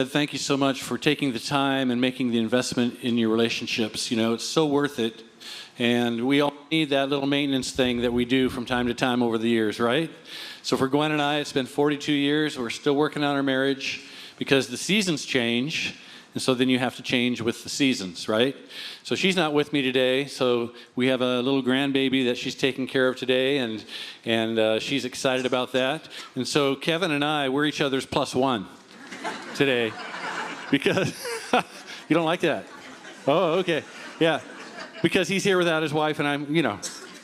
Thank you so much for taking the time and making the investment in your relationships. You know, it's so worth it. And we all need that little maintenance thing that we do from time to time over the years, right? So for Gwen and I, it's been 42 years. We're still working on our marriage because the seasons change. And so then you have to change with the seasons, right? So she's not with me today. So we have a little grandbaby that she's taking care of today. And she's excited about that. And so Kevin and I, we're each other's plus one today, because you don't like that. Oh, okay. Yeah. Because he's here without his wife and I'm,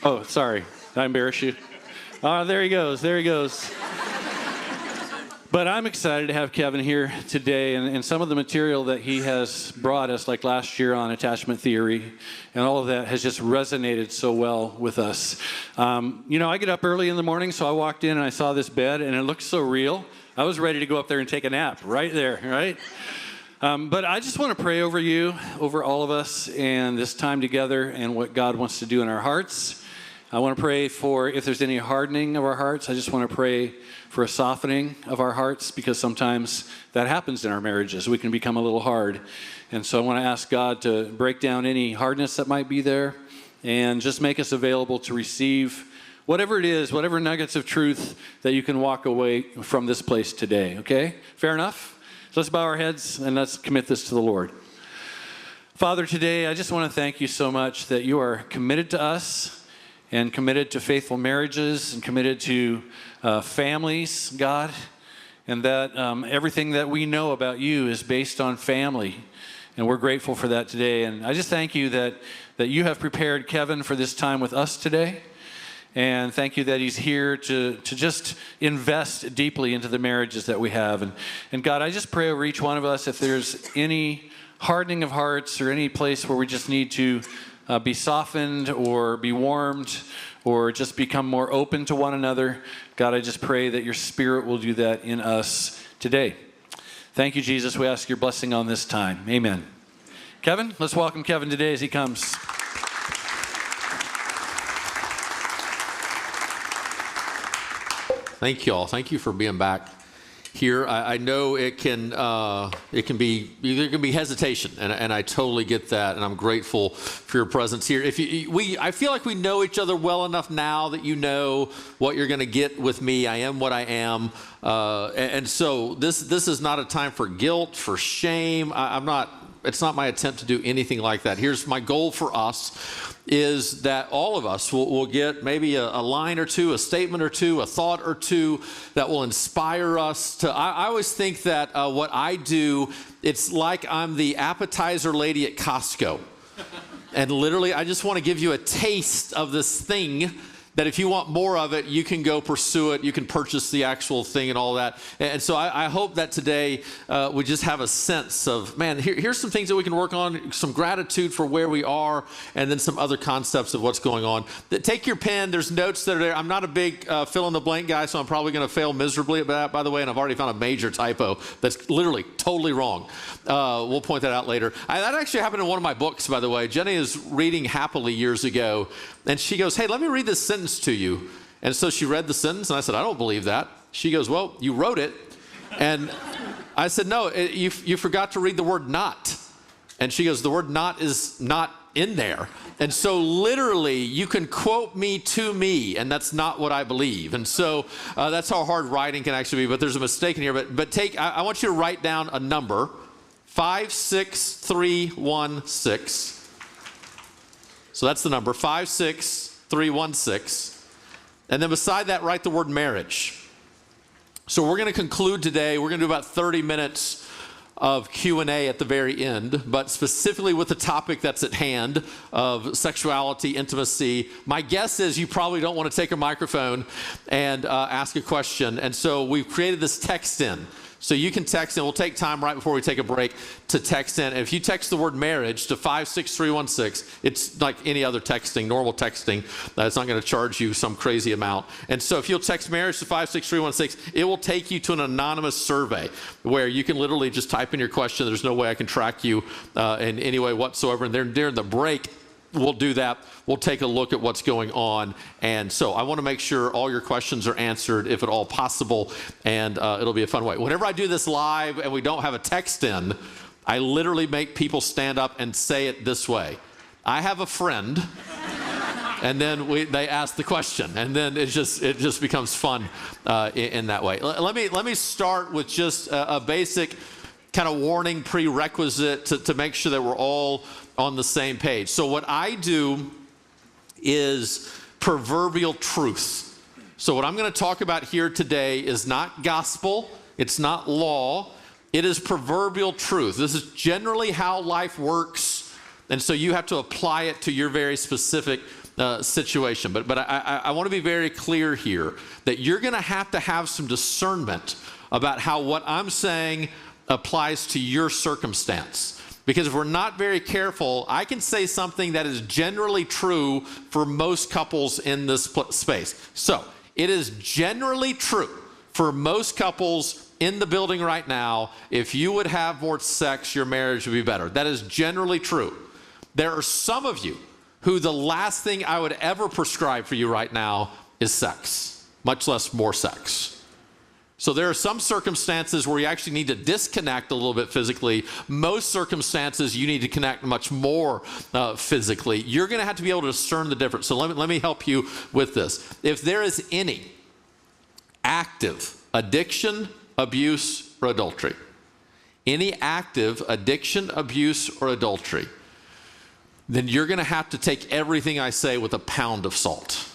oh, sorry. Did I embarrass you? Oh, there he goes. There he goes. But I'm excited to have Kevin here today, and some of the material that he has brought us, like last year on attachment theory, and all of that has just resonated so well with us. I get up early in the morning, so I walked in and I saw this bed, and it looked so real. I was ready to go up there and take a nap right there, right? But I just want to pray over you, over all of us, and this time together and what God wants to do in our hearts. I want to pray for if there's any hardening of our hearts. I just want to pray for a softening of our hearts, because sometimes that happens in our marriages. We can become a little hard. And so I want to ask God to break down any hardness that might be there and just make us available to receive whatever it is, whatever nuggets of truth that you can walk away from this place today, okay? Fair enough? So let's bow our heads and let's commit this to the Lord. Father, today I just want to thank you so much that you are committed to us and committed to faithful marriages and committed to families, God, and that everything that we know about you is based on family. And we're grateful for that today. And I just thank you that you have prepared Kevin for this time with us today. And thank you that he's here to just invest deeply into the marriages that we have. And God, I just pray over each one of us, if there's any hardening of hearts or any place where we just need to be softened or be warmed or just become more open to one another, God, I just pray that your Spirit will do that in us today. Thank you, Jesus. We ask your blessing on this time. Amen. Kevin, let's welcome Kevin today as he comes. Thank you all. Thank you for being back here. I know it can be hesitation, and I totally get that, and I'm grateful for your presence here. I feel like we know each other well enough now that you know what you're going to get with me. I am what I am, and so this is not a time for guilt, for shame. It's not my attempt to do anything like that. Here's my goal for us, is that all of us will get maybe a line or two, a statement or two, a thought or two that will inspire us to. I always think that what I do, it's like I'm the appetizer lady at Costco. And literally, I just want to give you a taste of this thing that if you want more of it, you can go pursue it. You can purchase the actual thing and all that. And so I hope that today we just have a sense of, man, here's some things that we can work on, some gratitude for where we are, and then some other concepts of what's going on. Take your pen. There's notes that are there. I'm not a big fill-in-the-blank guy, so I'm probably going to fail miserably at that, by the way, and I've already found a major typo that's literally totally wrong. We'll point that out later. That actually happened in one of my books, by the way. Jenny is reading Happily years ago, and she goes, hey, let me read this sentence to you. And so she read the sentence, and I said, I don't believe that. She goes, well, you wrote it. And I said, no, you forgot to read the word not. And she goes, the word not is not in there. And so literally, you can quote me to me, and that's not what I believe. And so that's how hard writing can actually be. But there's a mistake in here. But I want you to write down a number, 56316. So that's the number, 56316. And then beside that, write the word marriage. So we're going to conclude today. We're going to do about 30 minutes of Q&A at the very end, but specifically with the topic that's at hand of sexuality, intimacy. My guess is you probably don't want to take a microphone and ask a question. And so we've created this text in. So you can text in. We'll take time right before we take a break to text in. And if you text the word marriage to 56316, it's like any other texting, normal texting. It's not going to charge you some crazy amount. And so if you'll text marriage to 56316, it will take you to an anonymous survey where you can literally just type in your question. There's no way I can track you in any way whatsoever. And then during the break, we'll do that. We'll take a look at what's going on. And so I want to make sure all your questions are answered, if at all possible, and it'll be a fun way. Whenever I do this live and we don't have a text in, I literally make people stand up and say it this way. I have a friend, and then they ask the question, and then it just becomes fun in that way. Let me start with just a basic kind of warning prerequisite to make sure that we're all on the same page. So what I do is proverbial truth. So what I'm going to talk about here today is not gospel, it's not law, it is proverbial truth. This is generally how life works, and so you have to apply it to your very specific situation. But I want to be very clear here that you're going to have some discernment about how what I'm saying applies to your circumstance. Because if we're not very careful, I can say something that is generally true for most couples in this space. So it is generally true for most couples in the building right now, if you would have more sex, your marriage would be better. That is generally true. There are some of you who the last thing I would ever prescribe for you right now is sex, much less more sex. So there are some circumstances where you actually need to disconnect a little bit physically. Most circumstances you need to connect much more physically. You're going to have to be able to discern the difference. So let me help you with this. If there is any active addiction, abuse, or adultery, any active addiction, abuse, or adultery, then you're going to have to take everything I say with a pound of salt.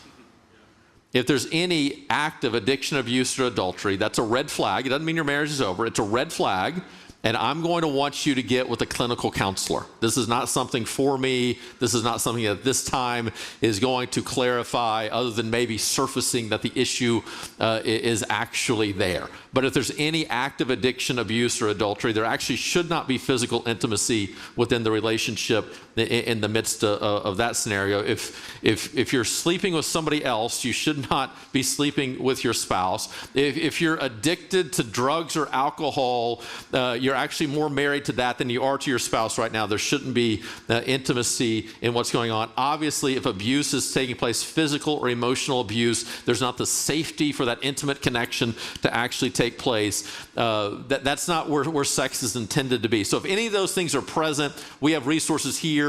If there's any active addiction, abuse, or adultery, that's a red flag. It doesn't mean your marriage is over. It's a red flag, and I'm going to want you to get with a clinical counselor. This is not something for me. This is not something that this time is going to clarify, other than maybe surfacing that the issue is actually there. But if there's any active addiction, abuse, or adultery, there actually should not be physical intimacy within the relationship in the midst of that scenario. If you're sleeping with somebody else, you should not be sleeping with your spouse. If you're addicted to drugs or alcohol, you're actually more married to that than you are to your spouse right now. There shouldn't be intimacy in what's going on. Obviously, if abuse is taking place, physical or emotional abuse, there's not the safety for that intimate connection to actually take place. That's not where sex is intended to be. So if any of those things are present, we have resources here.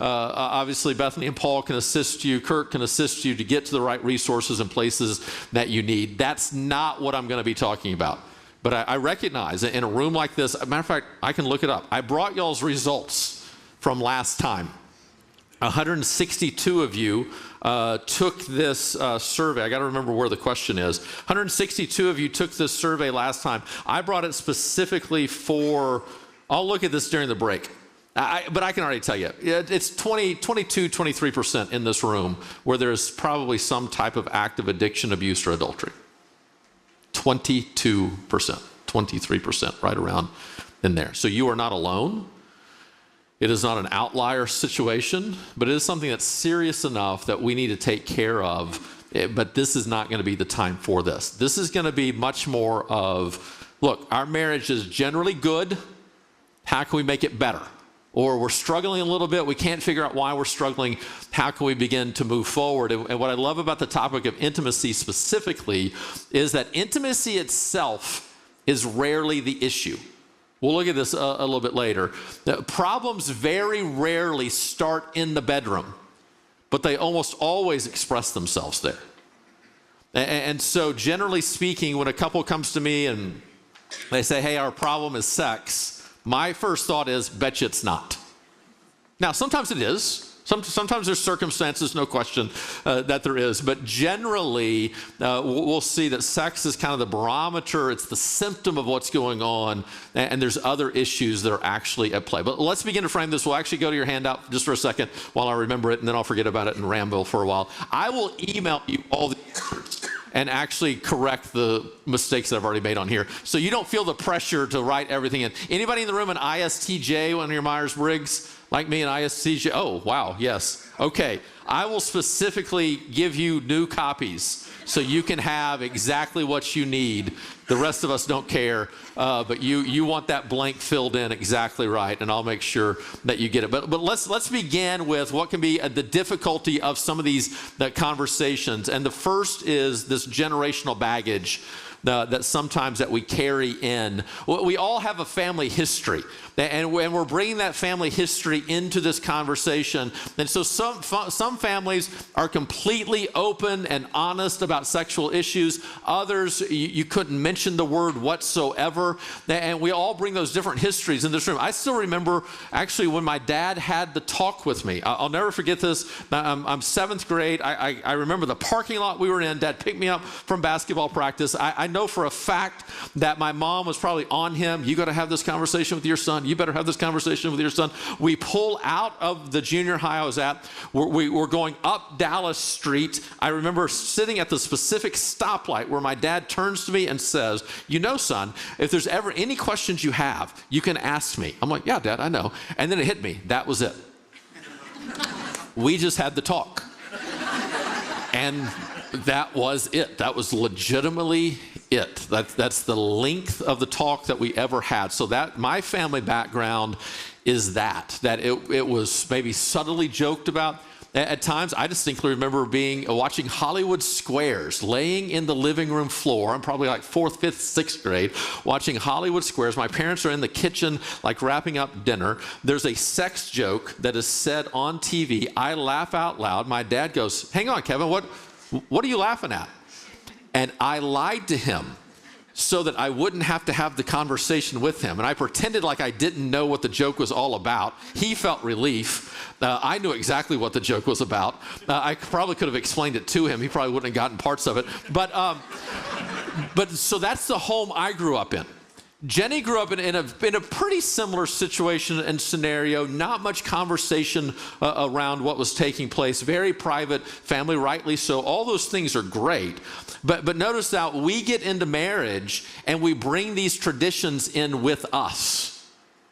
Obviously, Bethany and Paul can assist you. Kirk can assist you to get to the right resources and places that you need. That's not what I'm going to be talking about. But I recognize that in a room like this, as a matter of fact, I can look it up. I brought y'all's results from last time. 162 of you took this survey. I got to remember where the question is. 162 of you took this survey last time. I brought it specifically for, I'll look at this during the break. But I can already tell you, it's 22, 23% in this room where there's probably some type of active addiction, abuse, or adultery. 22%, 23%, right around in there. So you are not alone. It is not an outlier situation, but it is something that's serious enough that we need to take care of. But this is not going to be the time for this. This is going to be much more of, look, our marriage is generally good. How can we make it better? Or we're struggling a little bit. We can't figure out why we're struggling. How can we begin to move forward? And what I love about the topic of intimacy specifically is that intimacy itself is rarely the issue. We'll look at this a little bit later. Problems very rarely start in the bedroom, but they almost always express themselves there. And so generally speaking, when a couple comes to me and they say, hey, our problem is sex, my first thought is, bet you it's not. Now, sometimes it is. Sometimes there's circumstances, no question, that there is. But generally, we'll see that sex is kind of the barometer. It's the symptom of what's going on. And there's other issues that are actually at play. But let's begin to frame this. We'll actually go to your handout just for a second while I remember it, and then I'll forget about it and ramble for a while. I will email you all the answers and actually correct the mistakes that I've already made on here, so you don't feel the pressure to write everything in. Anybody in the room an ISTJ, one of your Myers-Briggs, like me, an ISTJ? Oh, wow, yes. Okay, I will specifically give you new copies so you can have exactly what you need. The rest of us don't care, but you want that blank filled in exactly right, and I'll make sure that you get it. But let's begin with what can be the difficulty of some of these conversations. And the first is this generational baggage that sometimes that we carry in. We all have a family history, and we're bringing that family history into this conversation. And so some families are completely open and honest about sexual issues. Others, you couldn't mention the word whatsoever. And we all bring those different histories in this room. I still remember actually when my dad had the talk with me. I'll never forget this. I'm seventh grade. I remember the parking lot we were in. Dad picked me up from basketball practice. I know for a fact that my mom was probably on him. You got to have this conversation with your son. You better have this conversation with your son. We pull out of the junior high I was at. We're going up Dallas Street. I remember sitting at the specific stoplight where my dad turns to me and says, "You know, son, if there's ever any questions you have, you can ask me." I'm like, "Yeah, Dad, I know." And then it hit me. That was it. We just had the talk. And that was it. That was legitimately it. That's the length of the talk that we ever had. So that my family background is that it was maybe subtly joked about. At times, I distinctly remember watching Hollywood Squares, laying in the living room floor. I'm probably like 4th, 5th, 6th grade, watching Hollywood Squares. My parents are in the kitchen, like wrapping up dinner. There's a sex joke that is said on TV. I laugh out loud. My dad goes, "Hang on, Kevin, what are you laughing at?" And I lied to him so that I wouldn't have to have the conversation with him. And I pretended like I didn't know what the joke was all about. He felt relief. I knew exactly what the joke was about. I probably could have explained it to him. He probably wouldn't have gotten parts of it. But so that's the home I grew up in. Jenny grew up in a pretty similar situation and scenario. Not much conversation around what was taking place. Very private family, rightly so. All those things are great. But notice that we get into marriage and we bring these traditions in with us.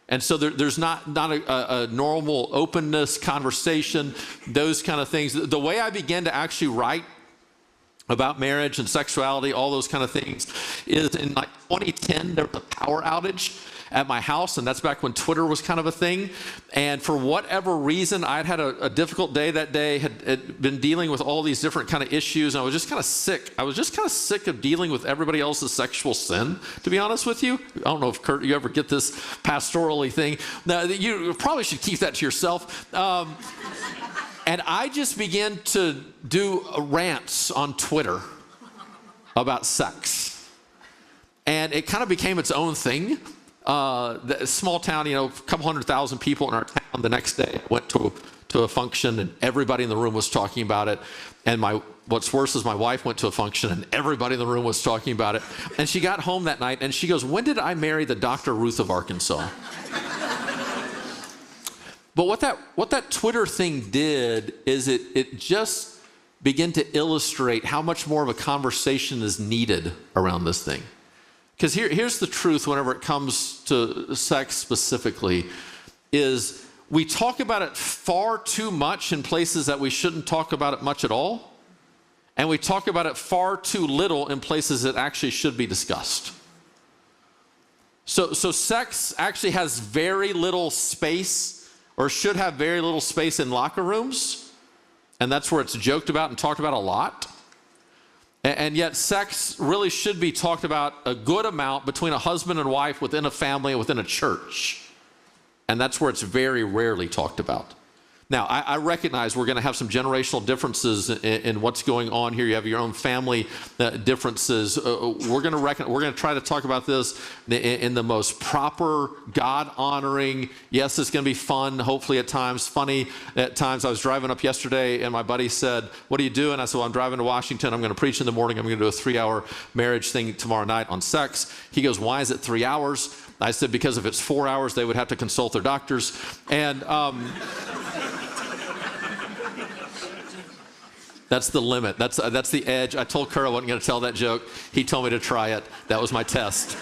And so there's not a normal openness, conversation, those kind of things. The way I began to actually write about marriage and sexuality, all those kind of things, is in like 2010, there was a power outage at my house, and that's back when Twitter was kind of a thing. And for whatever reason, I'd had a difficult day that day, had been dealing with all these different kind of issues, and I was just kind of sick. I was just kind of sick of dealing with everybody else's sexual sin, to be honest with you. I don't know if, Kurt, you ever get this pastorally thing. Now, you probably should keep that to yourself. And I just began to do rants on Twitter about sex. And it kind of became its own thing. The small town, a couple 100,000 people in our town. The next day, I went to a function, and everybody in the room was talking about it. And what's worse is my wife went to a function, and everybody in the room was talking about it. And she got home that night, and she goes, "When did I marry the Dr. Ruth of Arkansas?" But what that Twitter thing did is it just began to illustrate how much more of a conversation is needed around this thing. Because here's the truth whenever it comes to sex specifically, is we talk about it far too much in places that we shouldn't talk about it much at all. And we talk about it far too little in places that actually should be discussed. So sex actually has very little space, or should have very little space, in locker rooms. And that's where it's joked about and talked about a lot. And yet sex really should be talked about a good amount between a husband and wife, within a family, and within a church. And that's where it's very rarely talked about. Now, I recognize we're going to have some generational differences in what's going on here. You have your own family differences. We're going to try to talk about this in the most proper, God-honoring. Yes, it's going to be fun, hopefully at times, funny at times. I was driving up yesterday, and my buddy said, "What are you doing?" I said, "Well, I'm driving to Washington. I'm going to preach in the morning. I'm going to do a 3-hour marriage thing tomorrow night on sex." He goes, "Why is it 3 hours?" I said, "Because if it's 4 hours, they would have to consult their doctors." And that's the limit. That's the edge. I told Kurt I wasn't going to tell that joke. He told me to try it. That was my test.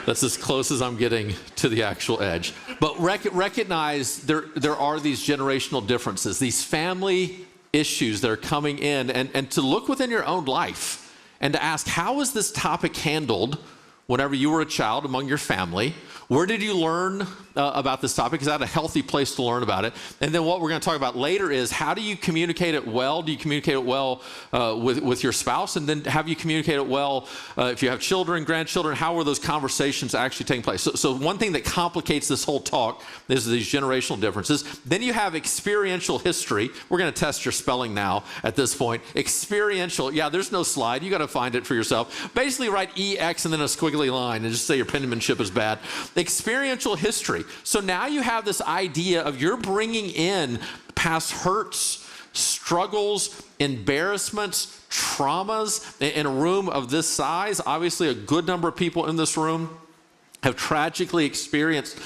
That's as close as I'm getting to the actual edge. But recognize there are these generational differences, these family issues that are coming in, and to look within your own life and to ask, how is this topic handled whenever you were a child among your family? Where did you learn about this topic? Is that a healthy place to learn about it? And then what we're going to talk about later is, how do you communicate it well? Do you communicate it well with your spouse? And then have you communicate it well if you have children, grandchildren? How are those conversations actually taking place? So one thing that complicates this whole talk is these generational differences. Then you have experiential history. We're going to test your spelling now at this point. Experiential, yeah, there's no slide. You got to find it for yourself. Basically write EX and then a squiggly line and just say your penmanship is bad. Experiential history. So now you have this idea of you're bringing in past hurts, struggles, embarrassments, traumas in a room of this size. Obviously, a good number of people in this room have tragically experienced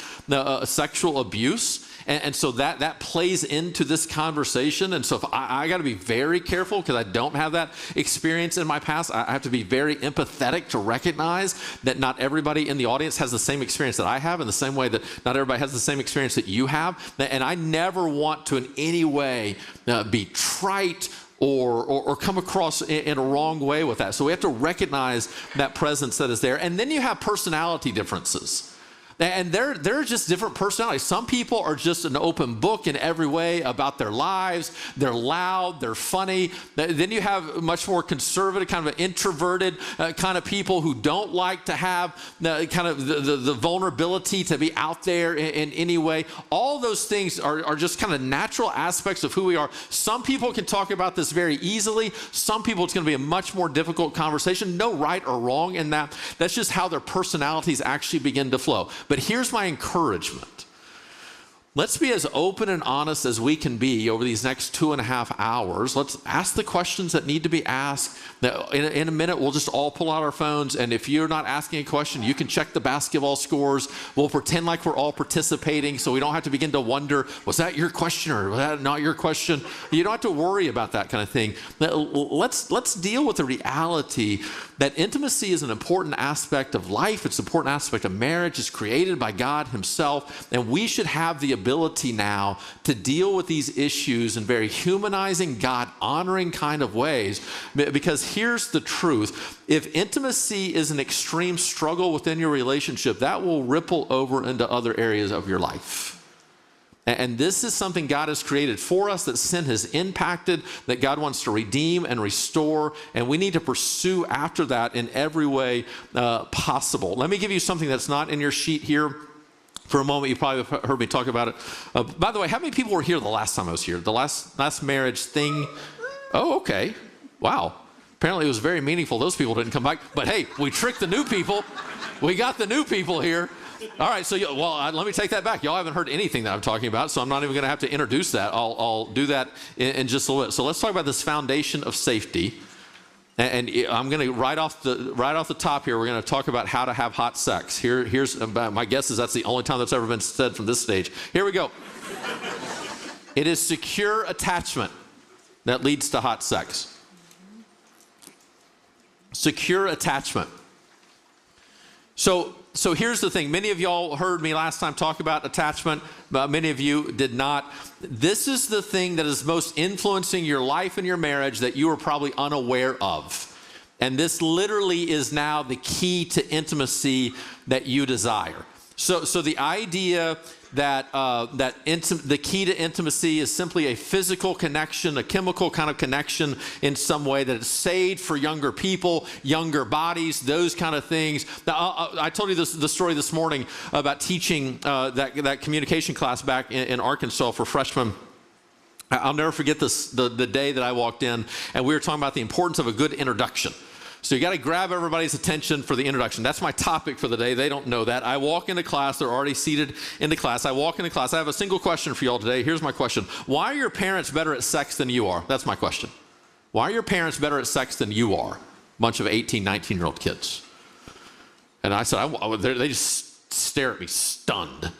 sexual abuse. And so that plays into this conversation. And so if I got to be very careful, because I don't have that experience in my past. I have to be very empathetic to recognize that not everybody in the audience has the same experience that I have, in the same way that not everybody has the same experience that you have. And I never want to in any way be trite or come across in a wrong way with that. So we have to recognize that presence that is there. And then you have personality differences. And they're just different personalities. Some people are just an open book in every way about their lives. They're loud, they're funny. Then you have much more conservative, kind of an introverted kind of people who don't like to have the vulnerability to be out there in any way. All those things are just kind of natural aspects of who we are. Some people can talk about this very easily. Some people, it's going to be a much more difficult conversation. No right or wrong in that. That's just how their personalities actually begin to flow. But here's my encouragement. Let's be as open and honest as we can be over these next 2.5 hours. Let's ask the questions that need to be asked. Now, in a minute, we'll just all pull out our phones, and if you're not asking a question, you can check the basketball scores. We'll pretend like we're all participating, so we don't have to begin to wonder, was that your question or was that not your question? You don't have to worry about that kind of thing. Let's deal with the reality that intimacy is an important aspect of life. It's an important aspect of marriage. It's created by God himself, and we should have the ability now to deal with these issues in very humanizing, God-honoring kind of ways. Because here's the truth. If intimacy is an extreme struggle within your relationship, that will ripple over into other areas of your life. And this is something God has created for us, that sin has impacted, that God wants to redeem and restore, and we need to pursue after that in every way possible. Let me give you something that's not in your sheet here. For a moment, you probably have heard me talk about it. By the way, how many people were here the last time I was here? The last marriage thing? Oh, okay. Wow. Apparently it was very meaningful. Those people didn't come back. But hey, we tricked the new people. We got the new people here. All right, so let me take that back. Y'all haven't heard anything that I'm talking about, so I'm not even going to have to introduce that. I'll do that in just a little bit. So let's talk about this foundation of safety. And I'm going to right off the top here, we're going to talk about how to have hot sex. Here's my guess is that's the only time that's ever been said from this stage. Here we go. It is secure attachment that leads to hot sex. Secure attachment. So here's the thing. Many of y'all heard me last time talk about attachment, but many of you did not. This is the thing that is most influencing your life and your marriage that you are probably unaware of. And this literally is now the key to intimacy that you desire. So the idea that the key to intimacy is simply a physical connection, a chemical kind of connection in some way, that it's saved for younger people, younger bodies, those kind of things. Now, I told you the story this morning about teaching that communication class back in Arkansas for freshmen. I'll never forget the day that I walked in, and we were talking about the importance of a good introduction. So you got to grab everybody's attention for the introduction. That's my topic for the day. They don't know that. I walk into class. They're already seated in the class. I walk into class. I have a single question for y'all today. Here's my question. Why are your parents better at sex than you are? That's my question. Why are your parents better at sex than you are? Bunch of 18, 19-year-old kids. And I said, they just stare at me stunned.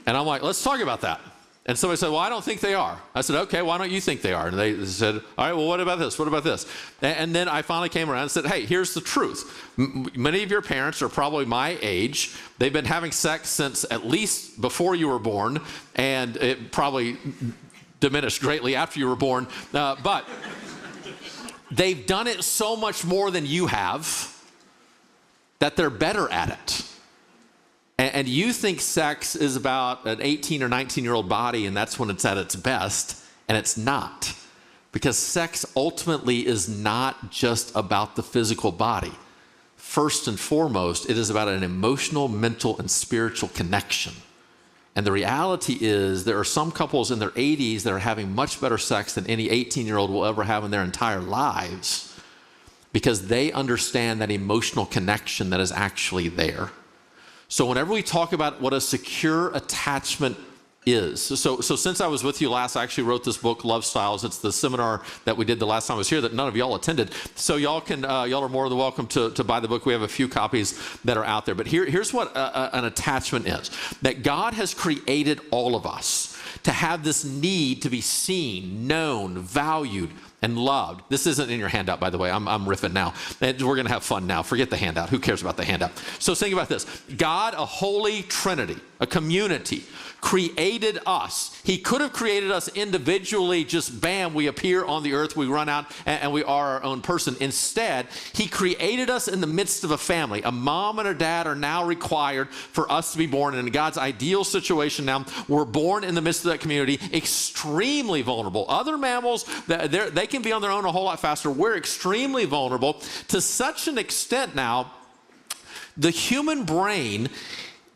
And I'm like, let's talk about that. And somebody said, well, I don't think they are. I said, okay, why don't you think they are? And they said, all right, well, what about this? What about this? And then I finally came around and said, hey, here's the truth. Many of your parents are probably my age. They've been having sex since at least before you were born, and it probably diminished greatly after you were born. But they've done it so much more than you have that they're better at it. And you think sex is about an 18 or 19-year-old body, and that's when it's at its best, and it's not. Because sex ultimately is not just about the physical body. First and foremost, it is about an emotional, mental, and spiritual connection. And the reality is there are some couples in their 80s that are having much better sex than any 18-year-old will ever have in their entire lives because they understand that emotional connection that is actually there. So whenever we talk about what a secure attachment is, so since I was with you last, I actually wrote this book, Love Styles. It's the seminar that we did the last time I was here that none of y'all attended. So y'all are more than welcome to buy the book. We have a few copies that are out there. But here's what an attachment is. That God has created all of us to have this need to be seen, known, valued, and loved. This isn't in your handout, by the way. I'm riffing now. We're going to have fun now. Forget the handout. Who cares about the handout? So think about this. God, a holy trinity, a community, created us. He could have created us individually, just bam, we appear on the earth, we run out, and we are our own person. Instead, he created us in the midst of a family. A mom and a dad are now required for us to be born. And in God's ideal situation now, we're born in the midst of that community, extremely vulnerable. Other mammals, they can be on their own a whole lot faster. We're extremely vulnerable to such an extent now, the human brain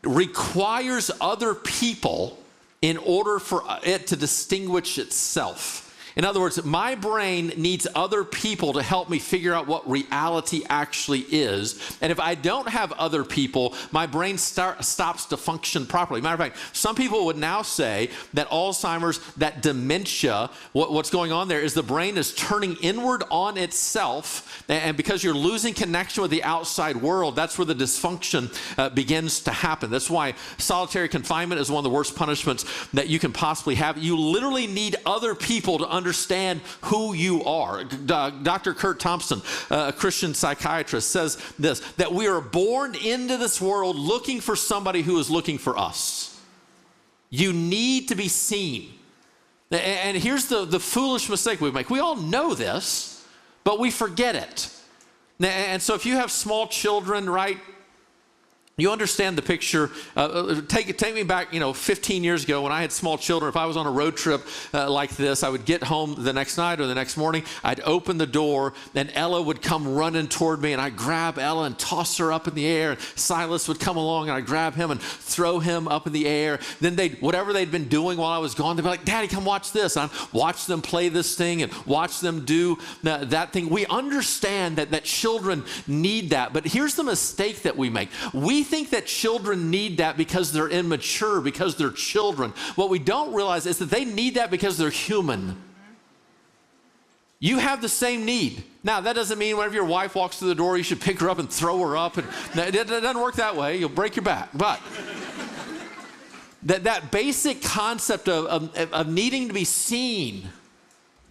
requires other people in order for it to distinguish itself. In other words, my brain needs other people to help me figure out what reality actually is. And if I don't have other people, my brain stops to function properly. Matter of fact, some people would now say that Alzheimer's, that dementia, what's going on there is the brain is turning inward on itself. And because you're losing connection with the outside world, that's where the dysfunction begins to happen. That's why solitary confinement is one of the worst punishments that you can possibly have. You literally need other people to understand who you are. Dr. Kurt Thompson, a Christian psychiatrist, says this, that we are born into this world looking for somebody who is looking for us. You need to be seen. And here's the foolish mistake we make. We all know this, but we forget it. And so if you have small children, right, you understand the picture. Take me back, 15 years ago when I had small children. If I was on a road trip like this, I would get home the next night or the next morning. I'd open the door, and Ella would come running toward me, and I'd grab Ella and toss her up in the air. And Silas would come along, and I'd grab him and throw him up in the air. Then whatever they'd been doing while I was gone, they'd be like, "Daddy, come watch this." And I'd watch them play this thing and watch them do that thing. We understand that children need that. But here's the mistake that we make. We think that children need that because they're immature, because they're children. What we don't realize is that they need that because they're human. You have the same need. Now, that doesn't mean whenever your wife walks through the door, you should pick her up and throw her up. And it doesn't work that way. You'll break your back. But that basic concept of needing to be seen,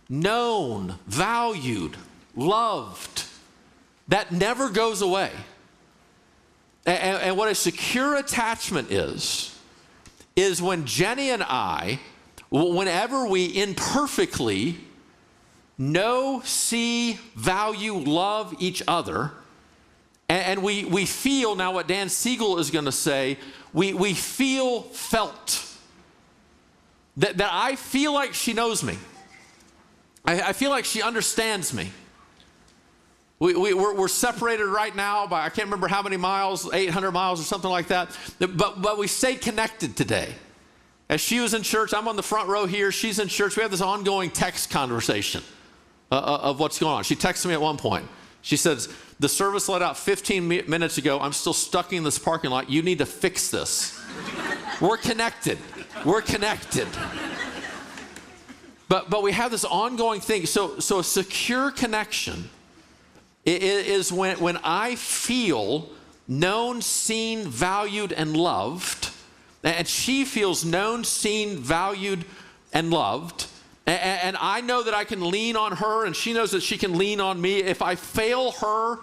known, valued, loved, that never goes away. And what a secure attachment is when Jenny and I, whenever we imperfectly know, see, value, love each other, and we feel, now what Dan Siegel is going to say, we feel felt. That I feel like she knows me. I feel like she understands me. We're separated right now by, I can't remember how many miles, 800 miles or something like that. But we stayed connected today. As she was in church, I'm on the front row here. She's in church. We have this ongoing text conversation of what's going on. She texted me at one point. She says, "The service let out 15 minutes ago. I'm still stuck in this parking lot. You need to fix this." We're connected. We're connected. But we have this ongoing thing. So a secure connection is when I feel known, seen, valued, and loved, And she feels known, seen, valued, and loved. And I know that I can lean on her, and she knows that she can lean on me. If I fail her,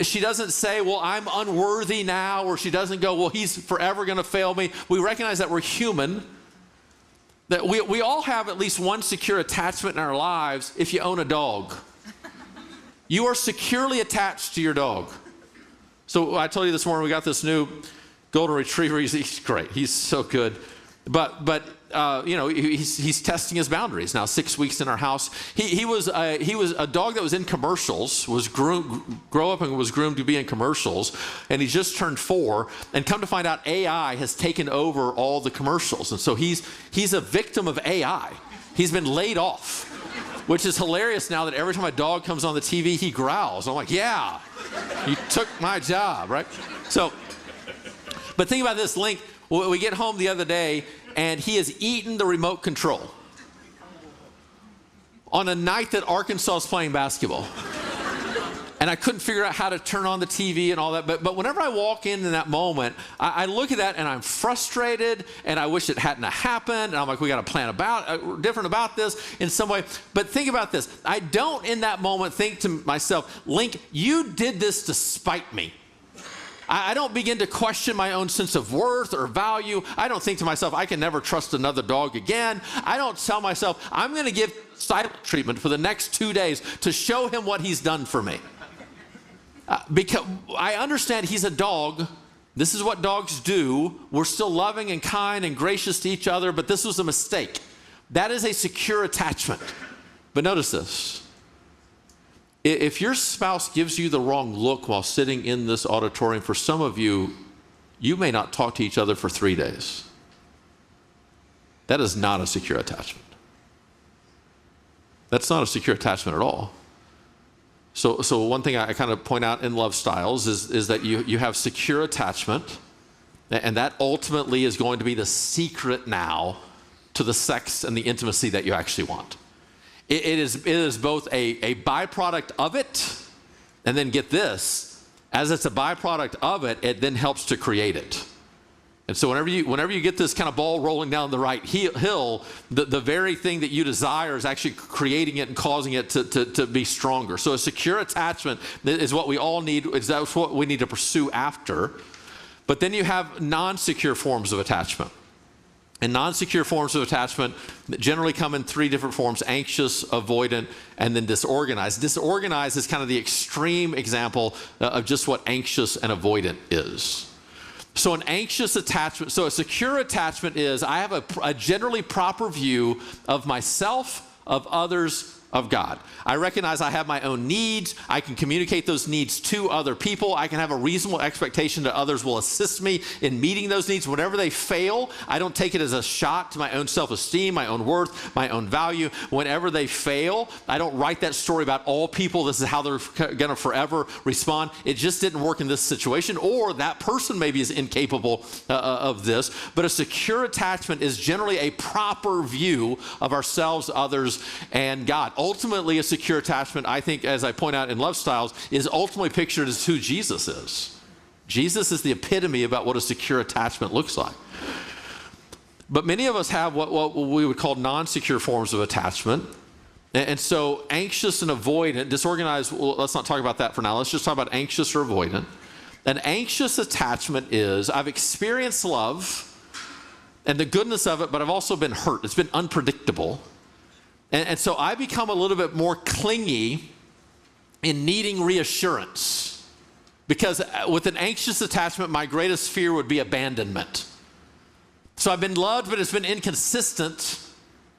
she doesn't say, well, I'm unworthy now, or she doesn't go, well, he's forever going to fail me. We recognize that we're human, that we all have at least one secure attachment in our lives if you own a dog. You are securely attached to your dog. So I told you this morning, we got this new golden retriever. He's great. He's so good. But he's testing his boundaries now. 6 weeks in our house. He was a dog that was in commercials, grow up and was groomed to be in commercials, and he just turned 4. And come to find out, AI has taken over all the commercials, and so he's a victim of AI. He's been laid off, which is hilarious now that every time a dog comes on the TV, he growls. I'm like, yeah, you took my job, right? So, but think about this, Link. We get home the other day, and he has eaten the remote control on a night that Arkansas is playing basketball. And I couldn't figure out how to turn on the TV and all that. But whenever I walk in that moment, I look at that and I'm frustrated, and I wish it hadn't happened. And I'm like, we got to plan different about this in some way. But think about this. I don't in that moment think to myself, Link, you did this to spite me. I don't begin to question my own sense of worth or value. I don't think to myself, I can never trust another dog again. I don't tell myself, I'm going to give silent treatment for the next 2 days to show him what he's done for me. Because I understand he's a dog. This is what dogs do. We're still loving and kind and gracious to each other, but this was a mistake. That is a secure attachment. But notice this. If your spouse gives you the wrong look while sitting in this auditorium, for some of you, you may not talk to each other for 3 days. That is not a secure attachment. That's not a secure attachment at all. So one thing I kind of point out in love styles is that you have secure attachment, and that ultimately is going to be the secret now to the sex and the intimacy that you actually want. It is both a byproduct of it, and then get this, as it's a byproduct of it, it then helps to create it. And so whenever you get this kind of ball rolling down the right hill, the very thing that you desire is actually creating it and causing it to be stronger. So a secure attachment is what we all need, that's what we need to pursue after. But then you have non-secure forms of attachment. And non-secure forms of attachment generally come in 3 different forms: anxious, avoidant, and then disorganized. Disorganized is kind of the extreme example of just what anxious and avoidant is. So an anxious attachment, so a secure attachment is I have a generally proper view of myself, of others, of God. I recognize I have my own needs. I can communicate those needs to other people. I can have a reasonable expectation that others will assist me in meeting those needs. Whenever they fail, I don't take it as a shot to my own self-esteem, my own worth, my own value. Whenever they fail, I don't write that story about all people, this is how they're going to forever respond. It just didn't work in this situation, or that person maybe is incapable of this. But a secure attachment is generally a proper view of ourselves, others, and God. Ultimately, a secure attachment, I think, as I point out in Love Styles, is ultimately pictured as who Jesus is. Jesus is the epitome about what a secure attachment looks like. But many of us have what we would call non-secure forms of attachment. And so anxious and avoidant, disorganized, well, let's not talk about that for now. Let's just talk about anxious or avoidant. An anxious attachment is, I've experienced love and the goodness of it, but I've also been hurt. It's been unpredictable. And so I become a little bit more clingy in needing reassurance. Because with an anxious attachment, my greatest fear would be abandonment. So I've been loved, but it's been inconsistent.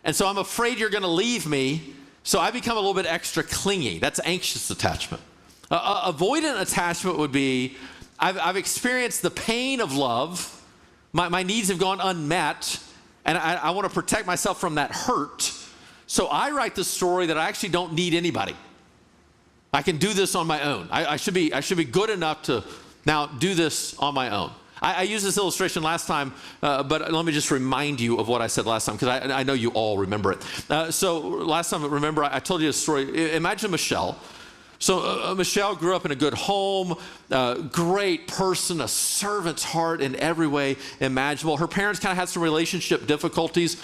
And so I'm afraid you're going to leave me. So I become a little bit extra clingy. That's anxious attachment. Avoidant attachment would be, I've experienced the pain of love. My needs have gone unmet. And I want to protect myself from that hurt. So I write the story that I actually don't need anybody. I can do this on my own. I should be good enough to now do this on my own. I used this illustration last time, but let me just remind you of what I said last time, because I know you all remember it. So last time, remember, I told you a story. Imagine Michelle. So Michelle grew up in a good home, great person, a servant's heart in every way imaginable. Her parents kind of had some relationship difficulties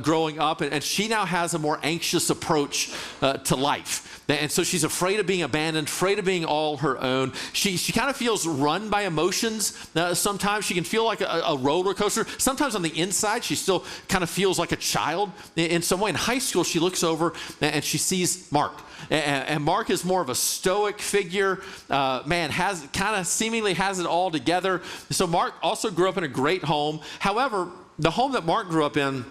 growing up, and she now has a more anxious approach to life. And so she's afraid of being abandoned, afraid of being all her own. She kind of feels run by emotions. Sometimes she can feel like a roller coaster. Sometimes on the inside, she still kind of feels like a child in some way. In high school, she looks over and she sees Mark. And Mark is more of a stoic figure, has kind of seemingly has it all together. So Mark also grew up in a great home. However, the home that Mark grew up in,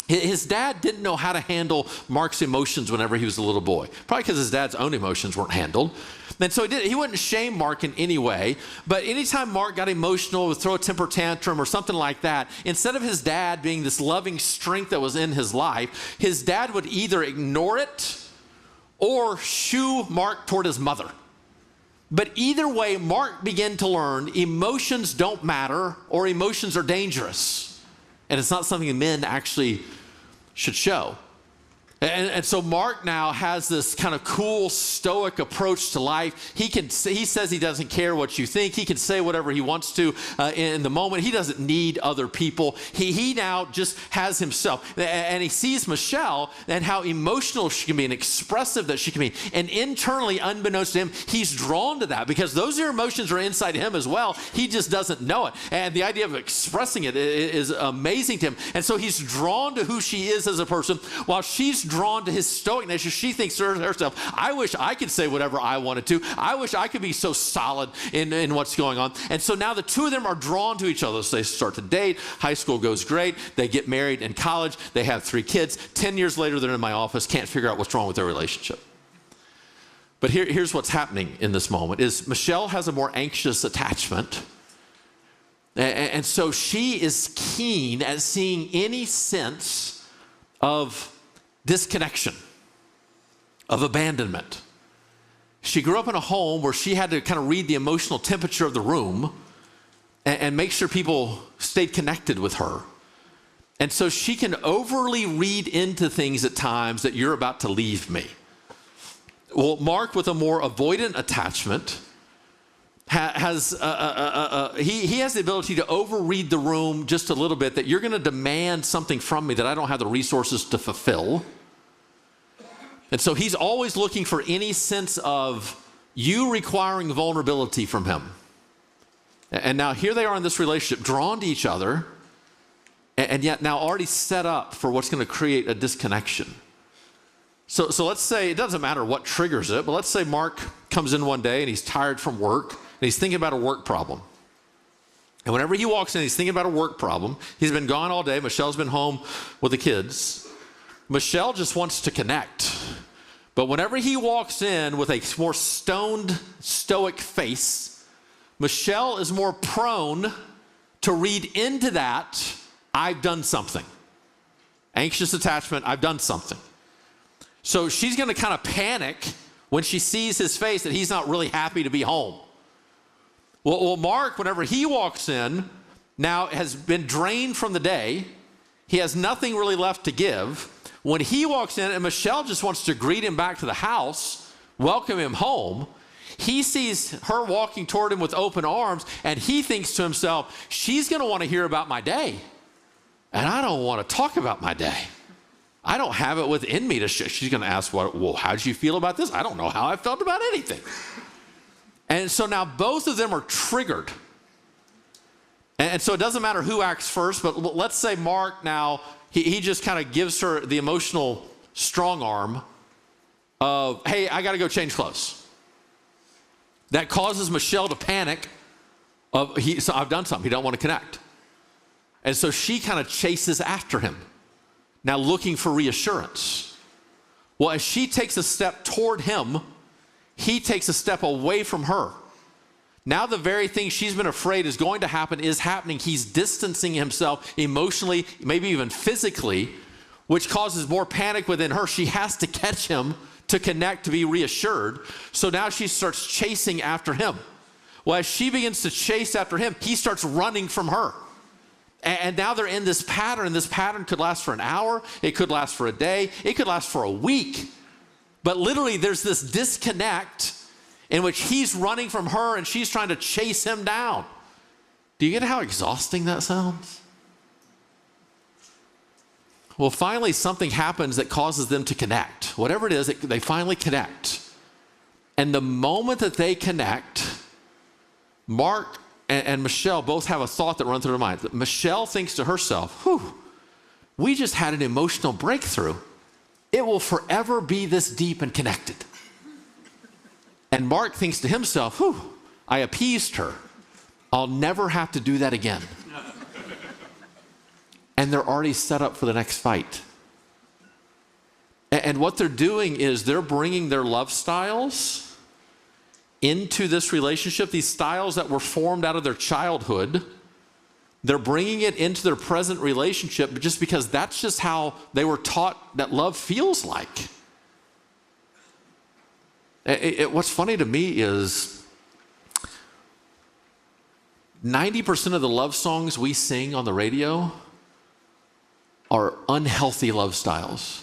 his dad didn't know how to handle Mark's emotions whenever he was a little boy, probably because his dad's own emotions weren't handled. And so he wouldn't shame Mark in any way, but anytime Mark got emotional, would throw a temper tantrum or something like that, instead of his dad being this loving strength that was in his life, his dad would either ignore it or shoo Mark toward his mother. But either way, Mark began to learn emotions don't matter or emotions are dangerous. And it's not something men actually should show. And so Mark now has this kind of cool, stoic approach to life. He says he doesn't care what you think. He can say whatever he wants to in the moment. He doesn't need other people. He now just has himself. And he sees Michelle and how emotional she can be and expressive that she can be. And internally, unbeknownst to him, he's drawn to that because those emotions are inside him as well. He just doesn't know it. And the idea of expressing it is amazing to him. And so he's drawn to who she is as a person while she's drawn to his stoic nature. She thinks to herself, I wish I could say whatever I wanted to. I wish I could be so solid in what's going on. And so now the two of them are drawn to each other. So they start to date. High school goes great. They get married in college. They have 3 kids. 10 years later, they're in my office. Can't figure out what's wrong with their relationship. But here's what's happening in this moment is Michelle has a more anxious attachment. And so she is keen at seeing any sense of disconnection, of abandonment. She grew up in a home where she had to kind of read the emotional temperature of the room and make sure people stayed connected with her. And so she can overly read into things at times that you're about to leave me. Well, Mark, with a more avoidant attachment, has he has the ability to overread the room just a little bit, that you're going to demand something from me that I don't have the resources to fulfill. And so he's always looking for any sense of you requiring vulnerability from him. And now here they are in this relationship, drawn to each other, and yet now already set up for what's going to create a disconnection. So let's say, it doesn't matter what triggers it, but let's say Mark comes in one day and he's tired from work and he's thinking about a work problem. And whenever he walks in, he's thinking about a work problem. He's been gone all day. Michelle's been home with the kids. Michelle just wants to connect. But whenever he walks in with a more stoned, stoic face, Michelle is more prone to read into that, I've done something. Anxious attachment, I've done something. So she's going to kind of panic when she sees his face that he's not really happy to be home. Well, Mark, whenever he walks in, now has been drained from the day. He has nothing really left to give. When he walks in and Michelle just wants to greet him back to the house, welcome him home, he sees her walking toward him with open arms, and he thinks to himself, she's going to want to hear about my day. And I don't want to talk about my day. I don't have it within me to share. She's going to ask, well, how did you feel about this? I don't know how I felt about anything. And so now both of them are triggered. And so it doesn't matter who acts first, but let's say Mark now, he just kind of gives her the emotional strong arm of, hey, I got to go change clothes. That causes Michelle to panic so I've done something. He don't want to connect. And so she kind of chases after him, now looking for reassurance. Well, as she takes a step toward him, he takes a step away from her. Now the very thing she's been afraid is going to happen is happening. He's distancing himself emotionally, maybe even physically, which causes more panic within her. She has to catch him to connect, to be reassured. So now she starts chasing after him. Well, as she begins to chase after him, he starts running from her. And now they're in this pattern. This pattern could last for an hour. It could last for a day. It could last for a week. But literally there's this disconnect in which he's running from her and she's trying to chase him down. Do you get how exhausting that sounds? Well, finally something happens that causes them to connect. Whatever it is, they finally connect. And the moment that they connect, Mark and Michelle both have a thought that runs through their mind. Michelle thinks to herself, whew, we just had an emotional breakthrough. It will forever be this deep and connected. And Mark thinks to himself, whew, I appeased her. I'll never have to do that again. And they're already set up for the next fight. And what they're doing is they're bringing their love styles into this relationship, these styles that were formed out of their childhood. They're bringing it into their present relationship just because that's just how they were taught that love feels like. What's funny to me is 90% of the love songs we sing on the radio are unhealthy love styles.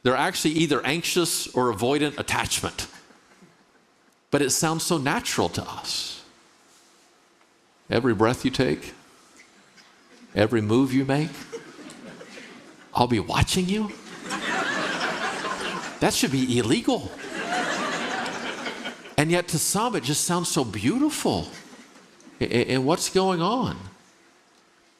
They're actually either anxious or avoidant attachment. But it sounds so natural to us. Every breath you take, every move you make, I'll be watching you. That should be illegal. And yet to some, it just sounds so beautiful. And what's going on?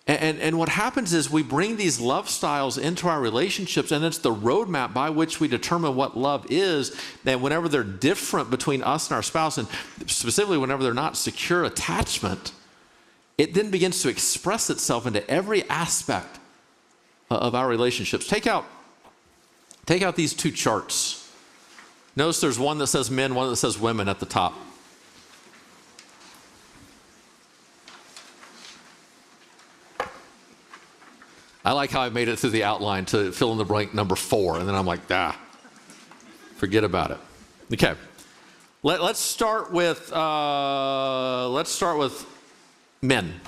And what happens is we bring these love styles into our relationships, and it's the roadmap by which we determine what love is. And whenever they're different between us and our spouse, and specifically whenever they're not secure attachment, it then begins to express itself into every aspect of our relationships. Take out these two charts. Notice there's one that says men, one that says women at the top. I like how I made it through the outline to fill in the blank number 4, and then I'm like, forget about it. Okay, let's start with men.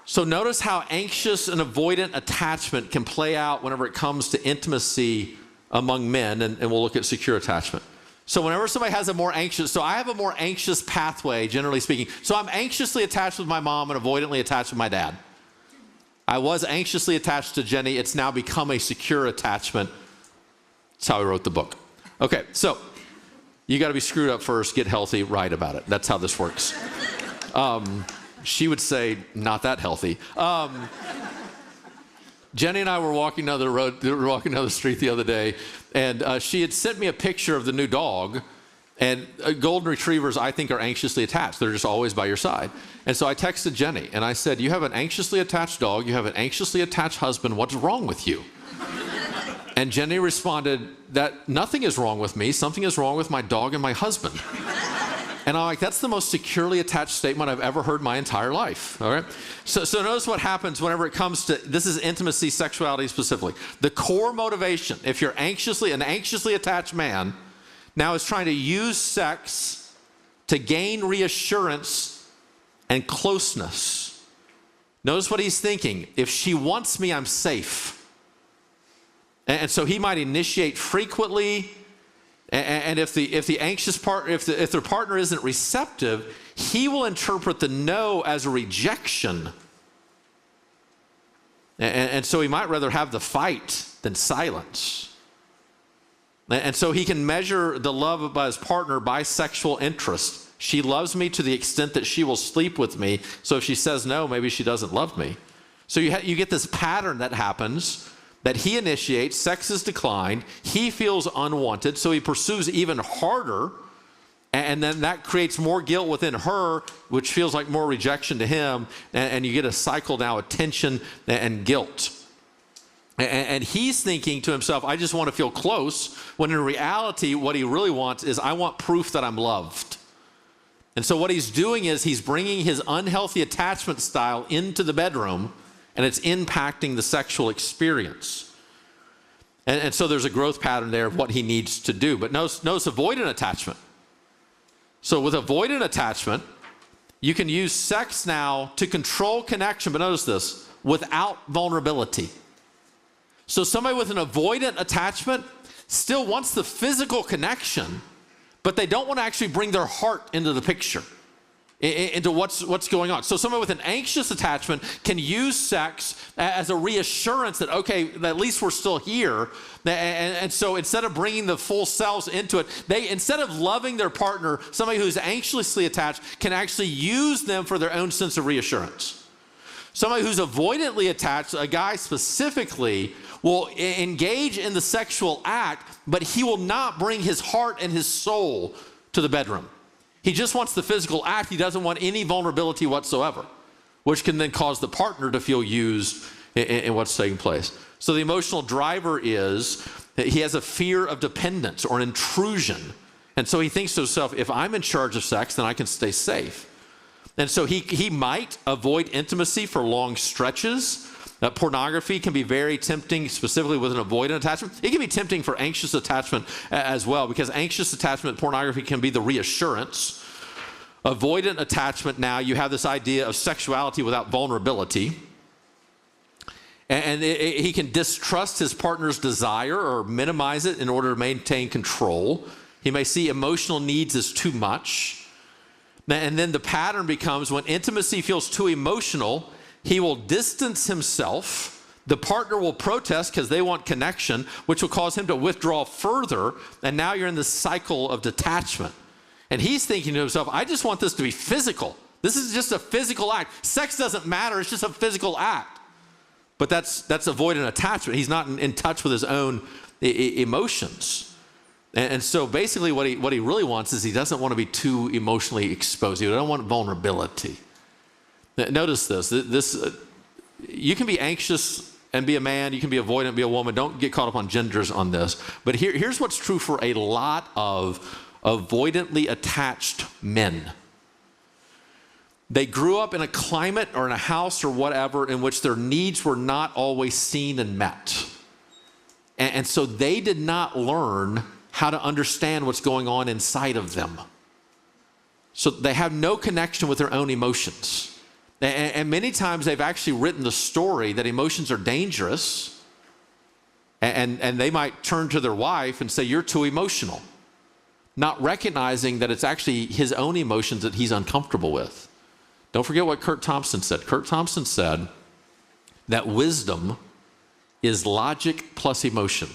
So notice how anxious and avoidant attachment can play out whenever it comes to intimacy among men, and we'll look at secure attachment. So whenever somebody has a more anxious, so I have a more anxious pathway, generally speaking. So I'm anxiously attached with my mom and avoidantly attached with my dad. I was anxiously attached to Jenny. It's now become a secure attachment. That's how I wrote the book. Okay, so you got to be screwed up first, get healthy, write about it. That's how this works. She would say, not that healthy. Jenny and I were walking down the street the other day, and she had sent me a picture of the new dog. And golden retrievers, I think, are anxiously attached. They're just always by your side. And so I texted Jenny, and I said, you have an anxiously attached dog, you have an anxiously attached husband, what's wrong with you? And Jenny responded that nothing is wrong with me, something is wrong with my dog and my husband. And I'm like, that's the most securely attached statement I've ever heard my entire life, all right? So notice what happens whenever it comes to, this is intimacy, sexuality specifically. The core motivation, if you're an anxiously attached man, now is trying to use sex to gain reassurance and closeness. Notice what he's thinking. If she wants me, I'm safe. And so he might initiate frequently. And if the anxious part, if their partner isn't receptive, he will interpret the no as a rejection. And so he might rather have the fight than silence. And so he can measure the love of his partner by sexual interest. She loves me to the extent that she will sleep with me. So if she says no, maybe she doesn't love me. So you get this pattern that happens, that he initiates, sex is declined, he feels unwanted, so he pursues even harder, and then that creates more guilt within her, which feels like more rejection to him, and you get a cycle now of tension and guilt. And he's thinking to himself, I just want to feel close, when in reality, what he really wants is, I want proof that I'm loved. And so what he's doing is he's bringing his unhealthy attachment style into the bedroom, and it's impacting the sexual experience. And so there's a growth pattern there of what he needs to do. But notice avoidant attachment. So with avoidant attachment, you can use sex now to control connection, but notice this, without vulnerability. So somebody with an avoidant attachment still wants the physical connection, but they don't want to actually bring their heart into the picture, into what's going on. So somebody with an anxious attachment can use sex as a reassurance that, okay, at least we're still here. And so instead of bringing the full selves into it, instead of loving their partner, somebody who's anxiously attached can actually use them for their own sense of reassurance. Somebody who's avoidantly attached, a guy specifically, will engage in the sexual act, but he will not bring his heart and his soul to the bedroom. He just wants the physical act. He doesn't want any vulnerability whatsoever, which can then cause the partner to feel used in what's taking place. So the emotional driver is that he has a fear of dependence or an intrusion. And so he thinks to himself, if I'm in charge of sex, then I can stay safe. And so he might avoid intimacy for long stretches. Pornography can be very tempting, specifically with an avoidant attachment. It can be tempting for anxious attachment as well, because anxious attachment, pornography can be the reassurance. Avoidant attachment, now you have this idea of sexuality without vulnerability. And he can distrust his partner's desire or minimize it in order to maintain control. He may see emotional needs as too much. And then the pattern becomes when intimacy feels too emotional, he will distance himself. The partner will protest because they want connection, which will cause him to withdraw further. And now you're in this cycle of detachment. And he's thinking to himself, I just want this to be physical. This is just a physical act. Sex doesn't matter. It's just a physical act. But that's avoidant attachment. He's not in touch with his own emotions. And so basically what he really wants is he doesn't want to be too emotionally exposed. He doesn't want vulnerability. Notice this. You can be anxious and be a man. You can be avoidant and be a woman. Don't get caught up on genders on this. But here's what's true for a lot of avoidantly attached men. They grew up in a climate or in a house or whatever in which their needs were not always seen and met. And so they did not learn how to understand what's going on inside of them. So they have no connection with their own emotions. And many times they've actually written the story that emotions are dangerous. And they might turn to their wife and say, you're too emotional. Not recognizing that it's actually his own emotions that he's uncomfortable with. Don't forget what Kurt Thompson said. Kurt Thompson said that wisdom is logic plus emotion.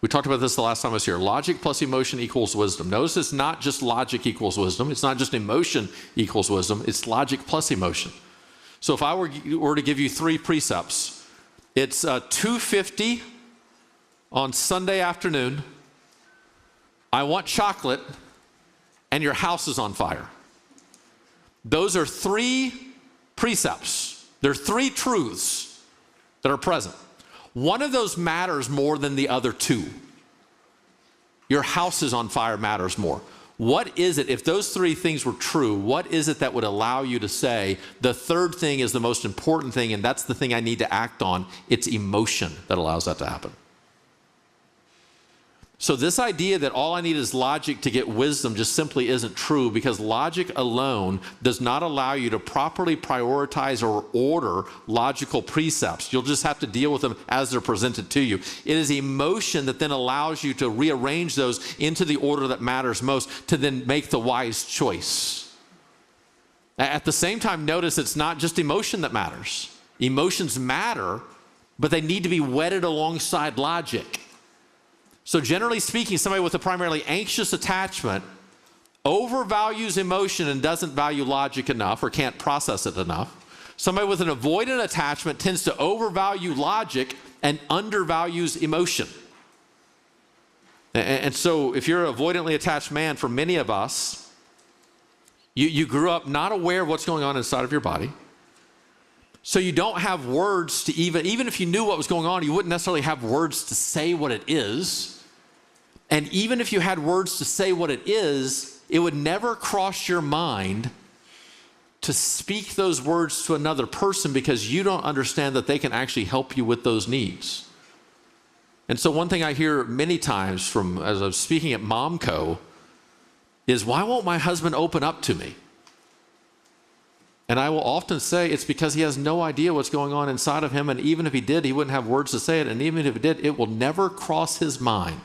We talked about this the last time I was here. Logic plus emotion equals wisdom. Notice it's not just logic equals wisdom. It's not just emotion equals wisdom. It's logic plus emotion. So if I were to give you 3 precepts, it's 2:50 on Sunday afternoon, I want chocolate, and your house is on fire. Those are 3 precepts. There are 3 truths that are present. One of those matters more than the other 2. Your house is on fire matters more. What is it, if those 3 things were true, what is it that would allow you to say, the third thing is the most important thing, and that's the thing I need to act on? It's emotion that allows that to happen. So this idea that all I need is logic to get wisdom just simply isn't true, because logic alone does not allow you to properly prioritize or order logical precepts. You'll just have to deal with them as they're presented to you. It is emotion that then allows you to rearrange those into the order that matters most to then make the wise choice. At the same time, notice it's not just emotion that matters. Emotions matter, but they need to be wedded alongside logic. So generally speaking, somebody with a primarily anxious attachment overvalues emotion and doesn't value logic enough or can't process it enough. Somebody with an avoidant attachment tends to overvalue logic and undervalues emotion. And so if you're an avoidantly attached man, for many of us, you grew up not aware of what's going on inside of your body. So you don't have words to even if you knew what was going on, you wouldn't necessarily have words to say what it is. And even if you had words to say what it is, it would never cross your mind to speak those words to another person, because you don't understand that they can actually help you with those needs. And so one thing I hear many times from, as I'm speaking at Momco, is, why won't my husband open up to me? And I will often say it's because he has no idea what's going on inside of him. And even if he did, he wouldn't have words to say it. And even if he did, it will never cross his mind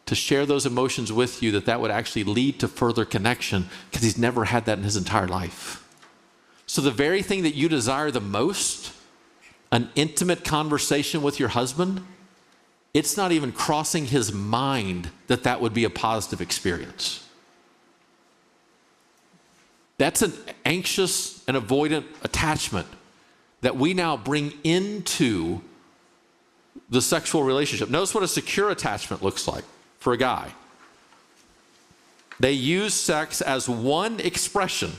to share those emotions with you that would actually lead to further connection, because he's never had that in his entire life. So the very thing that you desire the most, an intimate conversation with your husband, it's not even crossing his mind that would be a positive experience. That's an anxious and avoidant attachment that we now bring into the sexual relationship. Notice what a secure attachment looks like for a guy. They use sex as one expression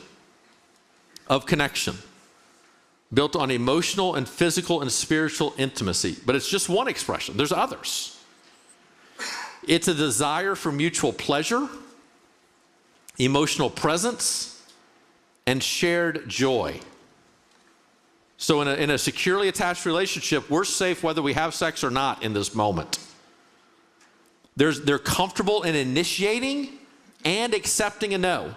of connection, built on emotional and physical and spiritual intimacy. But it's just one expression. There's others. It's a desire for mutual pleasure, emotional presence, and shared joy. So in a securely attached relationship, we're safe whether we have sex or not in this moment. They're comfortable in initiating and accepting a no.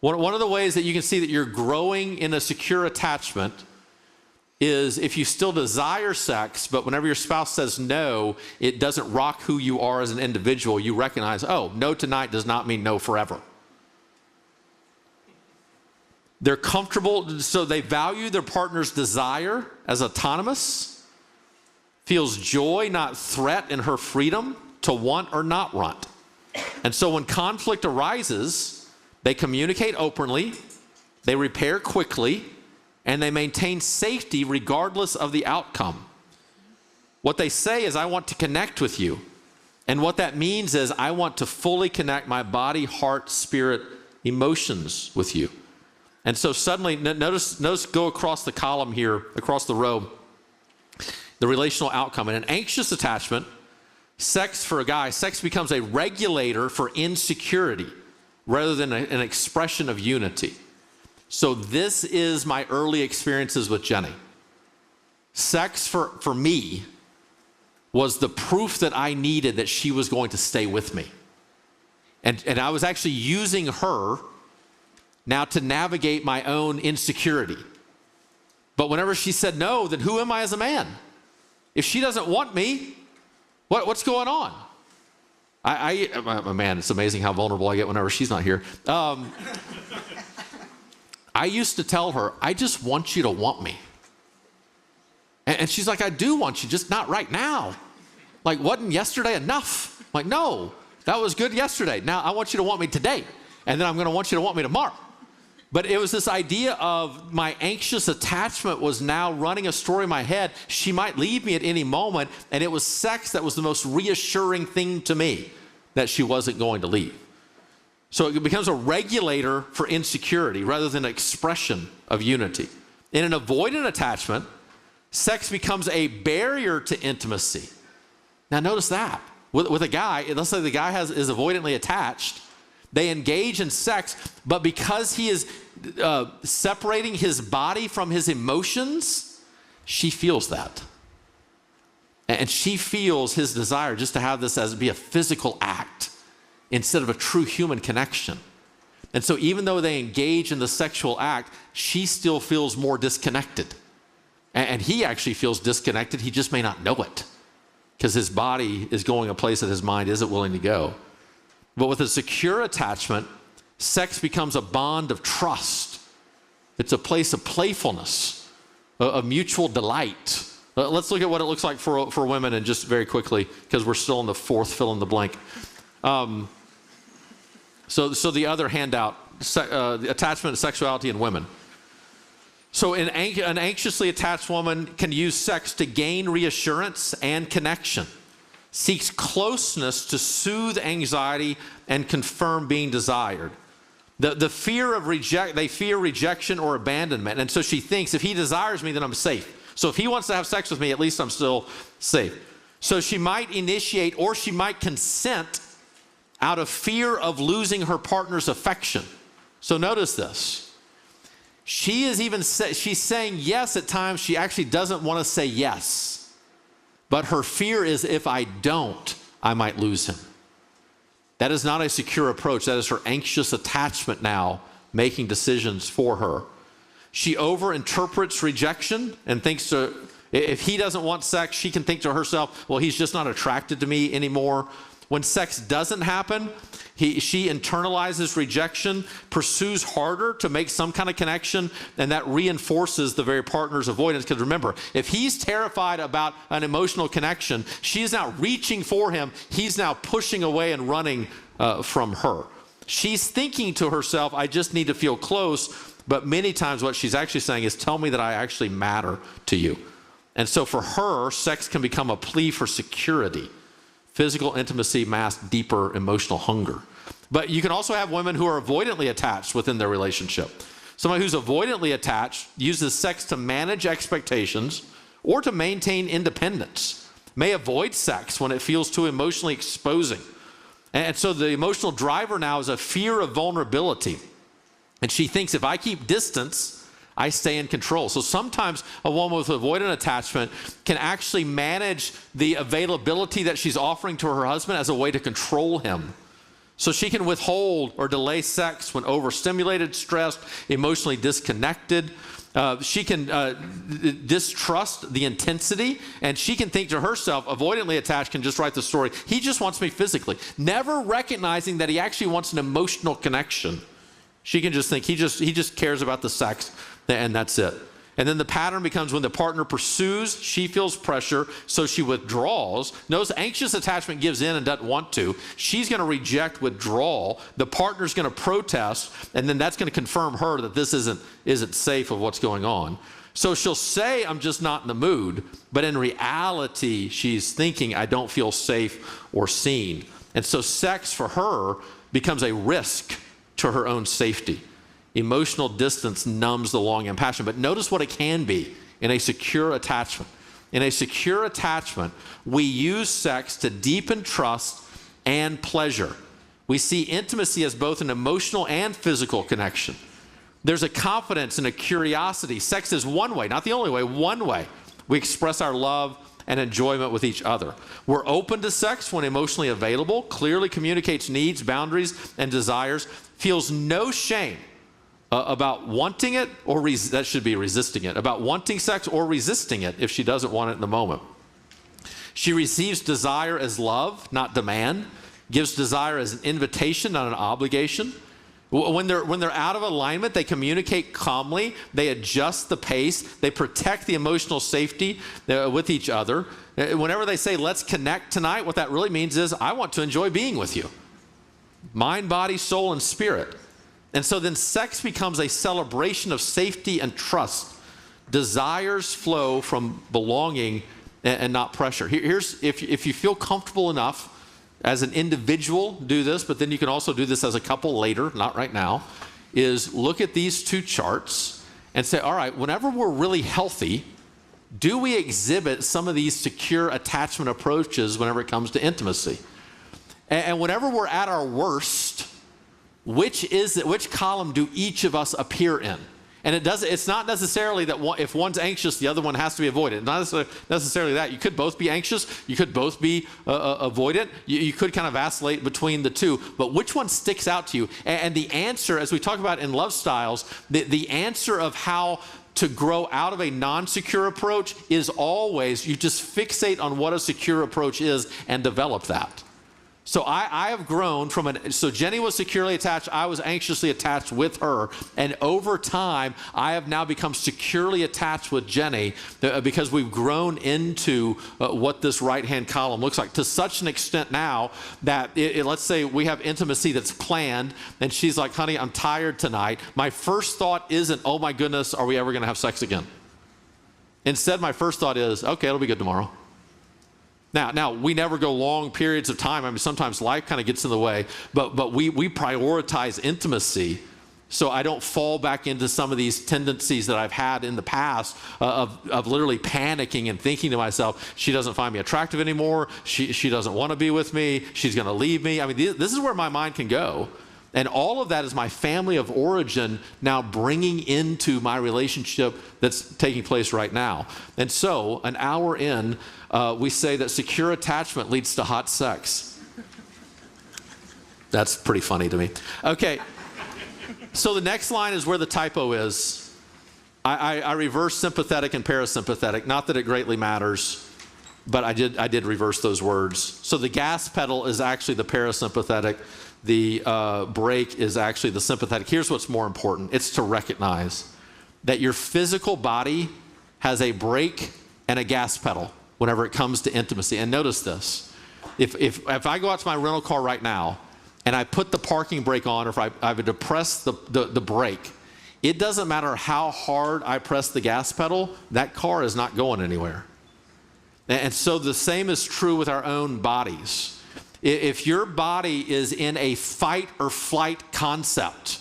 One of the ways that you can see that you're growing in a secure attachment is if you still desire sex, but whenever your spouse says no, it doesn't rock who you are as an individual. You recognize, oh, no tonight does not mean no forever. They're comfortable, so they value their partner's desire as autonomous, feels joy, not threat, in her freedom to want or not want. And so when conflict arises, they communicate openly, they repair quickly, and they maintain safety regardless of the outcome. What they say is, I want to connect with you. And what that means is, I want to fully connect my body, heart, spirit, emotions with you. And so suddenly, notice go across the column here, across the row, the relational outcome. In an anxious attachment, sex for a guy, sex becomes a regulator for insecurity rather than an expression of unity. So this is my early experiences with Jenny. Sex for me was the proof that I needed that she was going to stay with me. And I was actually using her now to navigate my own insecurity. But whenever she said no, then who am I as a man? If she doesn't want me, what's going on? Man, it's amazing how vulnerable I get whenever she's not here. I used to tell her, I just want you to want me. And she's like, I do want you, just not right now. Like, wasn't yesterday enough? I'm like, no, that was good yesterday. Now I want you to want me today. And then I'm going to want you to want me tomorrow. But it was this idea of my anxious attachment was now running a story in my head. She might leave me at any moment. And it was sex that was the most reassuring thing to me, that she wasn't going to leave. So it becomes a regulator for insecurity rather than an expression of unity. In an avoidant attachment, sex becomes a barrier to intimacy. Now notice that. With a guy, let's say the guy is avoidantly attached, they engage in sex, but because he is separating his body from his emotions, she feels that. And she feels his desire just to have this as be a physical act instead of a true human connection. And so even though they engage in the sexual act, she still feels more disconnected. And he actually feels disconnected. He just may not know it because his body is going a place that his mind isn't willing to go. But with a secure attachment, sex becomes a bond of trust. It's a place of playfulness, of mutual delight. Let's look at what it looks like for women, and just very quickly, because we're still in the fourth fill in the blank. So the other handout, the attachment to sexuality in women. So an anxiously attached woman can use sex to gain reassurance and connection, seeks closeness to soothe anxiety and confirm being desired. The fear of they fear rejection or abandonment. And so she thinks, if he desires me, then I'm safe. So if he wants to have sex with me, at least I'm still safe. So she might initiate or she might consent out of fear of losing her partner's affection. So notice this. She is she's saying yes at times. She actually doesn't want to say yes. But her fear is, if I don't, I might lose him. That is not a secure approach. That is her anxious attachment now making decisions for her. She overinterprets rejection and thinks if he doesn't want sex, she can think to herself, well, he's just not attracted to me anymore. When sex doesn't happen, she internalizes rejection, pursues harder to make some kind of connection, and that reinforces the very partner's avoidance. Because remember, if he's terrified about an emotional connection, she's now reaching for him. He's now pushing away and running from her. She's thinking to herself, I just need to feel close, but many times what she's actually saying is, tell me that I actually matter to you. And so for her, sex can become a plea for security. Physical intimacy masks deeper emotional hunger. But you can also have women who are avoidantly attached within their relationship. Somebody who's avoidantly attached uses sex to manage expectations or to maintain independence, may avoid sex when it feels too emotionally exposing. And so the emotional driver now is a fear of vulnerability. And she thinks, if I keep distance, I stay in control. So sometimes a woman with avoidant attachment can actually manage the availability that she's offering to her husband as a way to control him. So she can withhold or delay sex when overstimulated, stressed, emotionally disconnected. She can distrust the intensity, and she can think to herself, avoidantly attached can just write the story, he just wants me physically, never recognizing that he actually wants an emotional connection. She can just think he just cares about the sex, and that's it. And then the pattern becomes when the partner pursues, she feels pressure, so she withdraws. Notice anxious attachment gives in and doesn't want to. She's going to reject withdrawal. The partner's going to protest, and then that's going to confirm her that this isn't safe of what's going on. So she'll say, I'm just not in the mood, but in reality, she's thinking, I don't feel safe or seen. And so sex for her becomes a risk to her own safety. Emotional distance numbs the longing and passion. But notice what it can be in a secure attachment. In a secure attachment, we use sex to deepen trust and pleasure. We see intimacy as both an emotional and physical connection. There's a confidence and a curiosity. Sex is one way, not the only way, one way we express our love and enjoyment with each other. We're open to sex when emotionally available, clearly communicates needs, boundaries, and desires, feels no shame about wanting it, or that should be resisting it, about wanting sex or resisting it if she doesn't want it in the moment. She receives desire as love, not demand, gives desire as an invitation, not an obligation. When they're out of alignment, they communicate calmly, they adjust the pace, they protect the emotional safety with each other. Whenever they say, let's connect tonight, what that really means is, I want to enjoy being with you. Mind, body, soul, and spirit. And so then sex becomes a celebration of safety and trust. Desires flow from belonging and not pressure. Here's, if you feel comfortable enough as an individual, do this, but then you can also do this as a couple later, not right now, is look at these two charts and say, all right, whenever we're really healthy, do we exhibit some of these secure attachment approaches whenever it comes to intimacy? And whenever we're at our worst, which column do each of us appear in? And it's not necessarily that if one's anxious, the other one has to be avoidant. Not necessarily that. You could both be anxious. You could both be avoidant. You could kind of vacillate between the two. But which one sticks out to you? And the answer, as we talk about in love styles, the answer of how to grow out of a non-secure approach is always you just fixate on what a secure approach is and develop that. So I have grown so Jenny was securely attached, I was anxiously attached with her, and over time, I have now become securely attached with Jenny because we've grown into what this right-hand column looks like, to such an extent now that, let's say we have intimacy that's planned, and she's like, honey, I'm tired tonight. My first thought isn't, oh my goodness, are we ever gonna have sex again? Instead, my first thought is, okay, it'll be good tomorrow. Now, we never go long periods of time. I mean, sometimes life kind of gets in the way, but we prioritize intimacy so I don't fall back into some of these tendencies that I've had in the past of literally panicking and thinking to myself, she doesn't find me attractive anymore, she doesn't want to be with me, she's going to leave me. I mean, this is where my mind can go. And all of that is my family of origin now bringing into my relationship that's taking place right now. And so, an hour in, we say that secure attachment leads to hot sex. That's pretty funny to me. Okay. So the next line is where the typo is. I reversed sympathetic and parasympathetic. Not that it greatly matters, but I did reverse those words. So the gas pedal is actually the parasympathetic. The brake is actually the sympathetic. Here's what's more important. It's to recognize that your physical body has a brake and a gas pedal whenever it comes to intimacy. And notice this. If I go out to my rental car right now and I put the parking brake on, or if I would depress the brake, it doesn't matter how hard I press the gas pedal, that car is not going anywhere. And so the same is true with our own bodies. If your body is in a fight or flight concept,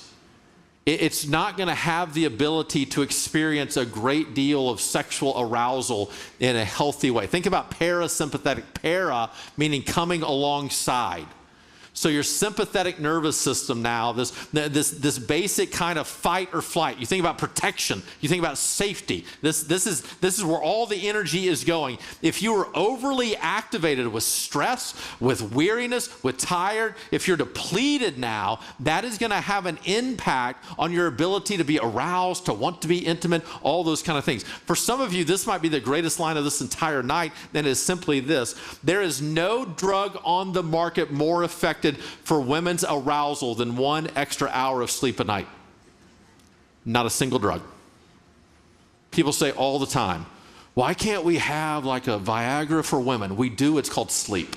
it's not going to have the ability to experience a great deal of sexual arousal in a healthy way. Think about parasympathetic. Para meaning coming alongside. So your sympathetic nervous system now, this basic kind of fight or flight. You think about protection. You think about safety. This is where all the energy is going. If you are overly activated with stress, with weariness, with tired, if you're depleted now, that is going to have an impact on your ability to be aroused, to want to be intimate, all those kind of things. For some of you, this might be the greatest line of this entire night, and it is simply this. There is no drug on the market more effective for women's arousal than 1 extra hour of sleep a night. Not a single drug. People say all the time, why can't we have like a Viagra for women? We do, it's called sleep.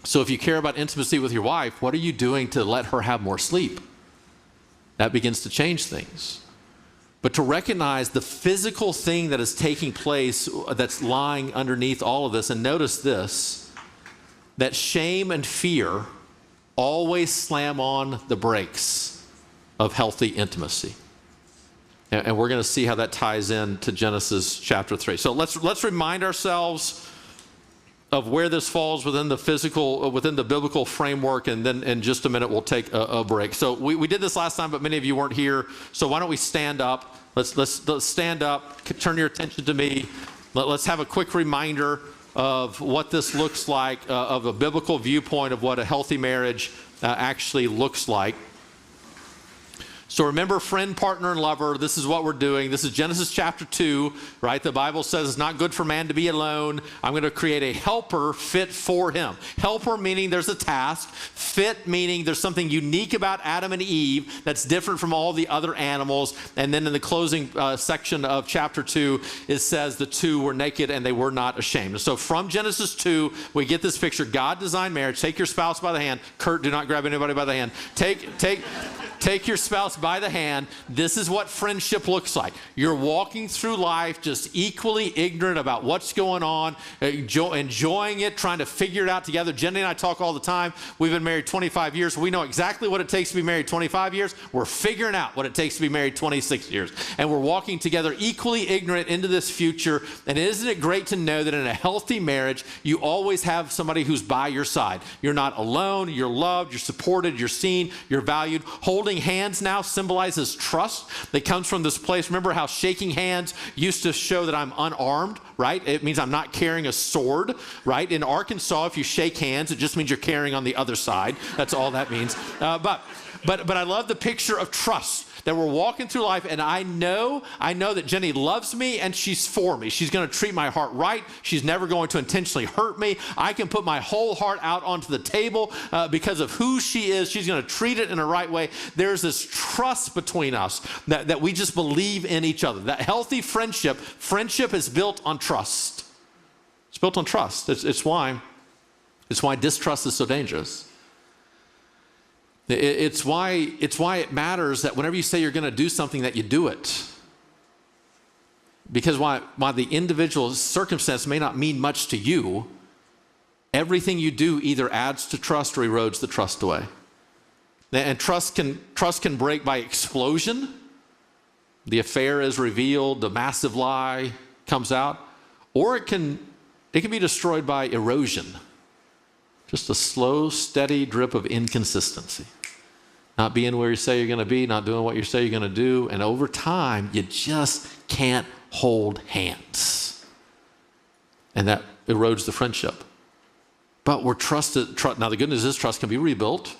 So if you care about intimacy with your wife, what are you doing to let her have more sleep? That begins to change things. But to recognize the physical thing that is taking place that's lying underneath all of this, and notice this, that shame and fear always slam on the brakes of healthy intimacy. And we're going to see how that ties in to Genesis chapter 3. So let's remind ourselves of where this falls within the biblical framework, and then in just a minute we'll take a break. So we did this last time, but many of you weren't here. So why don't we stand up? Let's stand up. Turn your attention to me. Let's have a quick reminder of what this looks like, of a biblical viewpoint of what a healthy marriage actually looks like. So remember, friend, partner, and lover, this is what we're doing. This is Genesis chapter 2, right? The Bible says it's not good for man to be alone. I'm going to create a helper fit for him. Helper meaning there's a task. Fit meaning there's something unique about Adam and Eve that's different from all the other animals. And then in the closing section of chapter 2, it says the two were naked and they were not ashamed. So from Genesis 2, we get this picture. God designed marriage. Take your spouse by the hand. Kurt, do not grab anybody by the hand. Take your spouse by the hand. This is what friendship looks like. You're walking through life just equally ignorant about what's going on, enjoying it, trying to figure it out together. Jenny and I talk all the time. We've been married 25 years. We know exactly what it takes to be married 25 years. We're figuring out what it takes to be married 26 years. And we're walking together equally ignorant into this future. And isn't it great to know that in a healthy marriage, you always have somebody who's by your side. You're not alone. You're loved. You're supported. You're seen. You're valued. Holding hands now symbolizes trust that comes from this place. Remember how shaking hands used to show that I'm unarmed, right? It means I'm not carrying a sword, right? In Arkansas, if you shake hands, it just means you're carrying on the other side. That's all that means. But I love the picture of trust. That we're walking through life, and I know that Jenny loves me and she's for me. She's going to treat my heart right. She's never going to intentionally hurt me. I can put my whole heart out onto the table because of who she is. She's going to treat it in the right way. There's this trust between us that we just believe in each other. That healthy friendship is built on trust. It's built on trust. It's why distrust is so dangerous. It's why it matters that whenever you say you're going to do something, that you do it. Because while the individual circumstance may not mean much to you, everything you do either adds to trust or erodes the trust away. And trust can break by explosion. The affair is revealed, the massive lie comes out, or it can be destroyed by erosion. Just a slow, steady drip of inconsistency. Not being where you say you're going to be, not doing what you say you're going to do, and over time, you just can't hold hands. And that erodes the friendship. But we're trusted. Now, the good news is trust can be rebuilt.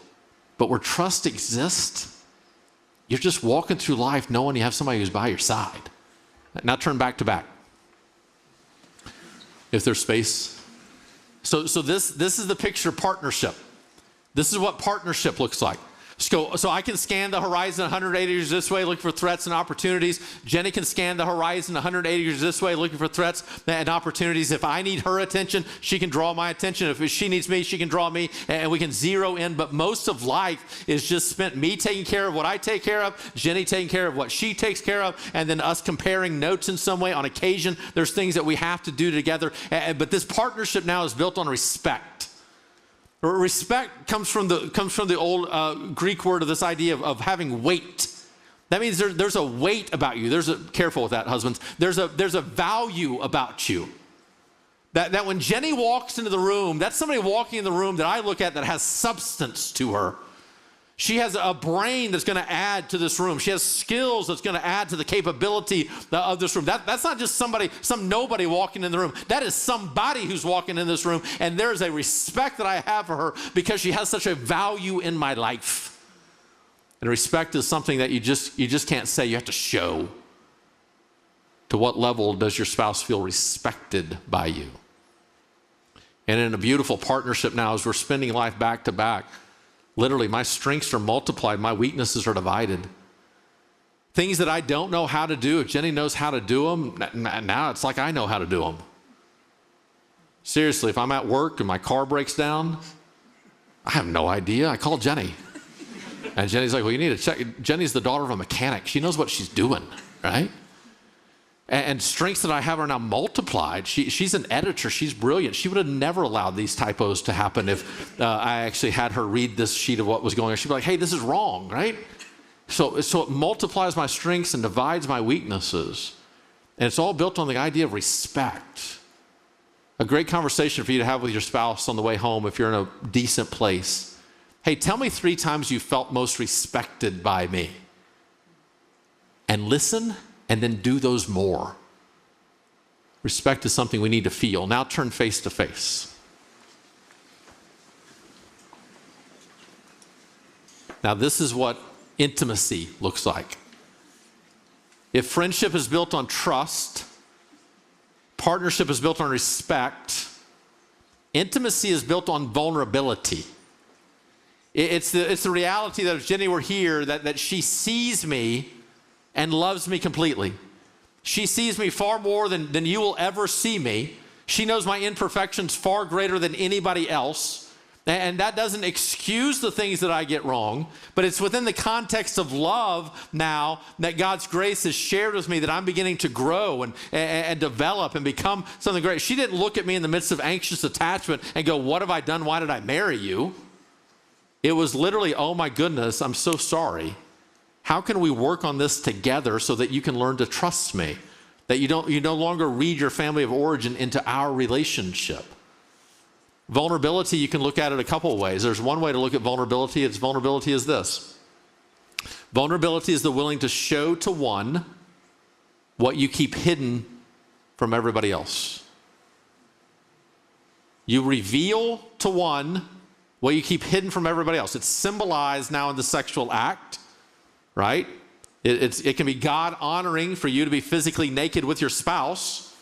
But where trust exists, you're just walking through life knowing you have somebody who's by your side. Now turn back to back. If there's space. So this is the picture of partnership. This is what partnership looks like. So I can scan the horizon 180 degrees this way, looking for threats and opportunities. Jenny can scan the horizon 180 degrees this way, looking for threats and opportunities. If I need her attention, she can draw my attention. If she needs me, she can draw me, and we can zero in. But most of life is just spent me taking care of what I take care of, Jenny taking care of what she takes care of, and then us comparing notes in some way. On occasion, there's things that we have to do together. But this partnership now is built on respect. Respect comes from the old Greek word of this idea of having weight. That means there's a weight about you. Careful with that, husbands. There's a value about you. That when Jenny walks into the room, that's somebody walking in the room that I look at that has substance to her. She has a brain that's going to add to this room. She has skills that's going to add to the capability of this room. That's not just some nobody walking in the room. That is somebody who's walking in this room, and there's a respect that I have for her because she has such a value in my life. And respect is something that you just can't say. You have to show. To what level does your spouse feel respected by you? And in a beautiful partnership now, as we're spending life back to back, literally, my strengths are multiplied. My weaknesses are divided. Things that I don't know how to do, if Jenny knows how to do them, now it's like I know how to do them. Seriously, if I'm at work and my car breaks down, I have no idea. I call Jenny. And Jenny's like, well, you need to check. Jenny's the daughter of a mechanic. She knows what she's doing, right? And strengths that I have are now multiplied. She's an editor. She's brilliant. She would have never allowed these typos to happen if I actually had her read this sheet of what was going on. She'd be like, hey, this is wrong, right? So it multiplies my strengths and divides my weaknesses. And it's all built on the idea of respect. A great conversation for you to have with your spouse on the way home if you're in a decent place. Hey, tell me 3 times you felt most respected by me. And listen. And then do those more. Respect is something we need to feel. Now turn face to face. Now this is what intimacy looks like. If friendship is built on trust, partnership is built on respect, intimacy is built on vulnerability. It's the reality that if Jenny were here, that she sees me and loves me completely. She sees me far more than you will ever see me. She knows my imperfections far greater than anybody else. And that doesn't excuse the things that I get wrong, but it's within the context of love now that God's grace has shared with me that I'm beginning to grow and develop and become something great. She didn't look at me in the midst of anxious attachment and go, what have I done? Why did I marry you? It was literally, oh my goodness, I'm so sorry. How can we work on this together so that you can learn to trust me? That you no longer read your family of origin into our relationship. Vulnerability, you can look at it a couple of ways. There's one way to look at vulnerability. Vulnerability is this. Vulnerability is the willing to show to one what you keep hidden from everybody else. You reveal to one what you keep hidden from everybody else. It's symbolized now in the sexual act. Right? It can be God honoring for you to be physically naked with your spouse.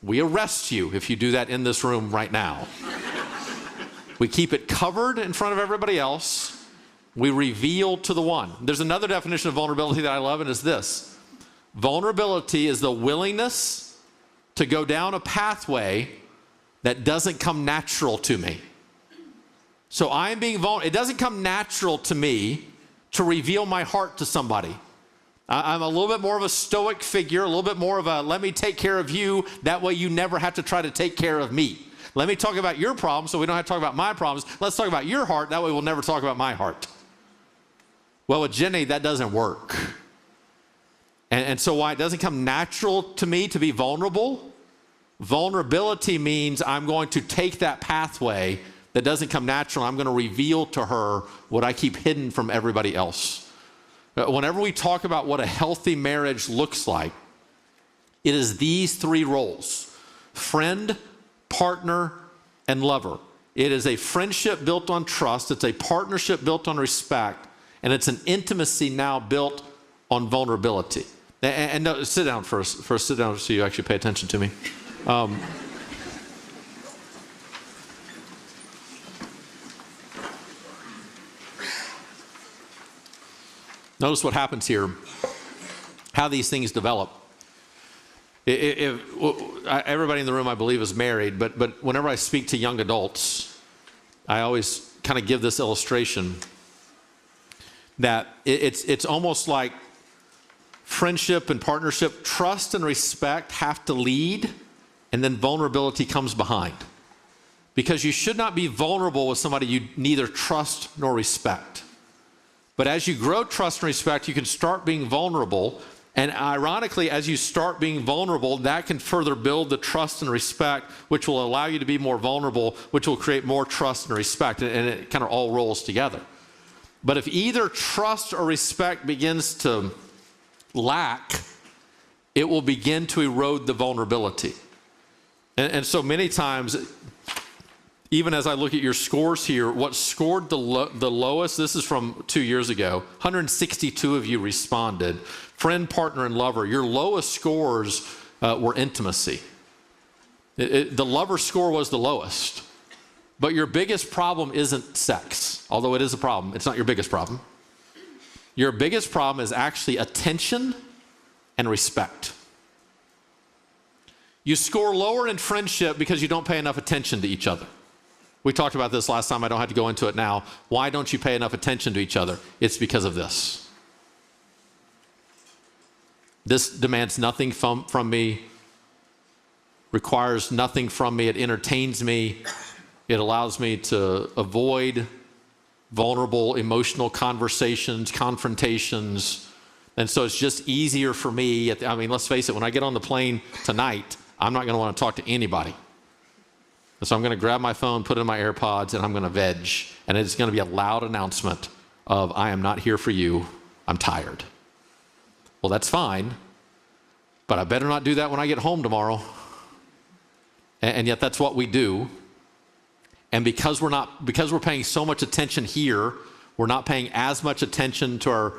We arrest you if you do that in this room right now. We keep it covered in front of everybody else. We reveal to the one. There's another definition of vulnerability that I love, and it's this. Vulnerability is the willingness to go down a pathway that doesn't come natural to me. So I'm being vulnerable. It doesn't come natural to me to reveal my heart to somebody. I'm a little bit more of a stoic figure, a little bit more of a let me take care of you, that way you never have to try to take care of me. Let me talk about your problems so we don't have to talk about my problems. Let's talk about your heart, that way we'll never talk about my heart. Well, with Jenny, that doesn't work. And so why it doesn't come natural to me to be vulnerable, vulnerability means I'm going to take that pathway that doesn't come natural. I'm going to reveal to her what I keep hidden from everybody else. Whenever we talk about what a healthy marriage looks like, it is these 3 roles: friend, partner, and lover. It is a friendship built on trust. It's a partnership built on respect. And it's an intimacy now built on vulnerability. And no, sit down first. First, sit down so you actually pay attention to me. Notice what happens here, how these things develop. Everybody in the room, I believe, is married, but whenever I speak to young adults, I always kind of give this illustration that it's almost like friendship and partnership, trust and respect have to lead, and then vulnerability comes behind. Because you should not be vulnerable with somebody you neither trust nor respect. But as you grow trust and respect, you can start being vulnerable. And ironically, as you start being vulnerable, that can further build the trust and respect, which will allow you to be more vulnerable, which will create more trust and respect. And it kind of all rolls together. But if either trust or respect begins to lack, it will begin to erode the vulnerability. And so many times, even as I look at your scores here, what scored the lowest, this is from 2 years ago, 162 of you responded. Friend, partner, and lover, your lowest scores were intimacy. The lover score was the lowest. But your biggest problem isn't sex, although it is a problem. It's not your biggest problem. Your biggest problem is actually attention and respect. You score lower in friendship because you don't pay enough attention to each other. We talked about this last time. I don't have to go into it now. Why don't you pay enough attention to each other? It's because of this. This demands nothing from me, requires nothing from me. It entertains me. It allows me to avoid vulnerable emotional conversations, confrontations. And so it's just easier for me. Let's face it, when I get on the plane tonight, I'm not going to want to talk to anybody. So I'm going to grab my phone, put in my AirPods, and I'm going to veg. And it's going to be a loud announcement of, I am not here for you. I'm tired. Well, that's fine. But I better not do that when I get home tomorrow. And yet that's what we do. And because we're paying so much attention here, we're not paying as much attention to our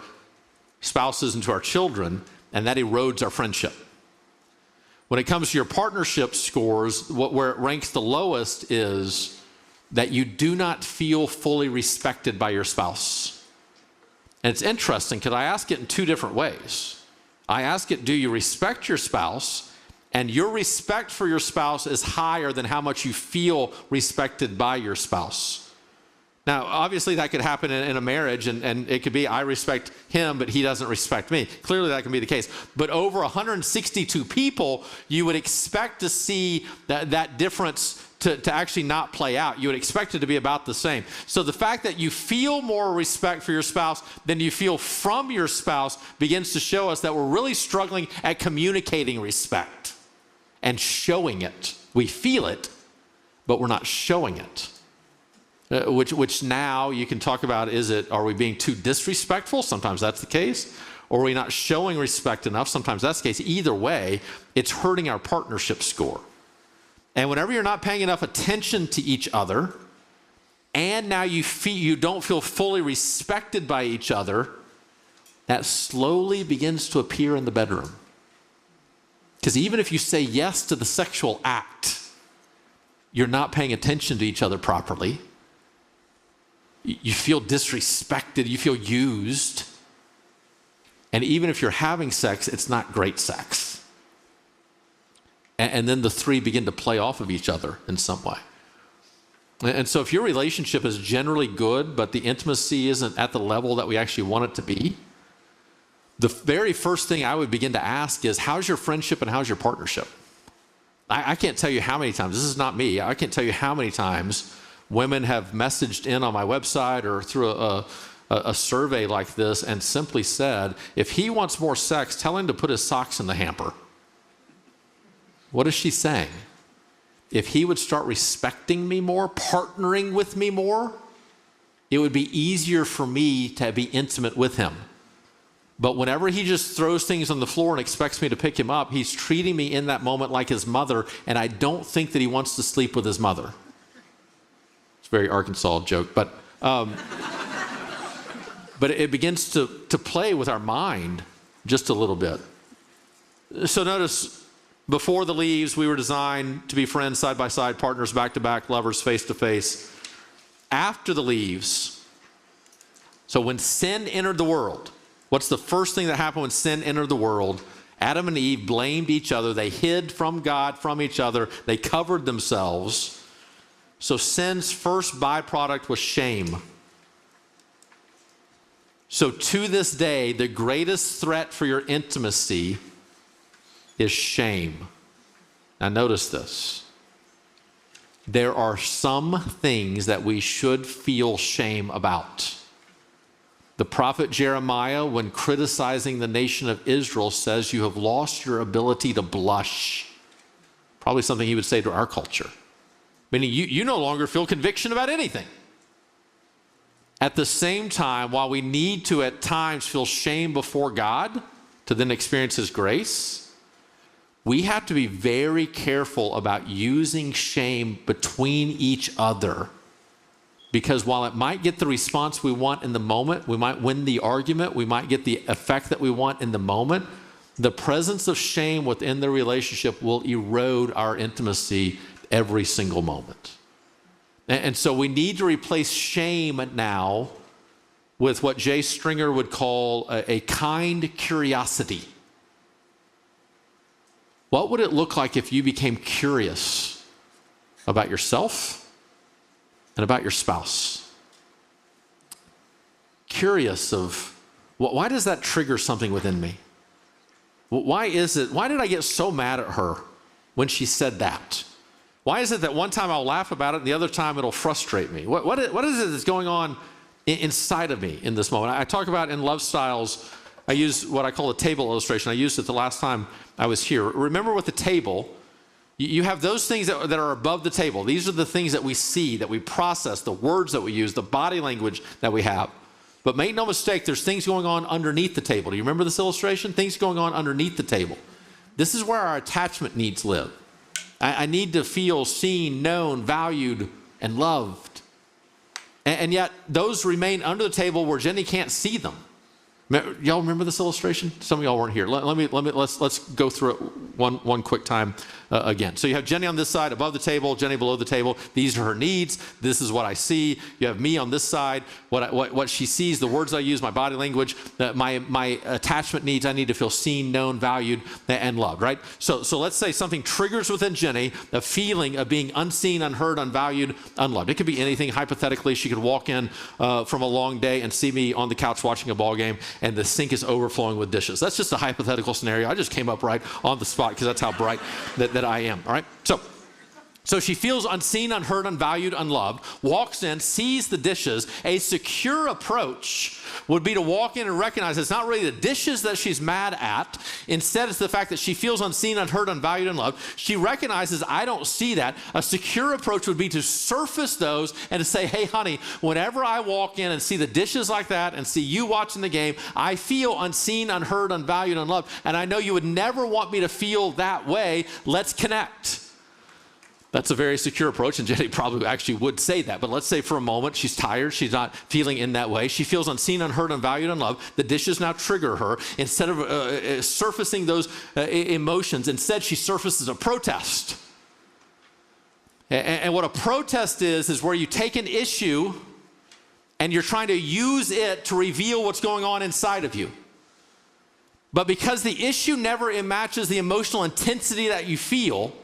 spouses and to our children, and that erodes our friendship. When it comes to your partnership scores, where it ranks the lowest is that you do not feel fully respected by your spouse. And it's interesting because I ask it in two different ways. I ask it, do you respect your spouse? And your respect for your spouse is higher than how much you feel respected by your spouse. Now, obviously, that could happen in a marriage, and it could be, I respect him, but he doesn't respect me. Clearly, that can be the case. But over 162 people, you would expect to see that difference to actually not play out. You would expect it to be about the same. So the fact that you feel more respect for your spouse than you feel from your spouse begins to show us that we're really struggling at communicating respect and showing it. We feel it, but we're not showing it. Which now you can talk about, are we being too disrespectful? Sometimes that's the case. Or are we not showing respect enough? Sometimes that's the case. Either way, it's hurting our partnership score. And whenever you're not paying enough attention to each other, and now you don't feel fully respected by each other, that slowly begins to appear in the bedroom. Because even if you say yes to the sexual act, you're not paying attention to each other properly. You feel disrespected, you feel used. And even if you're having sex, it's not great sex. And then the three begin to play off of each other in some way. And so if your relationship is generally good, but the intimacy isn't at the level that we actually want it to be, the very first thing I would begin to ask is, how's your friendship and how's your partnership? I can't tell you how many times, this is not me, I can't tell you how many times women have messaged in on my website or through a survey like this and simply said, if he wants more sex, tell him to put his socks in the hamper. What is she saying? If he would start respecting me more, partnering with me more, it would be easier for me to be intimate with him. But whenever he just throws things on the floor and expects me to pick him up, he's treating me in that moment like his mother, and I don't think that he wants to sleep with his mother. It's a very Arkansas joke, but it begins to play with our mind just a little bit. So notice, before the leaves, we were designed to be friends side by side, partners back to back, lovers face to face. After the leaves, so when sin entered the world, what's the first thing that happened when sin entered the world? Adam and Eve blamed each other. They hid from God, from each other. They covered themselves. So sin's first byproduct was shame. So to this day, the greatest threat for your intimacy is shame. Now notice this. There are some things that we should feel shame about. The prophet Jeremiah, when criticizing the nation of Israel, says you have lost your ability to blush. Probably something he would say to our culture. Meaning you no longer feel conviction about anything. At the same time, while we need to at times feel shame before God to then experience his grace, we have to be very careful about using shame between each other. Because while it might get the response we want in the moment, we might win the argument, we might get the effect that we want in the moment, the presence of shame within the relationship will erode our intimacy every single moment. And so we need to replace shame now with what Jay Stringer would call a kind curiosity. What would it look like if you became curious about yourself and about your spouse? Curious of, why does that trigger something within me? Why did I get so mad at her when she said that? Why is it that one time I'll laugh about it and the other time it'll frustrate me? What is it that's going on inside of me in this moment? I talk about in Love Styles, I use what I call a table illustration. I used it the last time I was here. Remember with the table, you have those things that are above the table. These are the things that we see, that we process, the words that we use, the body language that we have. But make no mistake, there's things going on underneath the table. Do you remember this illustration? Things going on underneath the table. This is where our attachment needs live. I need to feel seen, known, valued, and loved. And yet, those remain under the table where Jenny can't see them. Y'all remember this illustration? Some of y'all weren't here. Let's go through it one quick time again. So you have Jenny on this side above the table, Jenny below the table. These are her needs. This is what I see. You have me on this side. What she sees, the words I use, my body language, my attachment needs. I need to feel seen, known, valued, and loved. Right. So let's say something triggers within Jenny a feeling of being unseen, unheard, unvalued, unloved. It could be anything. Hypothetically, she could walk in from a long day and see me on the couch watching a ball game, and the sink is overflowing with dishes. That's just a hypothetical scenario. I just came up right on the spot because that's how bright that I am, all right? So she feels unseen, unheard, unvalued, unloved, walks in, sees the dishes. A secure approach would be to walk in and recognize it's not really the dishes that she's mad at. Instead, it's the fact that she feels unseen, unheard, unvalued, unloved. She recognizes, I don't see that. A secure approach would be to surface those and to say, hey, honey, whenever I walk in and see the dishes like that and see you watching the game, I feel unseen, unheard, unvalued, unloved. And I know you would never want me to feel that way. Let's connect. That's a very secure approach, and Jenny probably actually would say that. But let's say for a moment she's tired, she's not feeling in that way. She feels unseen, unheard, unvalued, unloved. The dishes now trigger her. Instead of surfacing those emotions, instead she surfaces a protest. And what a protest is where you take an issue and you're trying to use it to reveal what's going on inside of you. But because the issue never matches the emotional intensity that you feel,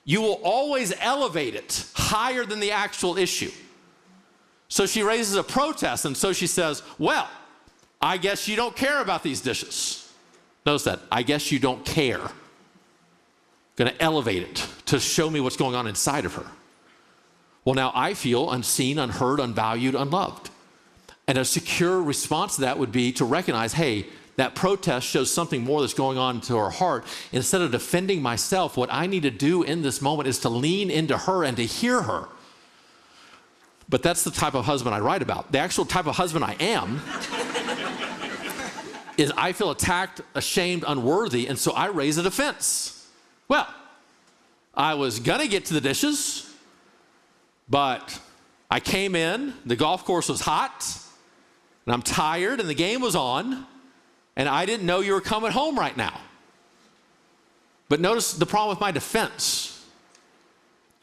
you will always elevate it higher than the actual issue. So she raises a protest, and so she says, well, I guess you don't care about these dishes. Notice that. I guess you don't care. Going to elevate it to show me what's going on inside of her. Well, now I feel unseen, unheard, unvalued, unloved. And a secure response to that would be to recognize, hey, that protest shows something more that's going on to her heart. Instead of defending myself, what I need to do in this moment is to lean into her and to hear her. But that's the type of husband I write about. The actual type of husband I am is I feel attacked, ashamed, unworthy, and so I raise a defense. Well, I was gonna get to the dishes, but I came in, the golf course was hot, and I'm tired, and the game was on, and I didn't know you were coming home right now. But notice the problem with my defense.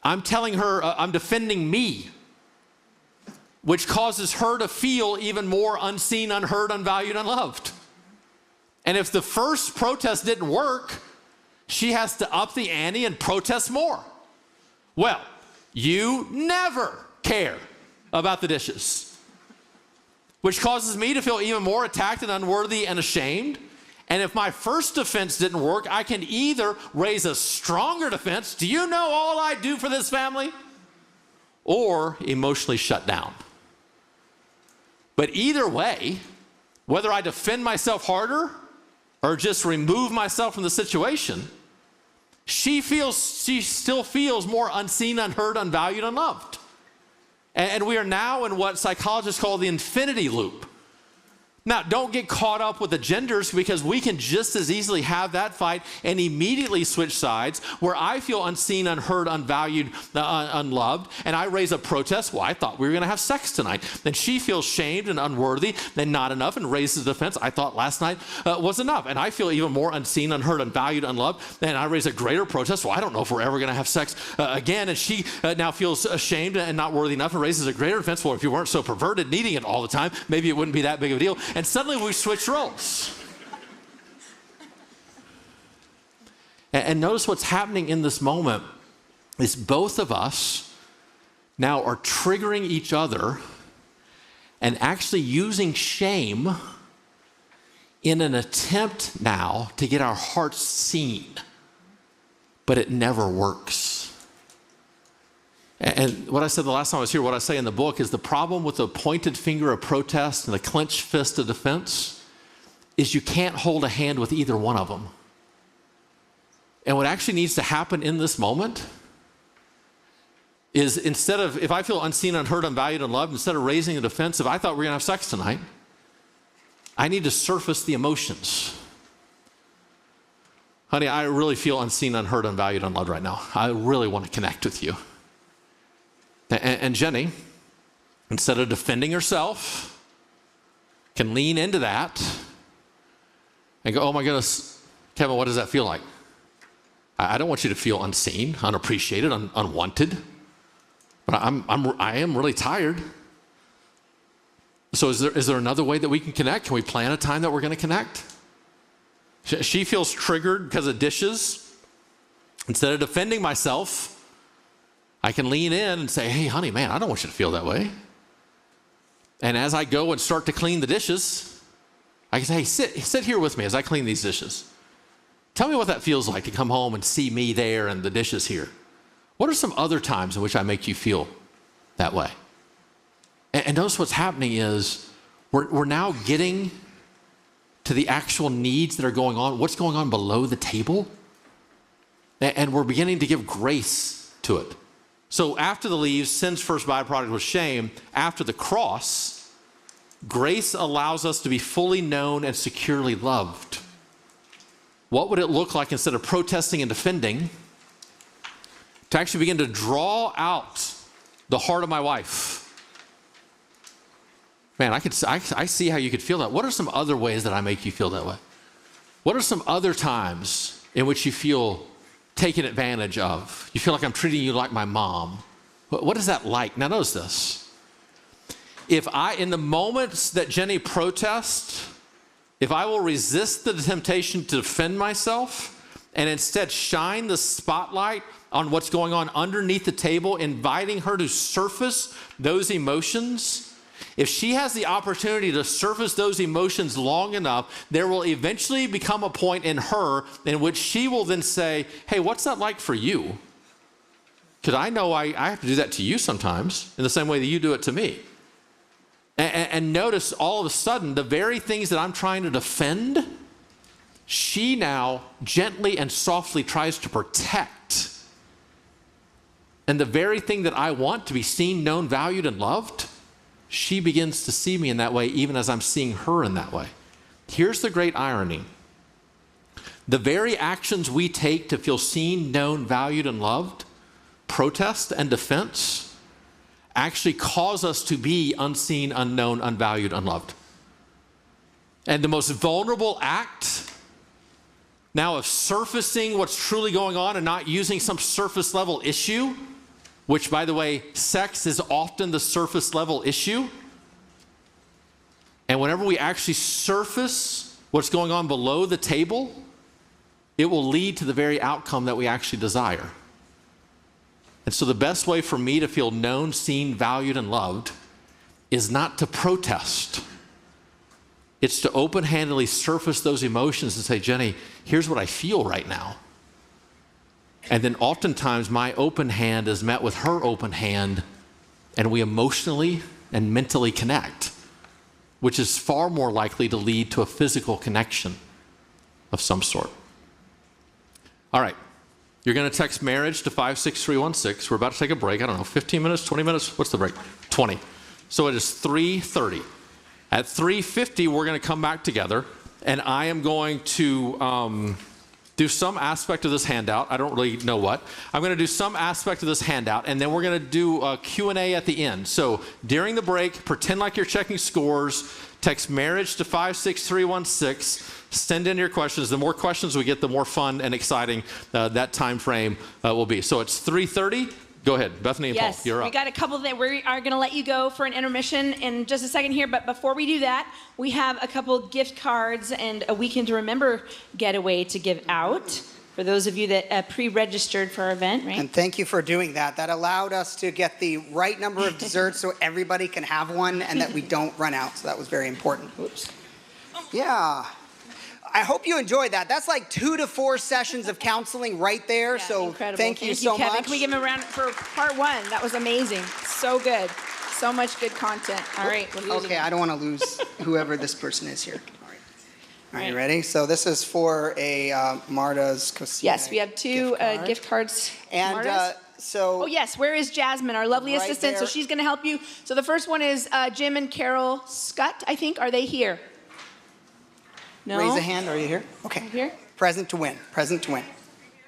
I'm telling her I'm defending me, which causes her to feel even more unseen, unheard, unvalued, unloved. And if the first protest didn't work, she has to up the ante and protest more. Well, you never care about the dishes, which causes me to feel even more attacked and unworthy and ashamed. And if my first defense didn't work, I can either raise a stronger defense, do you know all I do for this family? Or emotionally shut down. But either way, whether I defend myself harder or just remove myself from the situation, she still feels more unseen, unheard, unvalued, unloved. And we are now in what psychologists call the infinity loop. Now, don't get caught up with the genders, because we can just as easily have that fight and immediately switch sides where I feel unseen, unheard, unvalued, unloved, and I raise a protest. Well, I thought we were going to have sex tonight. Then she feels shamed and unworthy, then not enough, and raises a defense. I thought last night was enough. And I feel even more unseen, unheard, unvalued, unloved. Then I raise a greater protest. Well, I don't know if we're ever going to have sex again. And she now feels ashamed and not worthy enough and raises a greater defense. Well, if you weren't so perverted, needing it all the time, maybe it wouldn't be that big of a deal. And suddenly we switch roles. And notice what's happening in this moment is both of us now are triggering each other and actually using shame in an attempt now to get our hearts seen. But it never works. And what I said the last time I was here, what I say in the book is the problem with the pointed finger of protest and the clenched fist of defense is you can't hold a hand with either one of them. And what actually needs to happen in this moment is, instead of, if I feel unseen, unheard, unvalued, unloved, instead of raising a defense, if I thought we were going to have sex tonight, I need to surface the emotions. Honey, I really feel unseen, unheard, unvalued, unloved right now. I really want to connect with you. And Jenny, instead of defending herself, can lean into that and go, oh my goodness, Kevin, what does that feel like? I don't want you to feel unseen, unappreciated, unwanted, but I am really tired. So is there another way that we can connect? Can we plan a time that we're going to connect? She feels triggered because of dishes. Instead of defending myself, I can lean in and say, hey, honey, man, I don't want you to feel that way. And as I go and start to clean the dishes, I can say, hey, sit here with me as I clean these dishes. Tell me what that feels like to come home and see me there and the dishes here. What are some other times in which I make you feel that way? And notice what's happening is we're now getting to the actual needs that are going on, what's going on below the table, and we're beginning to give grace to it. So after the leaves, sin's first byproduct was shame. After the cross, grace allows us to be fully known and securely loved. What would it look like, instead of protesting and defending, to actually begin to draw out the heart of my wife? Man, I see how you could feel that. What are some other ways that I make you feel that way? What are some other times in which you feel taken advantage of? You feel like I'm treating you like my mom. What is that like? Now notice this. In the moments that Jenny protests, if I will resist the temptation to defend myself and instead shine the spotlight on what's going on underneath the table, inviting her to surface those emotions, if she has the opportunity to surface those emotions long enough, there will eventually become a point in her in which she will then say, hey, what's that like for you? Because I know I have to do that to you sometimes in the same way that you do it to me. And notice all of a sudden, the very things that I'm trying to defend, she now gently and softly tries to protect. And the very thing that I want to be seen, known, valued, and loved, she begins to see me in that way, even as I'm seeing her in that way. Here's the great irony. The very actions we take to feel seen, known, valued, and loved, protest and defense, actually cause us to be unseen, unknown, unvalued, unloved. And the most vulnerable act now of surfacing what's truly going on and not using some surface level issue, which, by the way, sex is often the surface level issue. And whenever we actually surface what's going on below the table, it will lead to the very outcome that we actually desire. And so the best way for me to feel known, seen, valued, and loved is not to protest. It's to open-handedly surface those emotions and say, Jenny, here's what I feel right now. And then oftentimes my open hand is met with her open hand, and we emotionally and mentally connect, which is far more likely to lead to a physical connection of some sort. All right. You're going to text marriage to 56316. We're about to take a break. I don't know, 15 minutes, 20 minutes? What's the break? 20. So it is 3:30. At 3:50, we're going to come back together, and I am going to do some aspect of this handout. I don't really know what. I'm going to do some aspect of this handout, and then we're going to do a Q&A at the end. So during the break, pretend like you're checking scores. Text marriage to 56316. Send in your questions. The more questions we get, the more fun and exciting that time frame will be. So it's 3:30. Go ahead, Bethany and Paul, you're up. We got a couple that we are going to let you go for an intermission in just a second here. But before we do that, we have a couple gift cards and a Weekend to Remember getaway to give out for those of you that pre-registered for our event, right? And thank you for doing that. That allowed us to get the right number of desserts so everybody can have one and that we don't run out. So that was very important. Oops. Yeah. I hope you enjoyed that. That's like 2 to 4 sessions of counseling right there. Yeah, so incredible. thank you so Kevin. much. Can we give him a round for part 1? That was amazing. So good. So much good content. All right. Okay, I don't want to lose whoever this person is here. All right. All right, you Right. ready? So this is for a Marta's Cocina. Yes, we have 2 gift cards. And Marta's. so... Oh, yes. Where is Jasmine, our lovely Right assistant? So there. she's going to help you. So the first one is Jim and Carol Scott, I think. Are they here? No? Raise a hand. Are you here? Okay. Right here? Present to win. Present to win.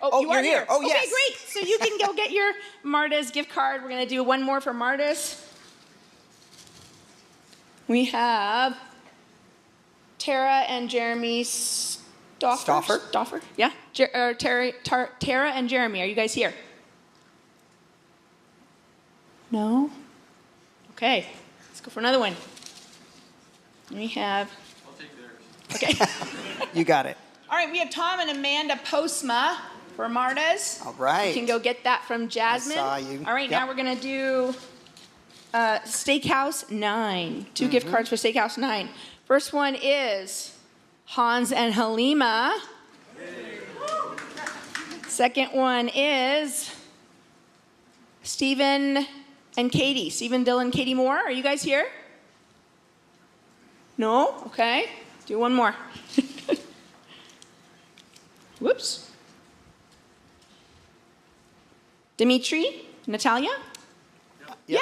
Oh, you you're are here. Oh, yes. Okay, great. So you can go get your Marta's gift card. We're going to do one more for Marta's. We have Tara and Jeremy Stoffer. Stoffer? Yeah. Tara and Jeremy, are you guys here? No? Okay. Let's go for another one. We have... Okay. You got it. All right, we have Tom and Amanda Postma for Marta's. All right. You can go get that from Jasmine. I saw you. All right, Yep. now we're going to do Steakhouse 9. 2 gift cards for Steakhouse 9. First one is Hans and Halima. Second one is Stephen and Katie. Stephen, Dylan, Katie Moore. Are you guys here? No? Okay. Do one more. Whoops. Dimitri, Natalia. Yep.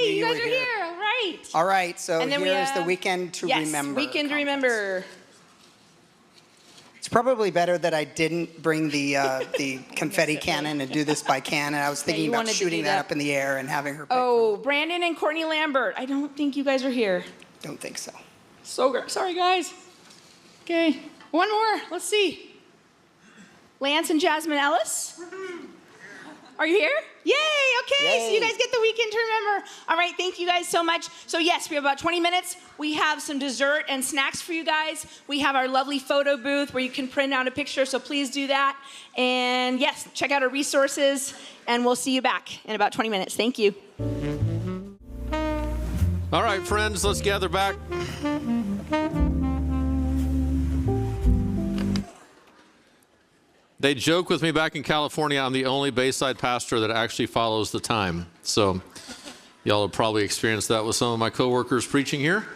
Yay! You were guys are here. All right. All right, so And then we here's the have- Weekend to yes, Remember. Weekend to conference. Remember. It's probably better that I didn't bring the confetti cannon and do this by cannon. I was thinking you about wanted to shooting do that that. up in the air and having her pick. Oh, Brandon and Courtney Lambert. I don't think you guys are here. Don't think so. So great. Sorry, guys. Okay. One more. Let's see. Lance and Jasmine Ellis. Are you here? Yay. Okay. So Yay. you guys get the Weekend to Remember. All right. Thank you guys so much. So yes, we have about 20 minutes. We have some dessert and snacks for you guys. We have our lovely photo booth where you can print out a picture. So please do that. And yes, check out our resources and we'll see you back in about 20 minutes. Thank you. All right, friends, let's gather back. They joke with me back in California, I'm the only Bayside pastor that actually follows the time. So y'all have probably experienced that with some of my coworkers preaching here.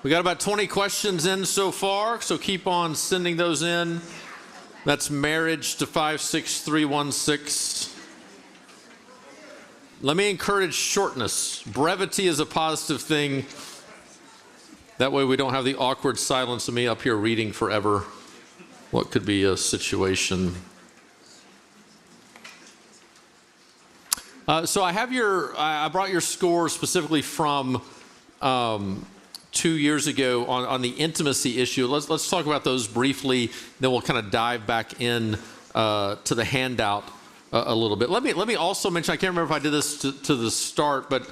We got about 20 questions in so far, so keep on sending those in. That's marriage to 56316. Let me encourage shortness. Brevity is a positive thing. That way we don't have the awkward silence of me up here reading forever. What could be a situation? So I brought your score specifically from 2 years ago on the intimacy issue. Let's talk about those briefly, then we'll kind of dive back in to the handout a little bit. Let me also mention, I can't remember if I did this to the start, but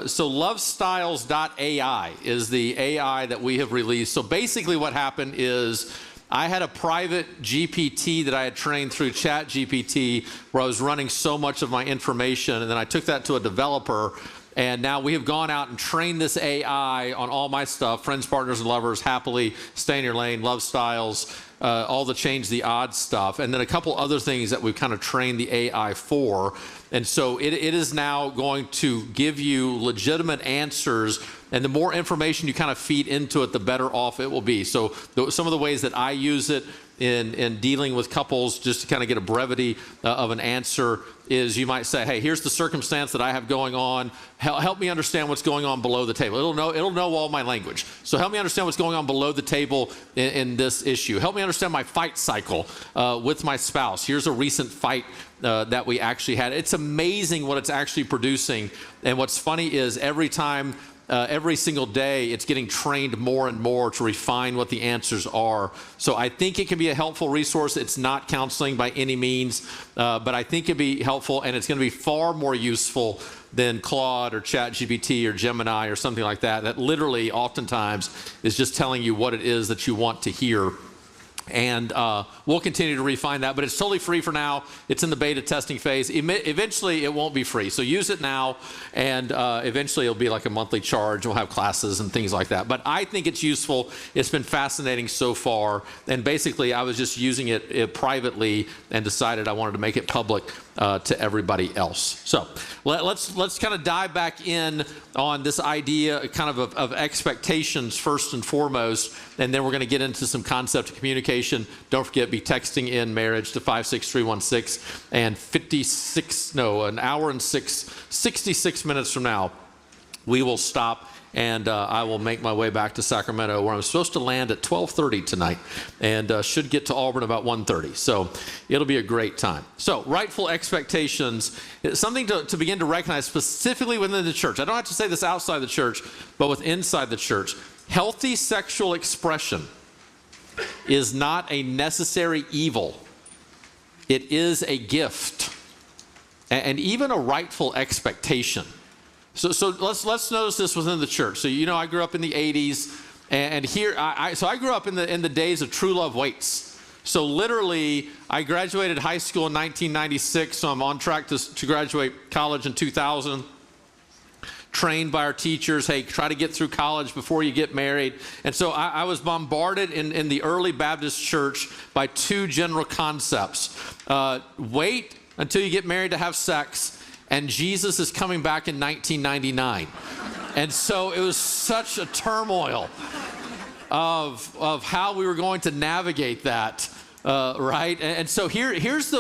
so lovestyles.ai is the AI that we have released. So basically what happened is I had a private GPT that I had trained through ChatGPT where I was running so much of my information, and then I took that to a developer, and now we have gone out and trained this AI on all my stuff, friends, partners, and lovers, happily, stay in your lane, love styles, all the change the odds stuff, and then a couple other things that we've kind of trained the AI for. And so it is now going to give you legitimate answers, and the more information you kind of feed into it, the better off it will be. So some of the ways that I use it in dealing with couples, just to kind of get a brevity of an answer, is you might say, hey, here's the circumstance that I have going on. Help me understand what's going on below the table. It'll know all my language. So help me understand what's going on below the table in this issue. Help me understand my fight cycle with my spouse. Here's a recent fight that we actually had. It's amazing what it's actually producing. And what's funny is every single day, it's getting trained more and more to refine what the answers are. So I think it can be a helpful resource. It's not counseling by any means, but I think it'd be helpful, and it's going to be far more useful than Claude or ChatGPT or Gemini or something like that. That literally oftentimes is just telling you what it is that you want to hear. And we'll continue to refine that, but it's totally free for now. It's in the beta testing phase. Eventually, it won't be free. So use it now, and eventually it'll be like a monthly charge. We'll have classes and things like that. But I think it's useful. It's been fascinating so far. And basically, I was just using it privately and decided I wanted to make it public to everybody else. So let's kind of dive back in on this idea kind of expectations first and foremost, and then we're going to get into some concept of communication. Don't forget, be texting in marriage to 56316, and an hour and 66 minutes from now, we will stop, and I will make my way back to Sacramento, where I'm supposed to land at 12:30 tonight, and should get to Auburn about 1:30. So it'll be a great time. So rightful expectations is something to begin to recognize specifically within the church. I don't have to say this outside the church, but with inside the church. Healthy sexual expression is not a necessary evil. It is a gift, and even a rightful expectation. So let's notice this within the church. So I grew up in the 80s, and here I grew up in the days of True Love Waits. So literally, I graduated high school in 1996, so I'm on track to graduate college in 2000. Trained by our teachers, hey, try to get through college before you get married. And so I was bombarded in the early Baptist church by two general concepts. Wait until you get married to have sex, and Jesus is coming back in 1999. And so it was such a turmoil of how we were going to navigate that, right? And so here's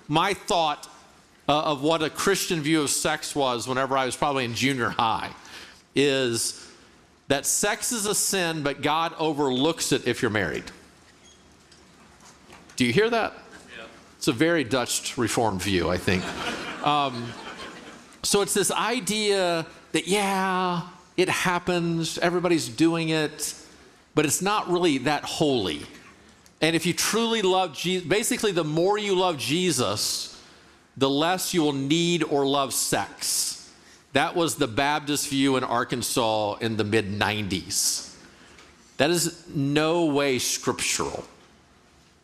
my thought of what a Christian view of sex was whenever I was probably in junior high, is that sex is a sin, but God overlooks it if you're married. Do you hear that? Yeah. It's a very Dutch Reformed view, I think. So it's this idea that, yeah, it happens, everybody's doing it, but it's not really that holy. And if you truly love Jesus, basically the more you love Jesus, the less you will need or love sex. That was the Baptist view in Arkansas in the mid-90s. That is no way scriptural.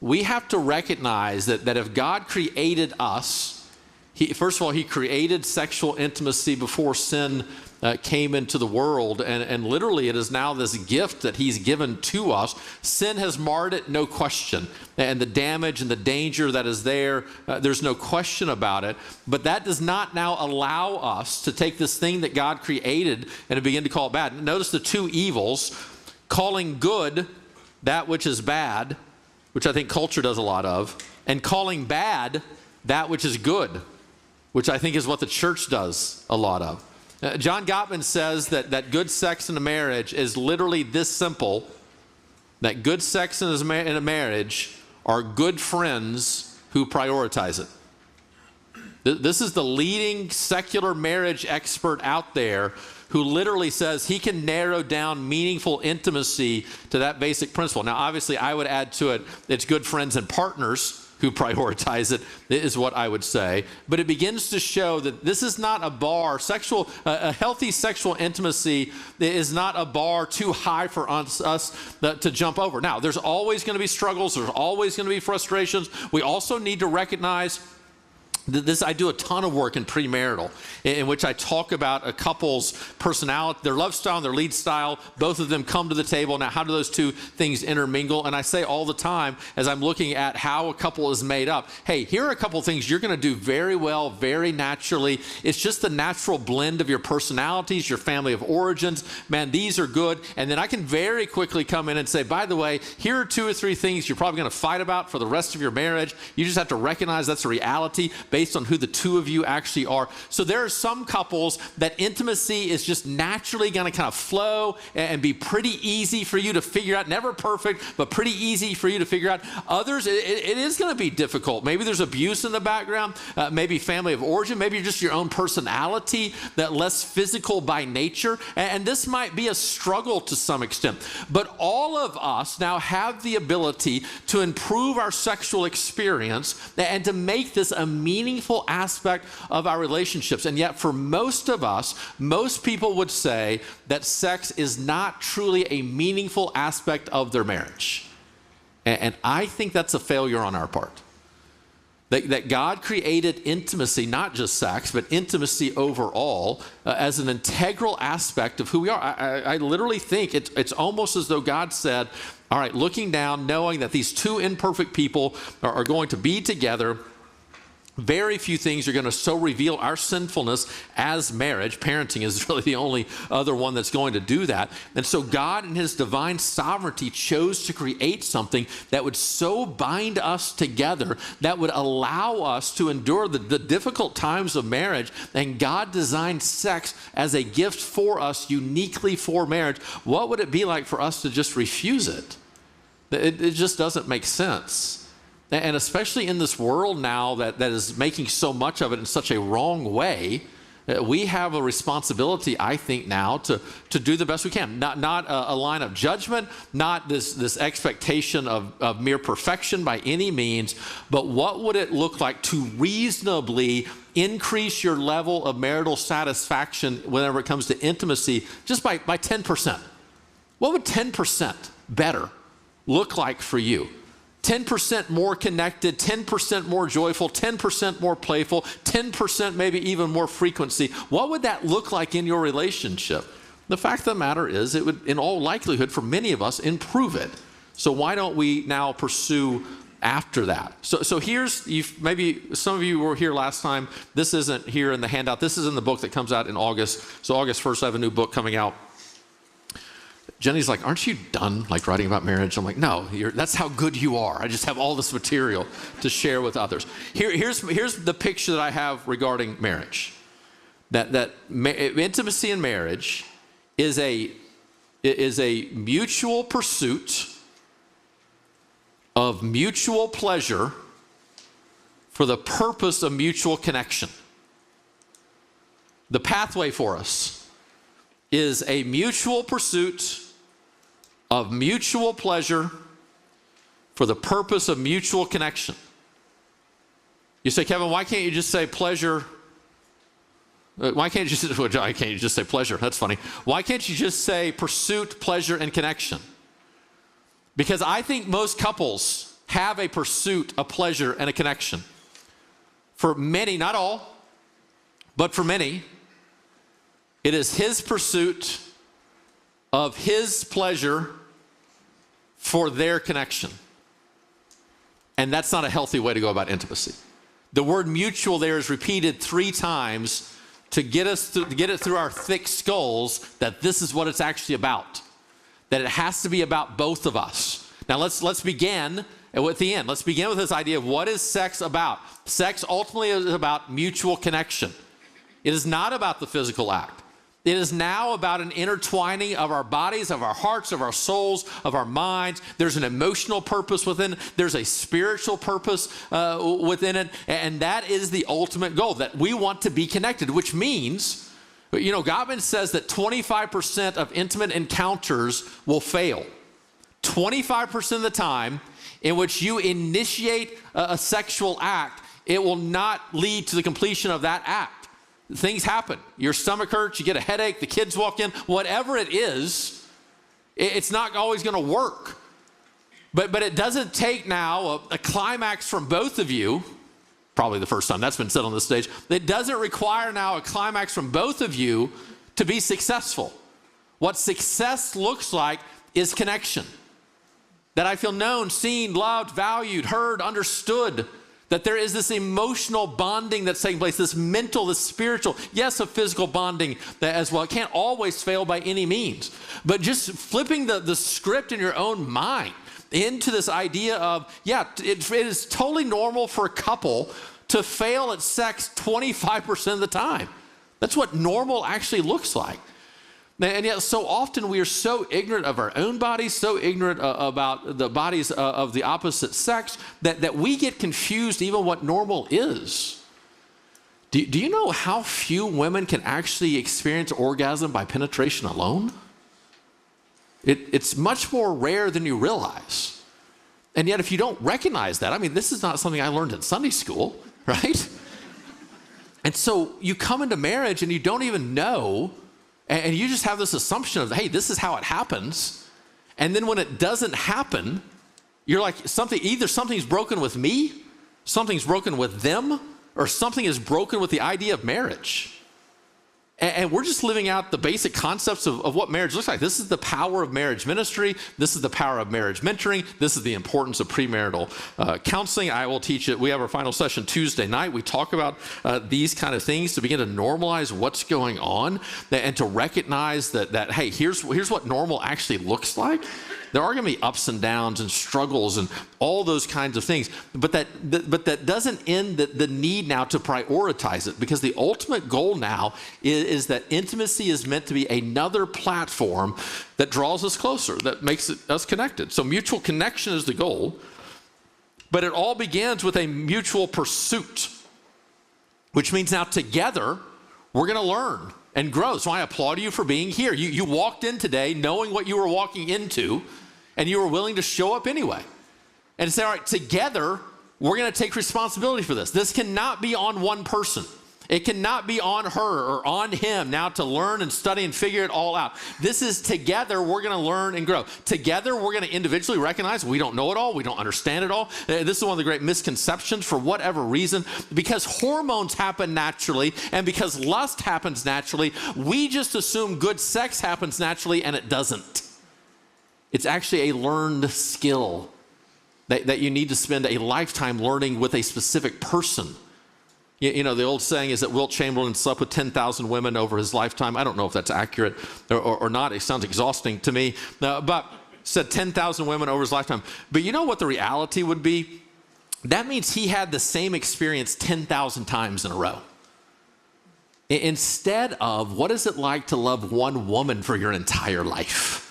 We have to recognize that if God created us First of all, he created sexual intimacy before sin came into the world, and literally it is now this gift that he's given to us. Sin has marred it, no question, and the damage and the danger that is there, there's no question about it, but that does not now allow us to take this thing that God created and to begin to call it bad. Notice the two evils: calling good that which is bad, which I think culture does a lot of, and calling bad that which is good, which I think is what the church does a lot of. John Gottman says that good sex in a marriage is literally this simple, that good sex in a marriage are good friends who prioritize it. This is the leading secular marriage expert out there who literally says he can narrow down meaningful intimacy to that basic principle. Now, obviously, I would add to it, it's good friends and partners who prioritize it, is what I would say. But it begins to show that this is not a bar. A healthy sexual intimacy is not a bar too high for us to jump over. Now, there's always going to be struggles. There's always going to be frustrations. We also need to recognize I do a ton of work in premarital, in which I talk about a couple's personality, their love style and their lead style. Both of them come to the table. Now, how do those two things intermingle? And I say all the time, as I'm looking at how a couple is made up, hey, here are a couple of things you're going to do very well, very naturally. It's just the natural blend of your personalities, your family of origins. Man, these are good. And then I can very quickly come in and say, by the way, here are 2 or 3 things you're probably going to fight about for the rest of your marriage. You just have to recognize that's a reality based on who the two of you actually are. So there are some couples that intimacy is just naturally going to kind of flow and be pretty easy for you to figure out. Never perfect, but pretty easy for you to figure out. Others, it is going to be difficult. Maybe there's abuse in the background, maybe family of origin, maybe just your own personality, that less physical by nature. And this might be a struggle to some extent. But all of us now have the ability to improve our sexual experience and to make this a meaningful aspect of our relationships. And yet for most of us, most people would say that sex is not truly a meaningful aspect of their marriage. And I think that's a failure on our part. That God created intimacy, not just sex, but intimacy overall, as an integral aspect of who we are. I literally think it's almost as though God said, all right, looking down, knowing that these two imperfect people are going to be together, very few things are going to so reveal our sinfulness as marriage. Parenting is really the only other one that's going to do that. And so God in his divine sovereignty chose to create something that would so bind us together, that would allow us to endure the difficult times of marriage. And God designed sex as a gift for us, uniquely for marriage. What would it be like for us to just refuse it? It just doesn't make sense. And especially in this world now that is making so much of it in such a wrong way, we have a responsibility, I think, now to do the best we can. Not a line of judgment, not this expectation of mere perfection by any means, but what would it look like to reasonably increase your level of marital satisfaction whenever it comes to intimacy just by 10%? What would 10% better look like for you? 10% more connected, 10% more joyful, 10% more playful, 10% maybe even more frequency. What would that look like in your relationship? The fact of the matter is, it would, in all likelihood, for many of us, improve it. So why don't we now pursue after that? So here's, maybe some of you were here last time. This isn't here in the handout. This is in the book that comes out in August. So August 1st, I have a new book coming out. Jenny's like, aren't you done writing about marriage? I'm like, no, that's how good you are. I just have all this material to share with others. Here's the picture that I have regarding marriage. That intimacy in marriage is a mutual pursuit of mutual pleasure for the purpose of mutual connection. The pathway for us is a mutual pursuit of mutual pleasure for the purpose of mutual connection. You say, Kevin, why can't you just say pleasure? Why can't you just say pleasure? That's funny. Why can't you just say pursuit, pleasure, and connection? Because I think most couples have a pursuit, a pleasure, and a connection. For many, not all, but for many, it is his pursuit of his pleasure for their connection. And that's not a healthy way to go about intimacy. The word mutual there is repeated 3 times to get it through our thick skulls that this is what it's actually about. That it has to be about both of us. Now let's begin at the end. Let's begin with this idea of what is sex about. Sex ultimately is about mutual connection. It is not about the physical act. It is now about an intertwining of our bodies, of our hearts, of our souls, of our minds. There's an emotional purpose within it. There's a spiritual purpose within it. And that is the ultimate goal, that we want to be connected, which means, Gottman says that 25% of intimate encounters will fail. 25% of the time in which you initiate a sexual act, it will not lead to the completion of that act. Things happen. Your stomach hurts, you get a headache, the kids walk in, whatever it is, it's not always going to work. But it doesn't take now a climax from both of you, probably the first time that's been said on this stage. It doesn't require now a climax from both of you to be successful. What success looks like is connection. That I feel known, seen, loved, valued, heard, understood. That there is this emotional bonding that's taking place, this mental, this spiritual, yes, a physical bonding as well. It can't always fail by any means. But just flipping the script in your own mind into this idea of, it is totally normal for a couple to fail at sex 25% of the time. That's what normal actually looks like. And yet so often we are so ignorant of our own bodies, so ignorant about the bodies of the opposite sex, that we get confused even what normal is. Do you know how few women can actually experience orgasm by penetration alone? It's much more rare than you realize. And yet if you don't recognize that, this is not something I learned in Sunday school, right? And so you come into marriage and you don't even know. And you just have this assumption of, hey, this is how it happens. And then when it doesn't happen, you're like, either something's broken with me, something's broken with them, or something is broken with the idea of marriage. And we're just living out the basic concepts of what marriage looks like. This is the power of marriage ministry. This is the power of marriage mentoring. This is the importance of premarital counseling. I will teach it. We have our final session Tuesday night. We talk about these kind of things to begin to normalize what's going on and to recognize that hey, here's what normal actually looks like. There are going to be ups and downs and struggles and all those kinds of things. But that doesn't end the need now to prioritize it, because the ultimate goal now is that intimacy is meant to be another platform that draws us closer, that makes us connected. So mutual connection is the goal, but it all begins with a mutual pursuit, which means now together we're going to learn and grow. So I applaud you for being here. You walked in today knowing what you were walking into, and you were willing to show up anyway. And say, all right, together, we're going to take responsibility for this. This cannot be on one person. It cannot be on her or on him now to learn and study and figure it all out. This is together, we're going to learn and grow. Together, we're going to individually recognize we don't know it all, we don't understand it all. This is one of the great misconceptions for whatever reason. Because hormones happen naturally and because lust happens naturally, we just assume good sex happens naturally, and it doesn't. It's actually a learned skill that you need to spend a lifetime learning with a specific person. You know, the old saying is that Wilt Chamberlain slept with 10,000 women over his lifetime. I don't know if that's accurate or not. It sounds exhausting to me. But said 10,000 women over his lifetime. But you know what the reality would be? That means he had the same experience 10,000 times in a row. Instead of, what is it like to love one woman for your entire life?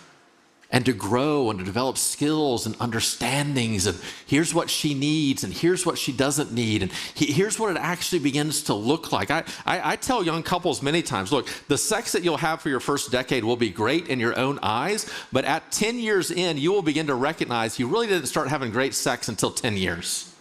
And to grow and to develop skills and understandings, and here's what she needs and here's what she doesn't need, and here's what it actually begins to look like. I tell young couples many times, look, the sex that you'll have for your first decade will be great in your own eyes, but at 10 years in, you will begin to recognize you really didn't start having great sex until 10 years.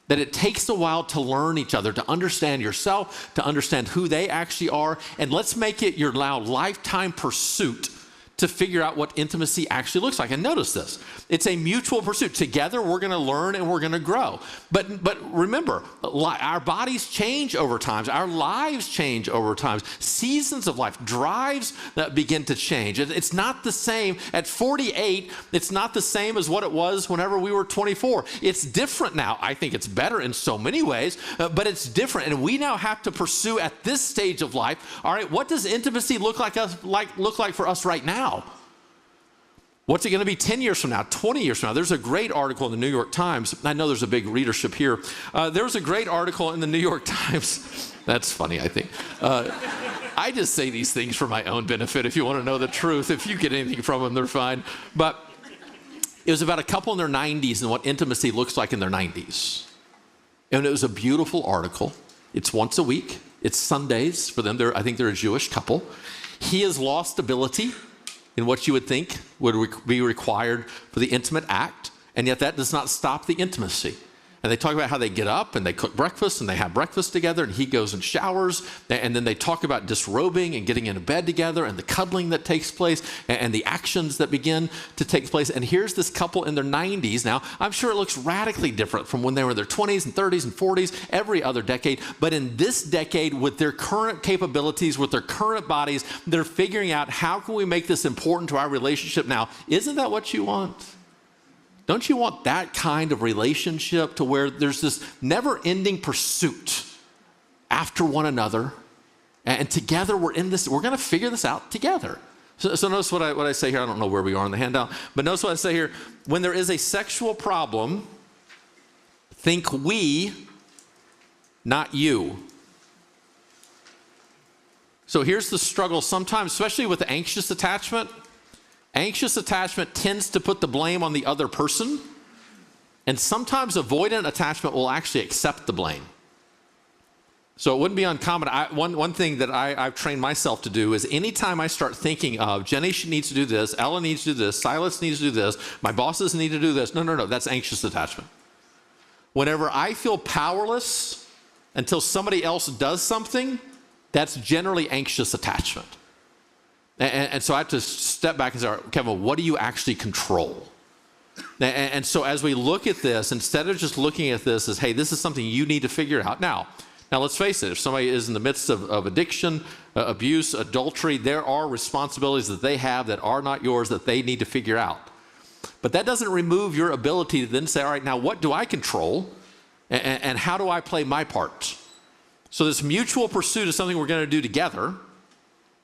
That it takes a while to learn each other, to understand yourself, to understand who they actually are, and let's make it your now lifetime pursuit to figure out what intimacy actually looks like. And notice this, it's a mutual pursuit. Together, we're going to learn and we're going to grow. But remember, Our bodies change over time. Our lives change over time. Seasons of life, drives that begin to change. It's not the same. At 48, it's not the same as what it was whenever we were 24. It's different now. I think it's better in so many ways, but it's different. And we now have to pursue at this stage of life, all right, what does intimacy look like for us right now? What's it going to be 10 years from now, 20 years from now? There's a great article in the New York Times. I know there's a big readership here. There was a great article in the New York Times. That's funny, I think. I just say these things for my own benefit. If you want to know the truth, if you get anything from them, they're fine. But it was about a couple in their 90s and what intimacy looks like in their 90s. And it was a beautiful article. It's once a week. It's Sundays for them. I think they're a Jewish couple. He has lost ability in what you would think would be required for the intimate act, and yet that does not stop the intimacy. And they talk about how they get up and they cook breakfast and they have breakfast together, and he goes and showers, and then they talk about disrobing and getting into bed together and the cuddling that takes place and the actions that begin to take place. And here's this couple in their 90s now. I'm sure it looks radically different from when they were in their 20s and 30s and 40s, every other decade. But in this decade, with their current capabilities, with their current bodies, they're figuring out how can we make this important to our relationship now. Isn't that what you want? Don't you want that kind of relationship to where there's this never-ending pursuit after one another, and together we're in this, we're going to figure this out together. So notice what I say here. I don't know where we are on the handout, but notice what I say here. When there is a sexual problem, think we, not you. So here's the struggle sometimes, especially with anxious attachment. Anxious attachment tends to put the blame on the other person, and sometimes avoidant attachment will actually accept the blame. So it wouldn't be uncommon. One thing that I've trained myself to do is anytime I start thinking of Jenny needs to do this, Ella needs to do this, Silas needs to do this, my bosses need to do this. No, that's anxious attachment. Whenever I feel powerless until somebody else does something, that's generally anxious attachment. And so I have to step back and say, Kevin, what do you actually control? And so as we look at this, instead of just looking at this as, hey, this is something you need to figure out. Now let's face it, if somebody is in the midst of addiction, abuse, adultery, there are responsibilities that they have that are not yours that they need to figure out. But that doesn't remove your ability to then say, all right, now what do I control? And how do I play my part? So this mutual pursuit is something we're going to do together.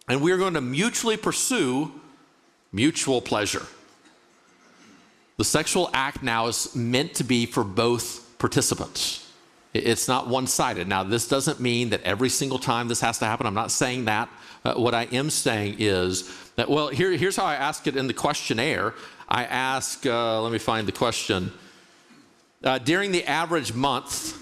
And we're going to mutually pursue mutual pleasure. The sexual act now is meant to be for both participants. It's not one-sided. Now, this doesn't mean that every single time this has to happen. I'm not saying that. What I am saying is that, well, here's how I ask it in the questionnaire. I ask, let me find the question. During the average month,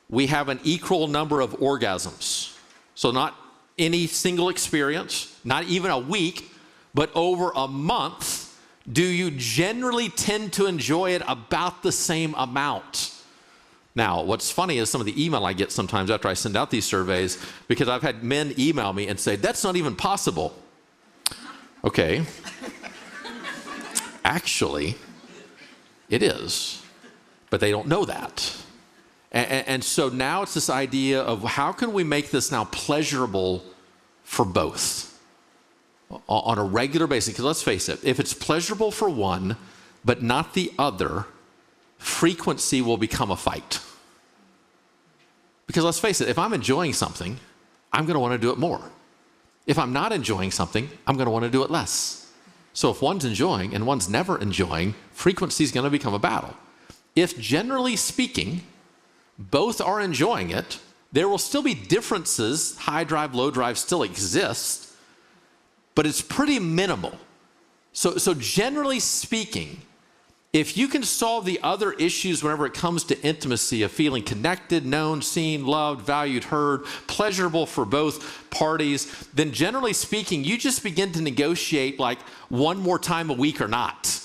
we have an equal number of orgasms. So not any single experience, not even a week, but over a month, do you generally tend to enjoy it about the same amount? Now, what's funny is some of the email I get sometimes after I send out these surveys, because I've had men email me and say, that's not even possible. Okay. Actually, it is, but they don't know that. And so now it's this idea of how can we make this now pleasurable for both on a regular basis? Because let's face it, if it's pleasurable for one but not the other, frequency will become a fight. Because let's face it, if I'm enjoying something, I'm going to want to do it more. If I'm not enjoying something, I'm going to want to do it less. So if one's enjoying and one's never enjoying, frequency is going to become a battle. If generally speaking, both are enjoying it, there will still be differences. High drive, low drive still exist, but it's pretty minimal. So generally speaking, if you can solve the other issues whenever it comes to intimacy, of feeling connected, known, seen, loved, valued, heard, pleasurable for both parties, then generally speaking, you just begin to negotiate like one more time a week or not.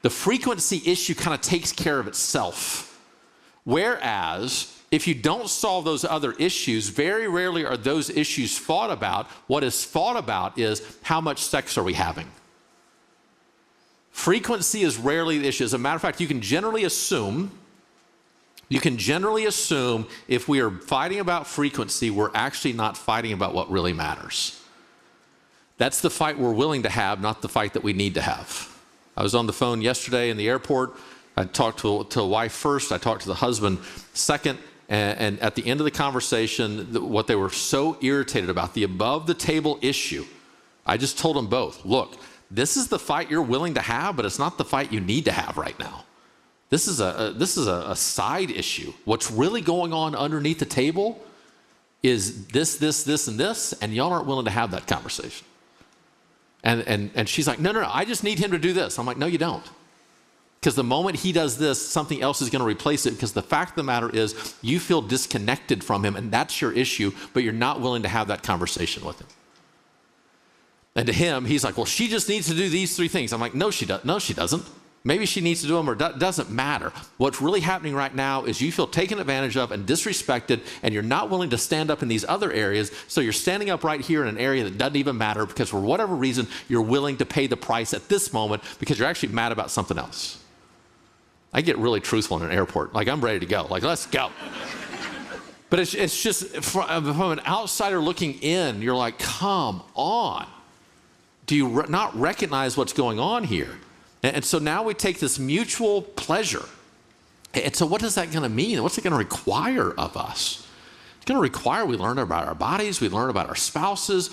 The frequency issue kind of takes care of itself. Whereas, if you don't solve those other issues, very rarely are those issues fought about. What is fought about is how much sex are we having? Frequency is rarely the issue. As a matter of fact, you can generally assume You can generally assume if we are fighting about frequency, we're actually not fighting about what really matters. That's the fight we're willing to have, not the fight that we need to have. I was on the phone yesterday in the airport. I talked to a wife first. I talked to the husband second. And at the end of the conversation, what they were so irritated about, the above the table issue, I just told them both, look, this is the fight you're willing to have, but it's not the fight you need to have right now. This is a side issue. What's really going on underneath the table is this, and this, and y'all aren't willing to have that conversation. And she's like, no, I just need him to do this. I'm like, no, you don't. Because the moment he does this, something else is going to replace it, because the fact of the matter is you feel disconnected from him, and that's your issue, but you're not willing to have that conversation with him. And to him, he's like, well, she just needs to do these 3 things. I'm like, no, she doesn't. Maybe she needs to do them, or doesn't matter. What's really happening right now is you feel taken advantage of and disrespected, and you're not willing to stand up in these other areas, so you're standing up right here in an area that doesn't even matter, because for whatever reason, you're willing to pay the price at this moment because you're actually mad about something else. I get really truthful in an airport. Like, I'm ready to go. Like, let's go. But it's just, from an outsider looking in, you're like, come on. Do you not recognize what's going on here? And so now we take this mutual pleasure. And so what is that going to mean? What's it going to require of us? It's going to require we learn about our bodies, we learn about our spouses,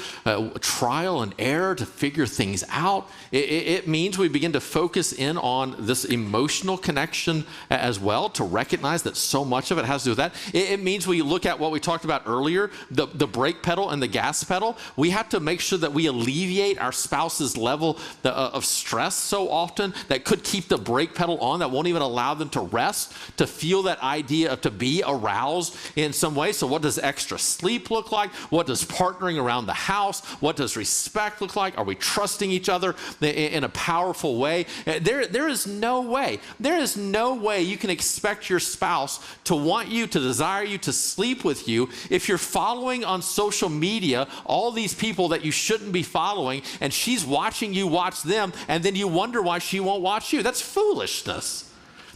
trial and error to figure things out. It means we begin to focus in on this emotional connection as well, to recognize that so much of it has to do with that. It means we look at what we talked about earlier, the brake pedal and the gas pedal. We have to make sure that we alleviate our spouse's level of stress so often that could keep the brake pedal on, that won't even allow them to rest, to feel that idea of to be aroused in some way. So what does extra sleep look like? What does partnering around the house? What does respect look like? Are we trusting each other in a powerful way? There is no way you can expect your spouse to want you, to desire you, to sleep with you if you're following on social media all these people that you shouldn't be following, and she's watching you watch them, and then you wonder why she won't watch you. That's foolishness.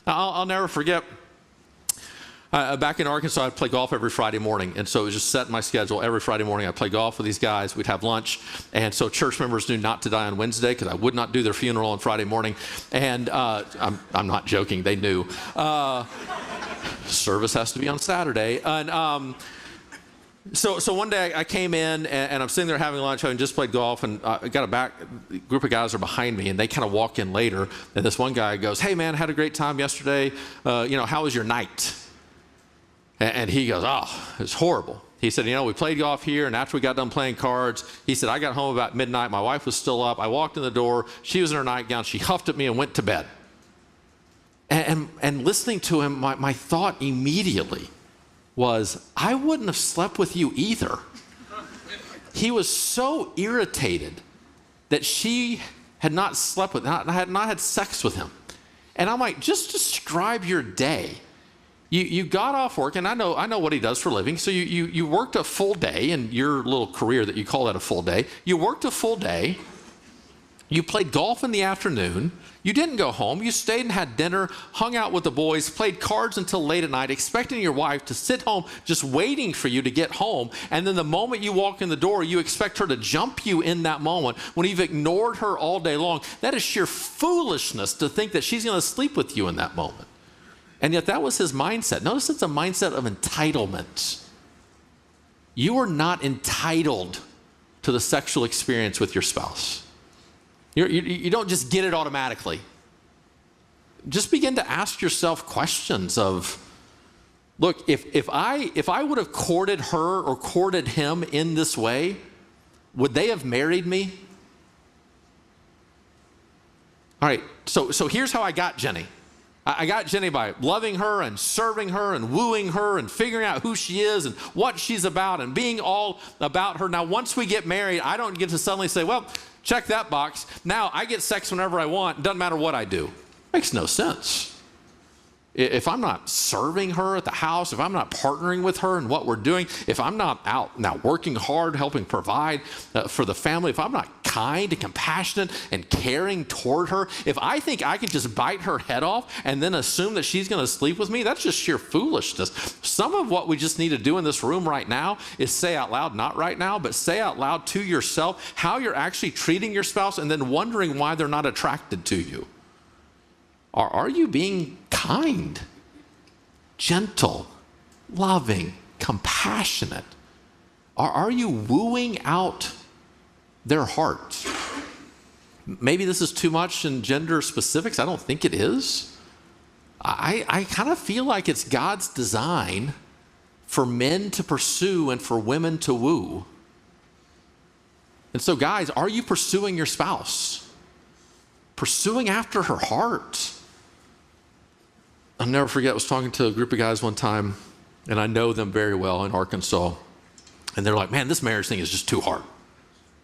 Now, I'll never forget, back in Arkansas, I'd play golf every Friday morning, and so it was just set in my schedule. Every Friday morning, I'd play golf with these guys. We'd have lunch, and so church members knew not to die on Wednesday, because I would not do their funeral on Friday morning. And I'm not joking; they knew. Service has to be on Saturday, and so one day I came in, and I'm sitting there having lunch, having just played golf, and I got a group of guys are behind me, and they kind of walk in later, and this one guy goes, "Hey man, had a great time yesterday. How was your night?" And he goes, "Oh, it was horrible." He said, "We played golf here, and after we got done playing cards," he said, "I got home about midnight. My wife was still up. I walked in the door. She was in her nightgown. She huffed at me and went to bed." And listening to him, my thought immediately was, I wouldn't have slept with you either. He was so irritated that she had not slept with him, had not had sex with him. And I'm like, just describe your day. You got off work, and I know what he does for a living. So you worked a full day in your little career that you call that a full day. You worked a full day. You played golf in the afternoon. You didn't go home. You stayed and had dinner, hung out with the boys, played cards until late at night, expecting your wife to sit home just waiting for you to get home. And then the moment you walk in the door, you expect her to jump you in that moment when you've ignored her all day long. That is sheer foolishness to think that she's going to sleep with you in that moment. And yet that was his mindset. Notice it's a mindset of entitlement. You are not entitled to the sexual experience with your spouse. You don't just get it automatically. Just begin to ask yourself questions of, look, if I would have courted her or courted him in this way, would they have married me? All right, so here's how I got Jenny. I got Jenny by loving her and serving her and wooing her and figuring out who she is and what she's about and being all about her. Now, once we get married, I don't get to suddenly say, well, check that box. Now I get sex whenever I want. Doesn't matter what I do. Makes no sense. if I'm not serving her at the house, if I'm not partnering with her in what we're doing, if I'm not out now working hard, helping provide for the family, if I'm not kind and compassionate and caring toward her, if I think I can just bite her head off and then assume that she's going to sleep with me, that's just sheer foolishness. Some of what we just need to do in this room right now is say out loud, not right now, but say out loud to yourself how you're actually treating your spouse and then wondering why they're not attracted to you. Are you being kind, gentle, loving, compassionate? Are you wooing out their heart? Maybe this is too much in gender specifics. I don't think it is. I kind of feel like it's God's design for men to pursue and for women to woo. And so, guys, are you pursuing your spouse? Pursuing after her heart? I'll never forget, I was talking to a group of guys one time, and I know them very well in Arkansas. And they're like, man, this marriage thing is just too hard.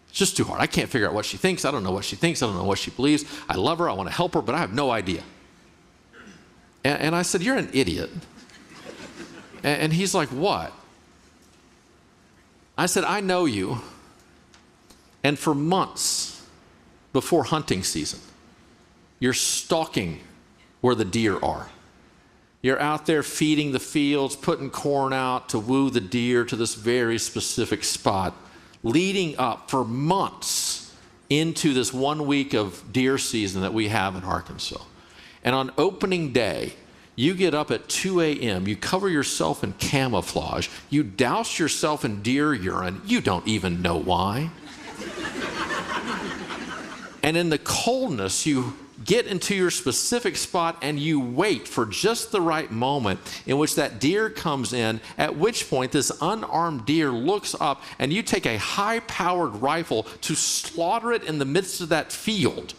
It's just too hard. I can't figure out what she thinks. I don't know what she thinks. I don't know what she believes. I love her. I want to help her, but I have no idea. And I said, you're an idiot. And he's like, what? I said, I know you. And for months before hunting season, you're stalking where the deer are. You're out there feeding the fields, putting corn out to woo the deer to this very specific spot, leading up for months into this 1 week of deer season that we have in Arkansas. And on opening day, you get up at 2 a.m., you cover yourself in camouflage, you douse yourself in deer urine, you don't even know why. And in the coldness, you get into your specific spot and you wait for just the right moment in which that deer comes in, at which point this unarmed deer looks up and you take a high-powered rifle to slaughter it in the midst of that field.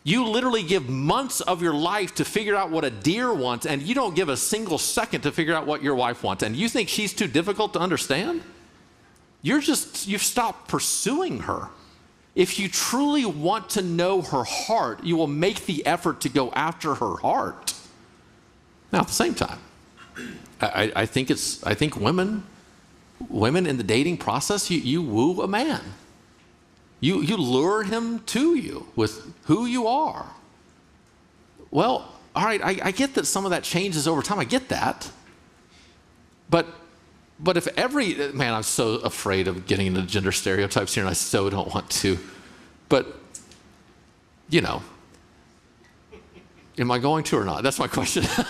You literally give months of your life to figure out what a deer wants, and you don't give a single second to figure out what your wife wants. And you think she's too difficult to understand? You've stopped pursuing her. If you truly want to know her heart, you will make the effort to go after her heart. Now, at the same time, I think women in the dating process, you woo a man. You lure him to you with who you are. Well, all right, I get that some of that changes over time. I get that. But if man, I'm so afraid of getting into gender stereotypes here, and I so don't want to. But, am I going to or not? That's my question. Am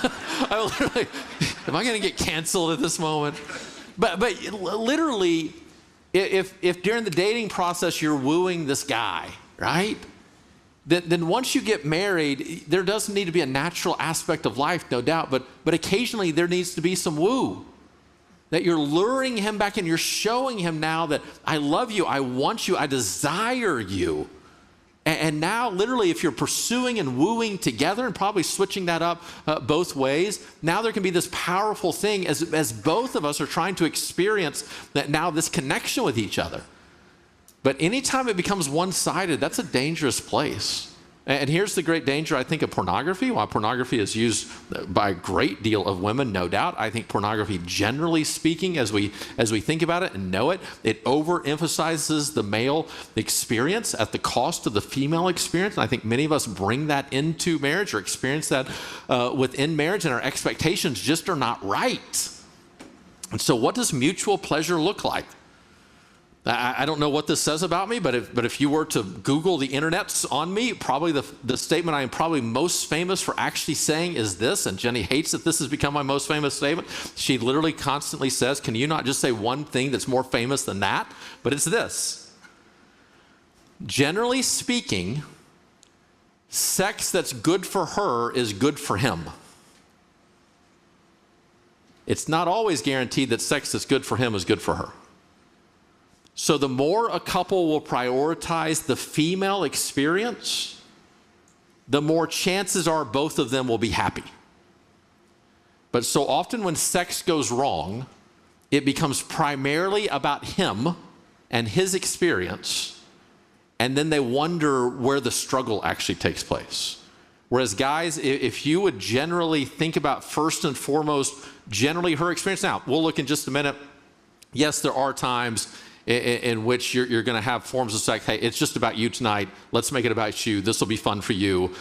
I going to get canceled at this moment? But literally, if during the dating process you're wooing this guy, right? Then once you get married, there does need to be a natural aspect of life, no doubt, but occasionally there needs to be some woo. That you're luring him back in, you're showing him now that I love you, I want you, I desire you. And now, literally, if you're pursuing and wooing together and probably switching that up both ways, now there can be this powerful thing as both of us are trying to experience that now this connection with each other. But anytime it becomes one-sided, that's a dangerous place. And here's the great danger, I think, of pornography. While pornography is used by a great deal of women, no doubt, I think pornography, generally speaking, as we think about it and know it, it overemphasizes the male experience at the cost of the female experience. And I think many of us bring that into marriage or experience that within marriage, and our expectations just are not right. And so what does mutual pleasure look like? I don't know what this says about me, but if you were to Google the internets on me, probably the statement I am probably most famous for actually saying is this, and Jenny hates that this has become my most famous statement. She literally constantly says, can you not just say one thing that's more famous than that? But it's this. Generally speaking, sex that's good for her is good for him. It's not always guaranteed that sex that's good for him is good for her. So the more a couple will prioritize the female experience, the more chances are both of them will be happy. But so often when sex goes wrong, it becomes primarily about him and his experience, and then they wonder where the struggle actually takes place. Whereas guys, if you would generally think about first and foremost, generally her experience. Now, we'll look in just a minute. Yes, there are times in which you're going to have forms of sex. Hey, it's just about you tonight. Let's make it about you. This will be fun for you.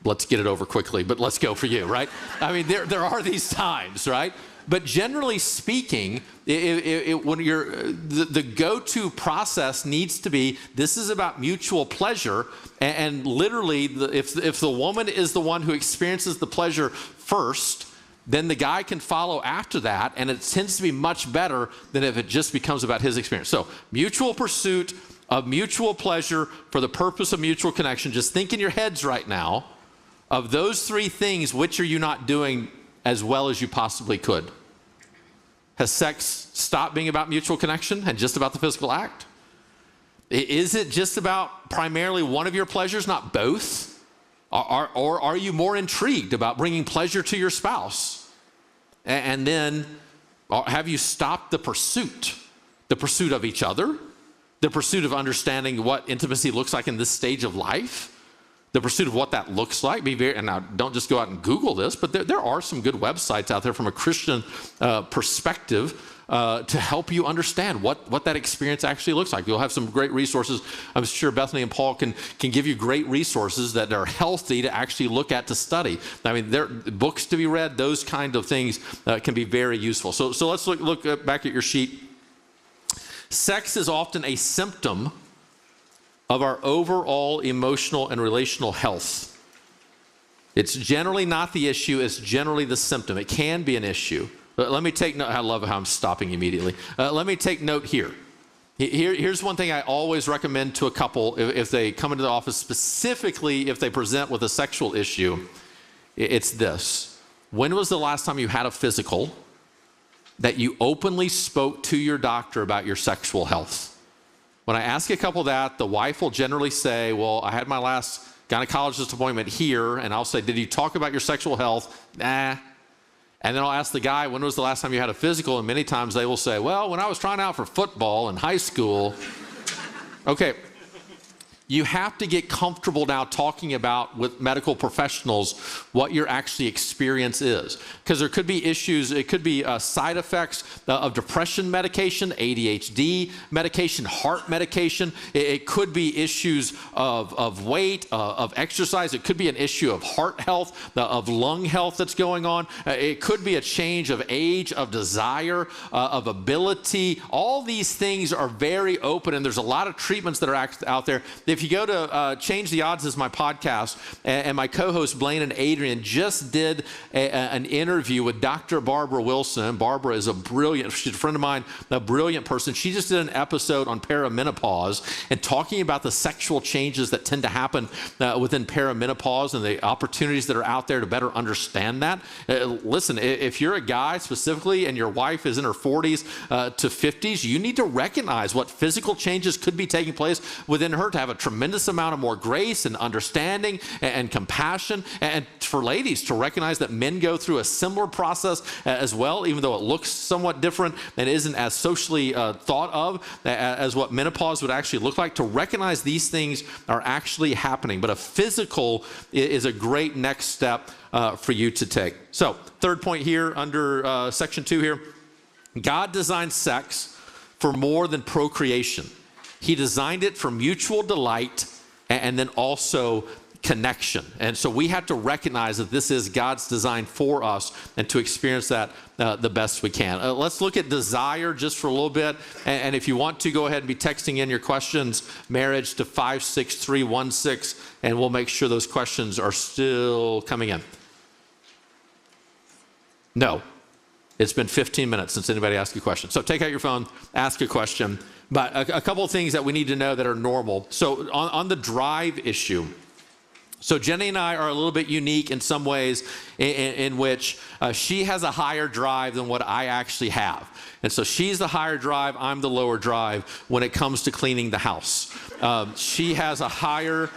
Let's get it over quickly, but let's go for you, right? I mean, there are these times, right? But generally speaking, when the go-to process needs to be, this is about mutual pleasure, and literally, if the woman is the one who experiences the pleasure first, then the guy can follow after that, and it tends to be much better than if it just becomes about his experience. So, mutual pursuit of mutual pleasure for the purpose of mutual connection. Just think in your heads right now, of those three things, which are you not doing as well as you possibly could? Has sex stopped being about mutual connection and just about the physical act? Is it just about primarily one of your pleasures, not both? Or are you more intrigued about bringing pleasure to your spouse? And then have you stopped the pursuit of each other, the pursuit of understanding what intimacy looks like in this stage of life, the pursuit of what that looks like? And now don't just go out and Google this, but there are some good websites out there from a Christian perspective to help you understand what that experience actually looks like. You'll have some great resources. I'm sure Bethany and Paul can give you great resources that are healthy to actually look at, to study. I mean, there are books to be read. Those kind of things can be very useful. So let's look back at your sheet. Sex is often a symptom of our overall emotional and relational health. It's generally not the issue, it's generally the symptom. It can be an issue. But let me take note. I love how I'm stopping immediately. Let me take note here. Here's one thing I always recommend to a couple if they come into the office, specifically if they present with a sexual issue. It's this. When was the last time you had a physical that you openly spoke to your doctor about your sexual health? When I ask a couple that, the wife will generally say, well, I had my last gynecologist appointment here, and I'll say, did you talk about your sexual health? Nah. And then I'll ask the guy, when was the last time you had a physical? And many times they will say, well, when I was trying out for football in high school. Okay. You have to get comfortable now talking about with medical professionals what your actually experience is. Because there could be issues, it could be side effects of depression medication, ADHD medication, heart medication. It could be issues of weight, of exercise. It could be an issue of heart health, of lung health that's going on. It could be a change of age, of desire, of ability. All these things are very open, and there's a lot of treatments that are out there. If you go to Change the Odds is my podcast, and my co-hosts Blaine and Adrian just did an interview with Dr. Barbara Wilson. Barbara is she's a friend of mine, a brilliant person. She just did an episode on perimenopause and talking about the sexual changes that tend to happen within perimenopause and the opportunities that are out there to better understand that. Listen, if you're a guy specifically and your wife is in her 40s to 50s, you need to recognize what physical changes could be taking place within her to have a tremendous amount of more grace and understanding and compassion. And for ladies to recognize that men go through a similar process as well, even though it looks somewhat different and isn't as socially thought of as what menopause would actually look like, to recognize these things are actually happening. But a physical is a great next step for you to take. So, third point here under section 2 here, God designed sex for more than procreation. He designed it for mutual delight and then also connection. And so we have to recognize that this is God's design for us and to experience that the best we can. Let's look at desire just for a little bit. And if you want to, go ahead and be texting in your questions, marriage, to 56316, and we'll make sure those questions are still coming in. No. It's been 15 minutes since anybody asked a question. So take out your phone, ask a question. But a couple of things that we need to know that are normal. So on the drive issue, so Jenny and I are a little bit unique in some ways in which she has a higher drive than what I actually have. And so she's the higher drive, I'm the lower drive when it comes to cleaning the house. She has a higher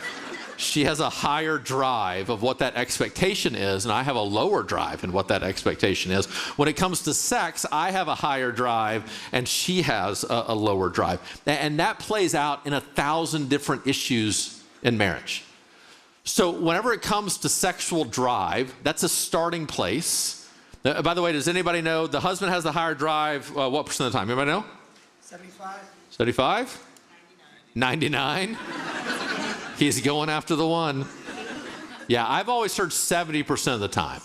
drive of what that expectation is, and I have a lower drive in what that expectation is. When it comes to sex, I have a higher drive, and she has a lower drive. And that plays out in 1,000 different issues in marriage. So whenever it comes to sexual drive, that's a starting place. By the way, does anybody know the husband has the higher drive what percent of the time? Anybody know? 75. 75? 99? He's going after the one. Yeah, I've always heard 70% of the time.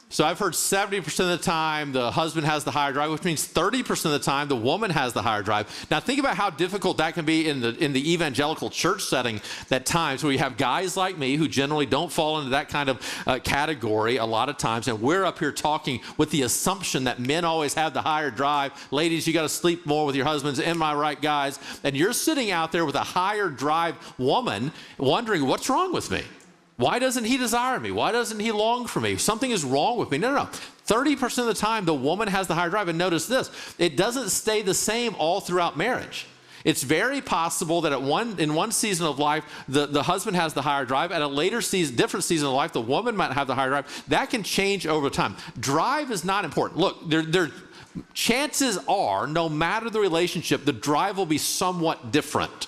So I've heard 70% of the time the husband has the higher drive, which means 30% of the time the woman has the higher drive. Now think about how difficult that can be in the evangelical church setting at times where you have guys like me who generally don't fall into that kind of category a lot of times, and we're up here talking with the assumption that men always have the higher drive. Ladies, you got to sleep more with your husbands. Am I right, guys? And you're sitting out there with a higher drive woman wondering, what's wrong with me? Why doesn't he desire me? Why doesn't he long for me? Something is wrong with me. No. 30% of the time, the woman has the higher drive. And notice this, it doesn't stay the same all throughout marriage. It's very possible that in one season of life, the husband has the higher drive. At a later season, different season of life, the woman might have the higher drive. That can change over time. Drive is not important. Look, chances are, no matter the relationship, the drive will be somewhat different.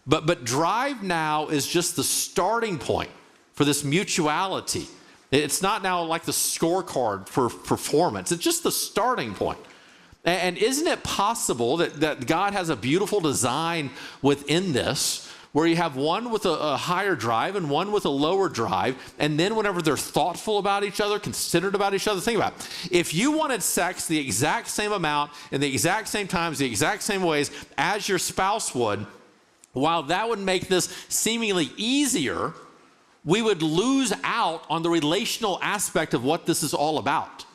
But drive now is just the starting point for this mutuality. It's not now like the scorecard for performance. It's just the starting point. And isn't it possible that God has a beautiful design within this where you have one with a higher drive and one with a lower drive, and then whenever they're thoughtful about each other, considerate about each other, think about it. If you wanted sex the exact same amount in the exact same times, the exact same ways as your spouse would, while that would make this seemingly easier, we would lose out on the relational aspect of what this is all about.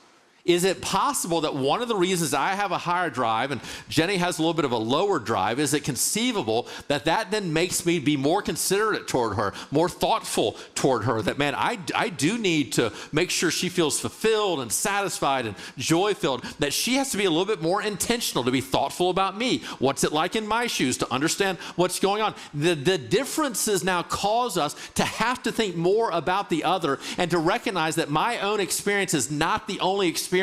Is it possible that one of the reasons I have a higher drive and Jenny has a little bit of a lower drive, is it conceivable that then makes me be more considerate toward her, more thoughtful toward her, that, man, I do need to make sure she feels fulfilled and satisfied and joy-filled, that she has to be a little bit more intentional to be thoughtful about me. What's it like in my shoes, to understand what's going on? The differences now cause us to have to think more about the other and to recognize that my own experience is not the only experience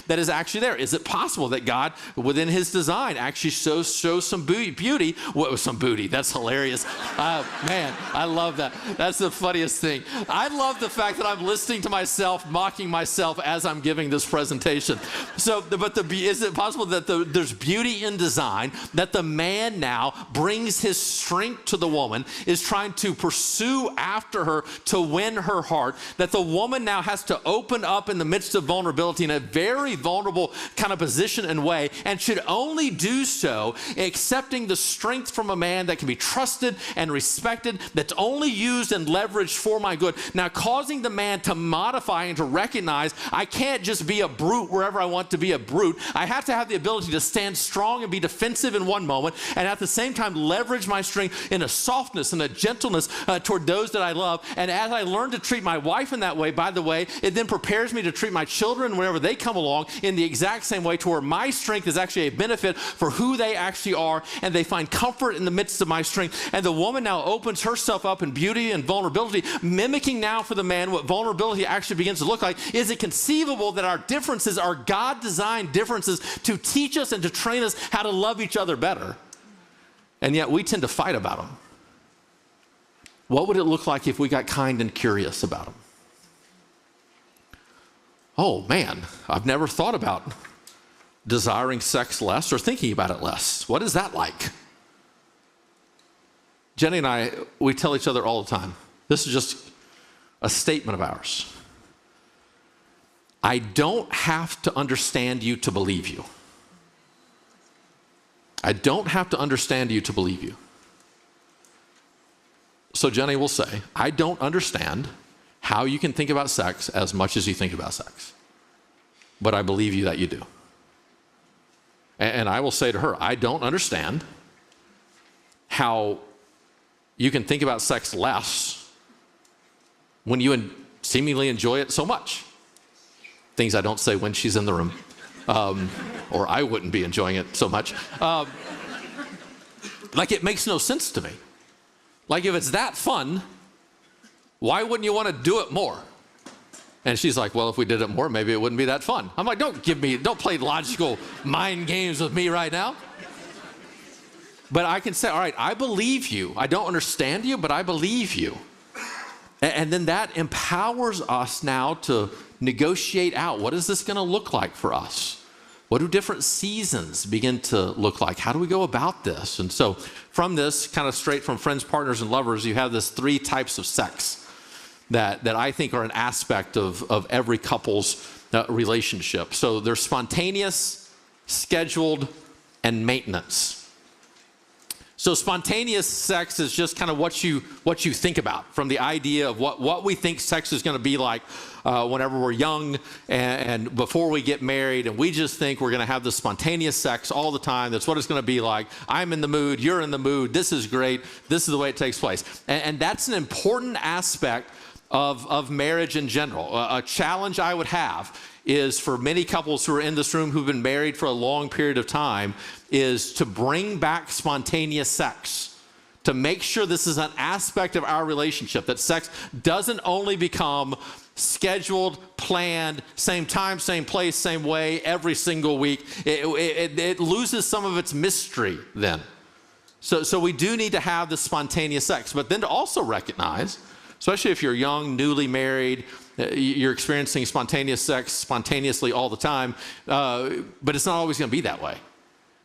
that is actually there. Is it possible that God, within his design, actually shows some beauty? What, some booty? That's hilarious. Man, I love that. That's the funniest thing. I love the fact that I'm listening to myself, mocking myself as I'm giving this presentation. So, is it possible that there's beauty in design, that the man now brings his strength to the woman, is trying to pursue after her to win her heart, that the woman now has to open up in the midst of vulnerability in a very vulnerable kind of position and way, and should only do so accepting the strength from a man that can be trusted and respected, that's only used and leveraged for my good. Now causing the man to modify and to recognize I can't just be a brute wherever I want to be a brute. I have to have the ability to stand strong and be defensive in one moment, and at the same time leverage my strength in a softness and a gentleness toward those that I love. And as I learn to treat my wife in that way, by the way, it then prepares me to treat my children whenever they come along in the exact same way, to where my strength is actually a benefit for who they actually are, and they find comfort in the midst of my strength. And the woman now opens herself up in beauty and vulnerability, mimicking now for the man what vulnerability actually begins to look like. Is it conceivable that our differences are God-designed differences to teach us and to train us how to love each other better? And yet we tend to fight about them. What would it look like if we got kind and curious about them? Oh man, I've never thought about desiring sex less or thinking about it less. What is that like? Jenny and I, we tell each other all the time, this is just a statement of ours. I don't have to understand you to believe you. I don't have to understand you to believe you. So Jenny will say, I don't understand how you can think about sex as much as you think about sex, but I believe you that you do. And I will say to her, I don't understand how you can think about sex less when you seemingly enjoy it so much. Things I don't say when she's in the room, or I wouldn't be enjoying it so much. Like, it makes no sense to me. Like, if it's that fun, why wouldn't you want to do it more? And she's like, well, if we did it more, maybe it wouldn't be that fun. I'm like, don't play logical mind games with me right now. But I can say, all right, I believe you. I don't understand you, but I believe you. And then that empowers us now to negotiate out, what is this going to look like for us? What do different seasons begin to look like? How do we go about this? And so from this, kind of straight from friends, partners, and lovers, you have this 3 types of sex that I think are an aspect of every couple's relationship. So there's spontaneous, scheduled, and maintenance. So spontaneous sex is just kind of what you think about, from the idea of what we think sex is going to be like whenever we're young and before we get married, and we just think we're going to have this spontaneous sex all the time. That's what it's going to be like. I'm in the mood. You're in the mood. This is great. This is the way it takes place. And that's an important aspect of marriage in general. A challenge I would have is for many couples who are in this room who've been married for a long period of time is to bring back spontaneous sex, to make sure this is an aspect of our relationship, that sex doesn't only become scheduled, planned, same time, same place, same way, every single week. It loses some of its mystery then. So we do need to have this spontaneous sex, but then to also recognize, especially if you're young, newly married, you're experiencing spontaneous sex spontaneously all the time, but it's not always going to be that way.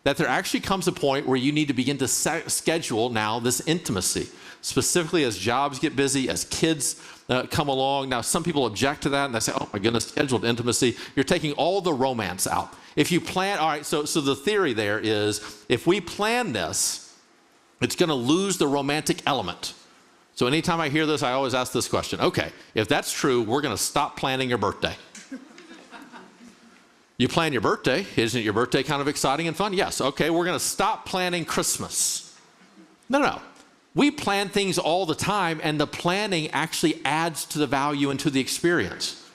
That there actually comes a point where you need to begin to schedule now this intimacy, specifically as jobs get busy, as kids come along. Now, some people object to that, and they say, oh my goodness, scheduled intimacy. You're taking all the romance out. If you plan, all right, so the theory there is, if we plan this, it's going to lose the romantic element. So anytime I hear this, I always ask this question. Okay, if that's true, we're going to stop planning your birthday. You plan your birthday. Isn't your birthday kind of exciting and fun? Yes. Okay, we're going to stop planning Christmas. No. We plan things all the time, and the planning actually adds to the value and to the experience.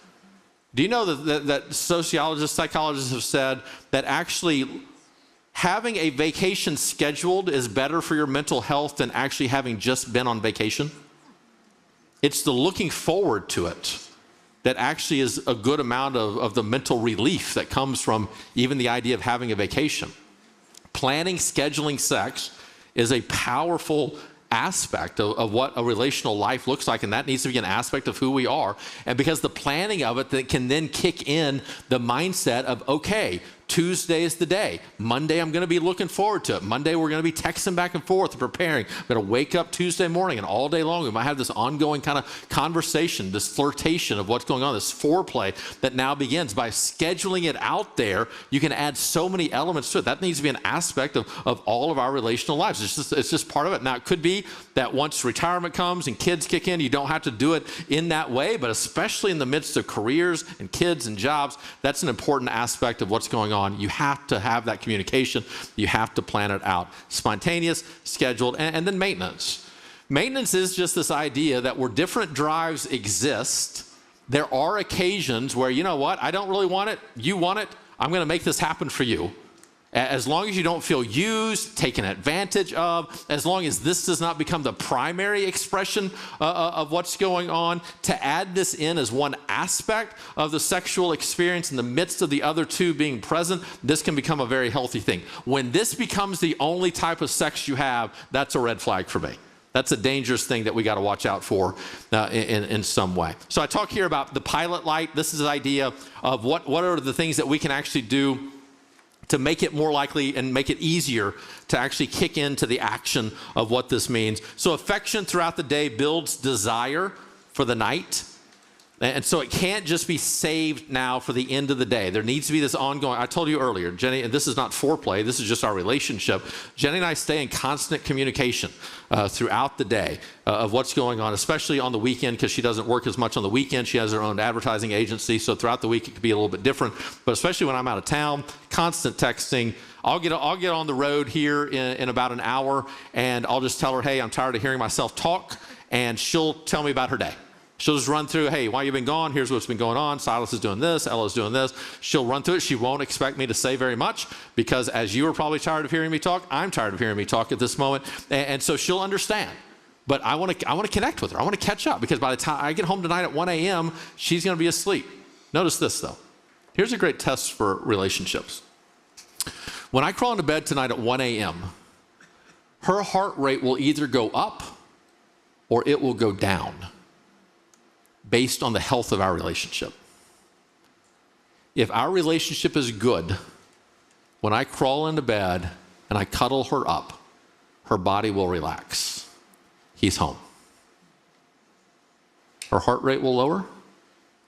Do you know that sociologists, psychologists have said that actually having a vacation scheduled is better for your mental health than actually having just been on vacation? It's the looking forward to it that actually is a good amount of the mental relief that comes from even the idea of having a vacation. Planning, scheduling sex is a powerful aspect of what a relational life looks like, and that needs to be an aspect of who we are. And because the planning of it that can then kick in the mindset of, okay, Tuesday is the day. Monday, I'm going to be looking forward to it. Monday, we're going to be texting back and forth and preparing. I'm going to wake up Tuesday morning, and all day long, we might have this ongoing kind of conversation, this flirtation of what's going on, this foreplay that now begins. By scheduling it out there, you can add so many elements to it. That needs to be an aspect of all of our relational lives. It's just part of it. Now, it could be that once retirement comes and kids kick in, you don't have to do it in that way, but especially in the midst of careers and kids and jobs, that's an important aspect of what's going on. You have to have that communication. You have to plan it out. Spontaneous, scheduled, and then maintenance. Maintenance is just this idea that where different drives exist, there are occasions where, you know what, I don't really want it, you want it, I'm going to make this happen for you. As long as you don't feel used, taken advantage of, as long as this does not become the primary expression of what's going on, to add this in as one aspect of the sexual experience in the midst of the other two being present, this can become a very healthy thing. When this becomes the only type of sex you have, that's a red flag for me. That's a dangerous thing that we got to watch out for in some way. So I talk here about the pilot light. This is the idea of what are the things that we can actually do to make it more likely and make it easier to actually kick into the action of what this means. So affection throughout the day builds desire for the night. And so it can't just be saved now for the end of the day. There needs to be this ongoing. I told you earlier, Jenny, and this is not foreplay, this is just our relationship. Jenny and I stay in constant communication throughout the day of what's going on, especially on the weekend, because she doesn't work as much on the weekend. She has her own advertising agency, so throughout the week it could be a little bit different. But especially when I'm out of town, constant texting. I'll get on the road here in about an hour, and I'll just tell her, hey, I'm tired of hearing myself talk, and she'll tell me about her day. She'll just run through, hey, while you've been gone, here's what's been going on. Silas is doing this, Ella's doing this. She'll run through it. She won't expect me to say very much because, as you are probably tired of hearing me talk, I'm tired of hearing me talk at this moment. And so she'll understand. But I want to connect with her. I want to catch up because by the time I get home tonight at 1 a.m., she's going to be asleep. Notice this, though. Here's a great test for relationships. When I crawl into bed tonight at 1 a.m., her heart rate will either go up or it will go down. based on the health of our relationship. If our relationship is good, when I crawl into bed and I cuddle her up, her body will relax. He's home. Her heart rate will lower.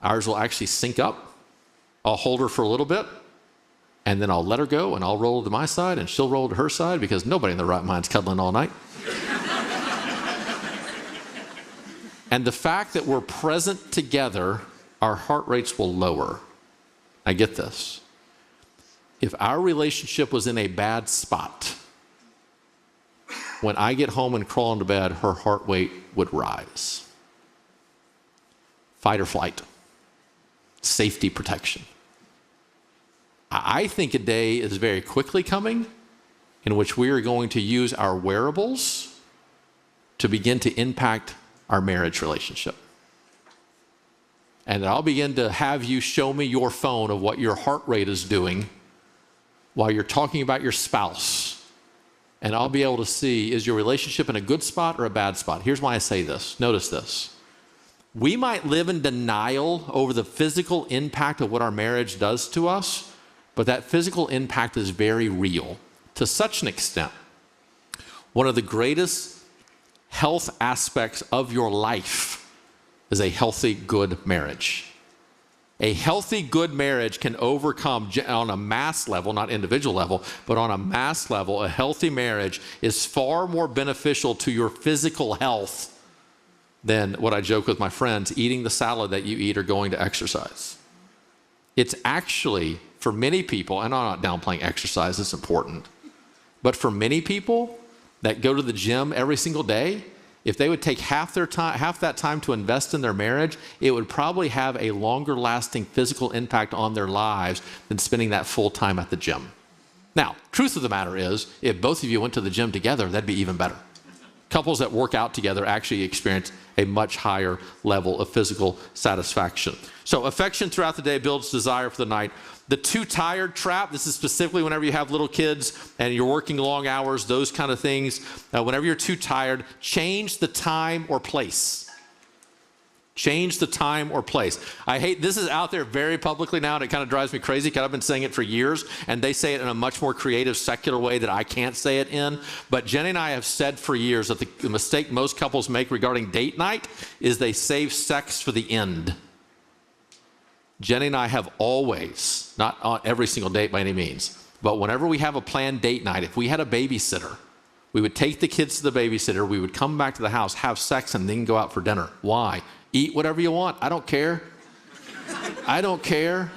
Ours will actually sync up. I'll hold her for a little bit, and then I'll let her go, and I'll roll to my side, and she'll roll to her side, because nobody in their right mind's cuddling all night. And the fact that we're present together, our heart rates will lower. I get this. If our relationship was in a bad spot, when I get home and crawl into bed, her heart rate would rise. Fight or flight. Safety protection. I think a day is very quickly coming in which we are going to use our wearables to begin to impact our marriage relationship. And I'll begin to have you show me your phone of what your heart rate is doing while you're talking about your spouse. And I'll be able to see, is your relationship in a good spot or a bad spot? Here's why I say this. Notice this. We might live in denial over the physical impact of what our marriage does to us, but that physical impact is very real to such an extent. One of the greatest health aspects of your life is a healthy, good marriage. A healthy, good marriage can overcome, on a mass level, not individual level, but on a mass level, a healthy marriage is far more beneficial to your physical health than what I joke with my friends, eating the salad that you eat or going to exercise. It's actually, for many people, and I'm not downplaying exercise, it's important, but for many people that go to the gym every single day, if they would take half that time to invest in their marriage, it would probably have a longer lasting physical impact on their lives than spending that full time at the gym. Now, truth of the matter is, if both of you went to the gym together, that'd be even better. Couples that work out together actually experience a much higher level of physical satisfaction. So affection throughout the day builds desire for the night. The too tired trap, this is specifically whenever you have little kids and you're working long hours, those kind of things. Whenever you're too tired, change the time or place. Change the time or place. I hate, this is out there very publicly now, and it kind of drives me crazy because I've been saying it for years, and they say it in a much more creative, secular way that I can't say it in. But Jenny and I have said for years that the mistake most couples make regarding date night is they save sex for the end. Jenny and I have always, not on every single date by any means, but whenever we have a planned date night, if we had a babysitter, we would take the kids to the babysitter, we would come back to the house, have sex, and then go out for dinner. Why? Eat whatever you want. I don't care. I don't care.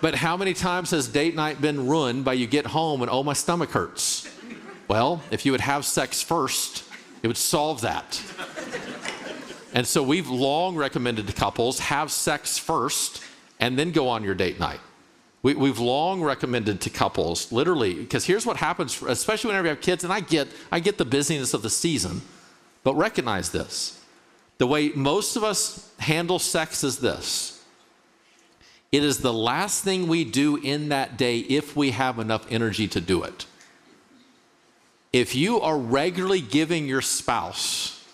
But how many times has date night been ruined by you get home and, oh, my stomach hurts? Well, if you would have sex first, it would solve that. And so we've long recommended to couples, have sex first and then go on your date night. We've long recommended to couples, literally, because here's what happens, especially whenever you have kids, and I get the busyness of the season, but recognize this. The way most of us handle sex is this. It is the last thing we do in that day if we have enough energy to do it. If you are regularly giving your spouse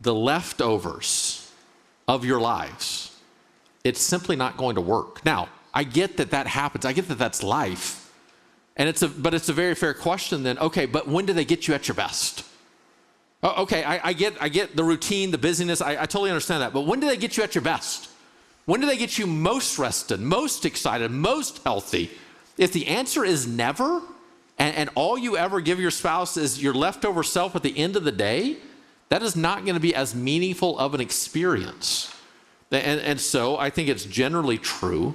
the leftovers of your lives, it's simply not going to work. Now, I get that that happens. I get that that's life. But it's a very fair question then. Okay, but when do they get you at your best? Okay, I get the routine, the busyness. I totally understand that. But when do they get you at your best? When do they get you most rested, most excited, most healthy? If the answer is never, and all you ever give your spouse is your leftover self at the end of the day, that is not going to be as meaningful of an experience. And so I think it's generally true.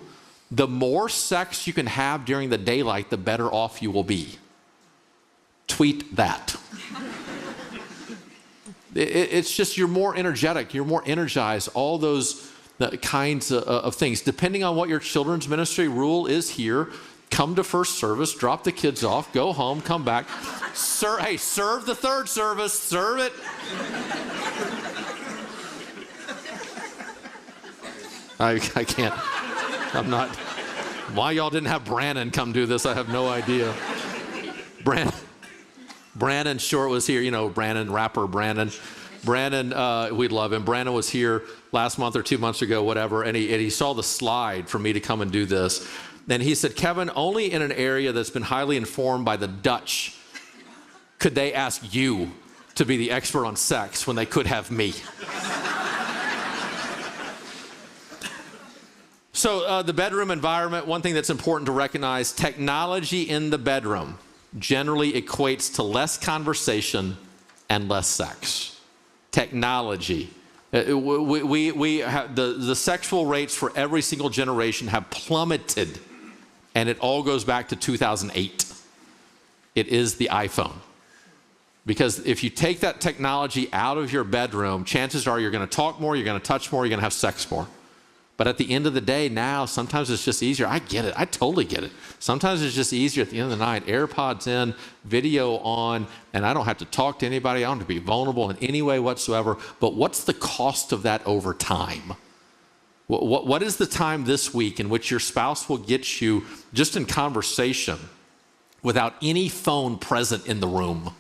The more sex you can have during the daylight, the better off you will be. Tweet that. It's just you're more energetic, you're more energized, all those kinds of things. Depending on what your children's ministry rule is here, come to first service, drop the kids off, go home, come back. Hey, serve the third service, serve it. I can't, I'm not, why y'all didn't have Brandon come do this, I have no idea. Brandon Short was here, you know, Brandon, rapper Brandon. Brandon, we love him. Brandon was here last month or 2 months ago, whatever, and he saw the slide for me to come and do this. And he said, Kevin, only in an area that's been highly informed by the Dutch could they ask you to be the expert on sex when they could have me. So the bedroom environment, one thing that's important to recognize, technology in the bedroom generally equates to less conversation and less sex. Technology. We have the sexual rates for every single generation have plummeted, and it all goes back to 2008. It is the iPhone. Because if you take that technology out of your bedroom, chances are you're going to talk more, you're going to touch more, you're going to have sex more. But at the end of the day now, sometimes it's just easier. I get it. I totally get it. Sometimes it's just easier at the end of the night, AirPods in, video on, and I don't have to talk to anybody. I don't have to be vulnerable in any way whatsoever. But what's the cost of that over time? What is the time this week in which your spouse will get you just in conversation without any phone present in the room?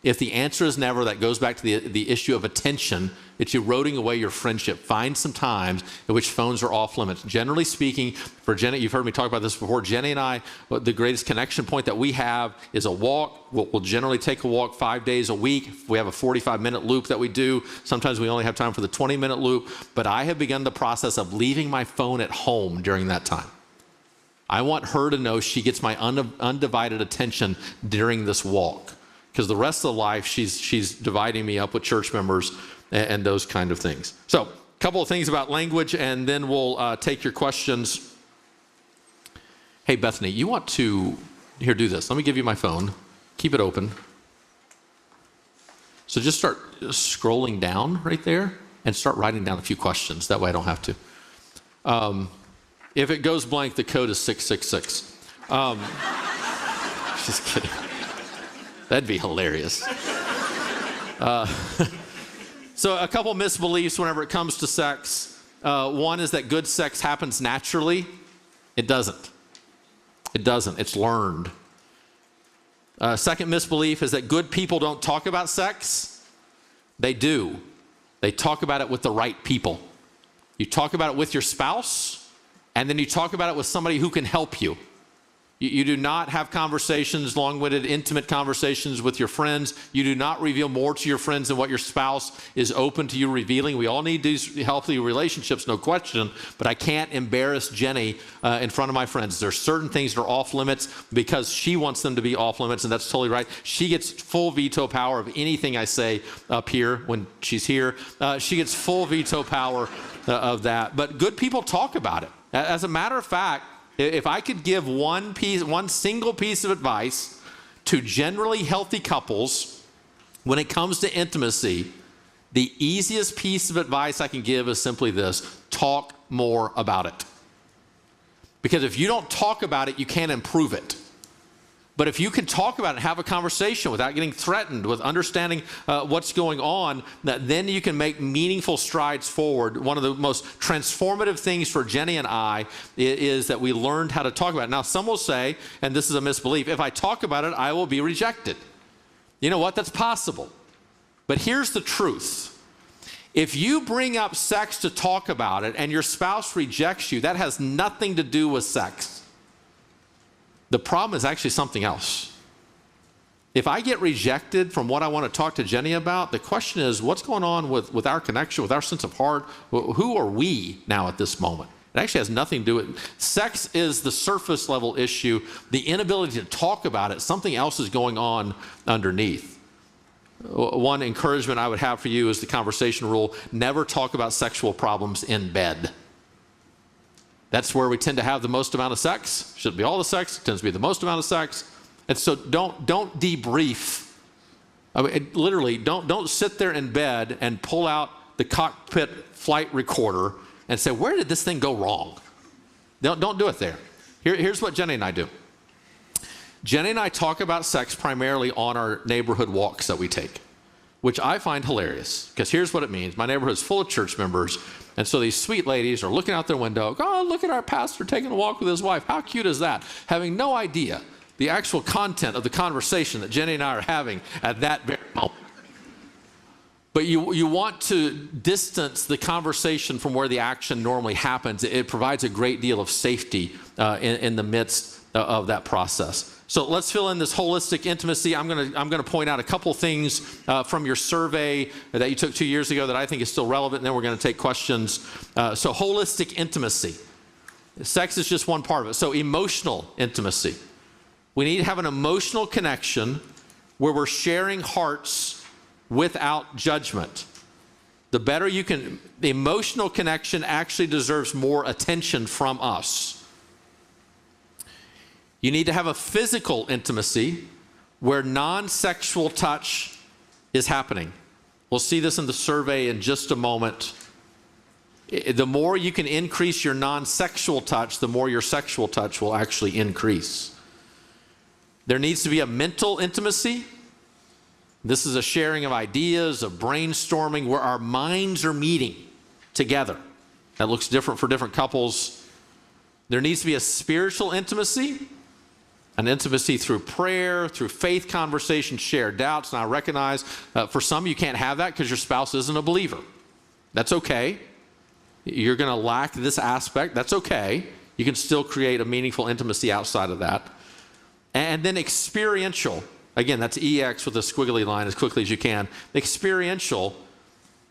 If the answer is never, that goes back to the issue of attention. It's eroding away your friendship. Find some times in which phones are off limits. Generally speaking, for Jenny, you've heard me talk about this before, Jenny and I, the greatest connection point that we have is a walk. We'll generally take a walk 5 days a week. We have a 45-minute loop that we do. Sometimes we only have time for the 20-minute loop. But I have begun the process of leaving my phone at home during that time. I want her to know she gets my undivided attention during this walk. Because the rest of the life, she's dividing me up with church members and those kind of things. So a couple of things about language, and then we'll take your questions. Hey, Bethany, you want to, here, do this. Let me give you my phone. Keep it open. So just start scrolling down right there and start writing down a few questions. That way I don't have to. If it goes blank, the code is 666. Just kidding. That'd be hilarious. So a couple misbeliefs whenever it comes to sex. One is that good sex happens naturally. It doesn't. It doesn't. It's learned. Second misbelief is that good people don't talk about sex. They do. They talk about it with the right people. You talk about it with your spouse, and then you talk about it with somebody who can help you. You do not have conversations, long-winded, intimate conversations with your friends. You do not reveal more to your friends than what your spouse is open to you revealing. We all need these healthy relationships, no question, but I can't embarrass Jenny in front of my friends. There are certain things that are off limits because she wants them to be off limits, and that's totally right. She gets full veto power of anything I say up here when she's here. She gets full veto power of that. But good people talk about it. As a matter of fact, if I could give one single piece of advice to generally healthy couples when it comes to intimacy, the easiest piece of advice I can give is simply this: talk more about it. Because if you don't talk about it, you can't improve it. But if you can talk about it and have a conversation without getting threatened, with understanding what's going on, then you can make meaningful strides forward. One of the most transformative things for Jenny and I is that we learned how to talk about it. Now, some will say, and this is a misbelief, if I talk about it, I will be rejected. You know what? That's possible. But here's the truth. If you bring up sex to talk about it and your spouse rejects you, that has nothing to do with sex. The problem is actually something else. If I get rejected from what I want to talk to Jenny about, the question is, what's going on with our connection, with our sense of heart? Who are we now at this moment? It actually has nothing to do with it. Sex is the surface level issue. The inability to talk about it, something else is going on underneath. One encouragement I would have for you is the conversation rule: never talk about sexual problems in bed. That's where we tend to have the most amount of sex. Shouldn't be all the sex. It tends to be the most amount of sex. And so don't debrief. I mean, literally, don't sit there in bed and pull out the cockpit flight recorder and say, where did this thing go wrong? Don't do it there. Here's what Jenny and I do. Jenny and I talk about sex primarily on our neighborhood walks that we take, which I find hilarious, because here's what it means. My neighborhood is full of church members, and so these sweet ladies are looking out their window, oh, look at our pastor taking a walk with his wife. How cute is that? Having no idea the actual content of the conversation that Jenny and I are having at that very moment. But you want to distance the conversation from where the action normally happens. It provides a great deal of safety in the midst of that process. So let's fill in this holistic intimacy. I'm gonna point out a couple things from your survey that you took 2 years ago that I think is still relevant, and then we're going to take questions. So holistic intimacy. Sex is just one part of it. So emotional intimacy. We need to have an emotional connection where we're sharing hearts without judgment. The better you can, the emotional connection actually deserves more attention from us. You need to have a physical intimacy where non-sexual touch is happening. We'll see this in the survey in just a moment. The more you can increase your non-sexual touch, the more your sexual touch will actually increase. There needs to be a mental intimacy. This is a sharing of ideas, of brainstorming, where our minds are meeting together. That looks different for different couples. There needs to be a spiritual intimacy, an intimacy through prayer, through faith conversation, shared doubts. And I recognize for some you can't have that because your spouse isn't a believer. That's okay. You're going to lack this aspect. That's okay. You can still create a meaningful intimacy outside of that. And then experiential. Again, that's EX with a squiggly line as quickly as you can. Experiential,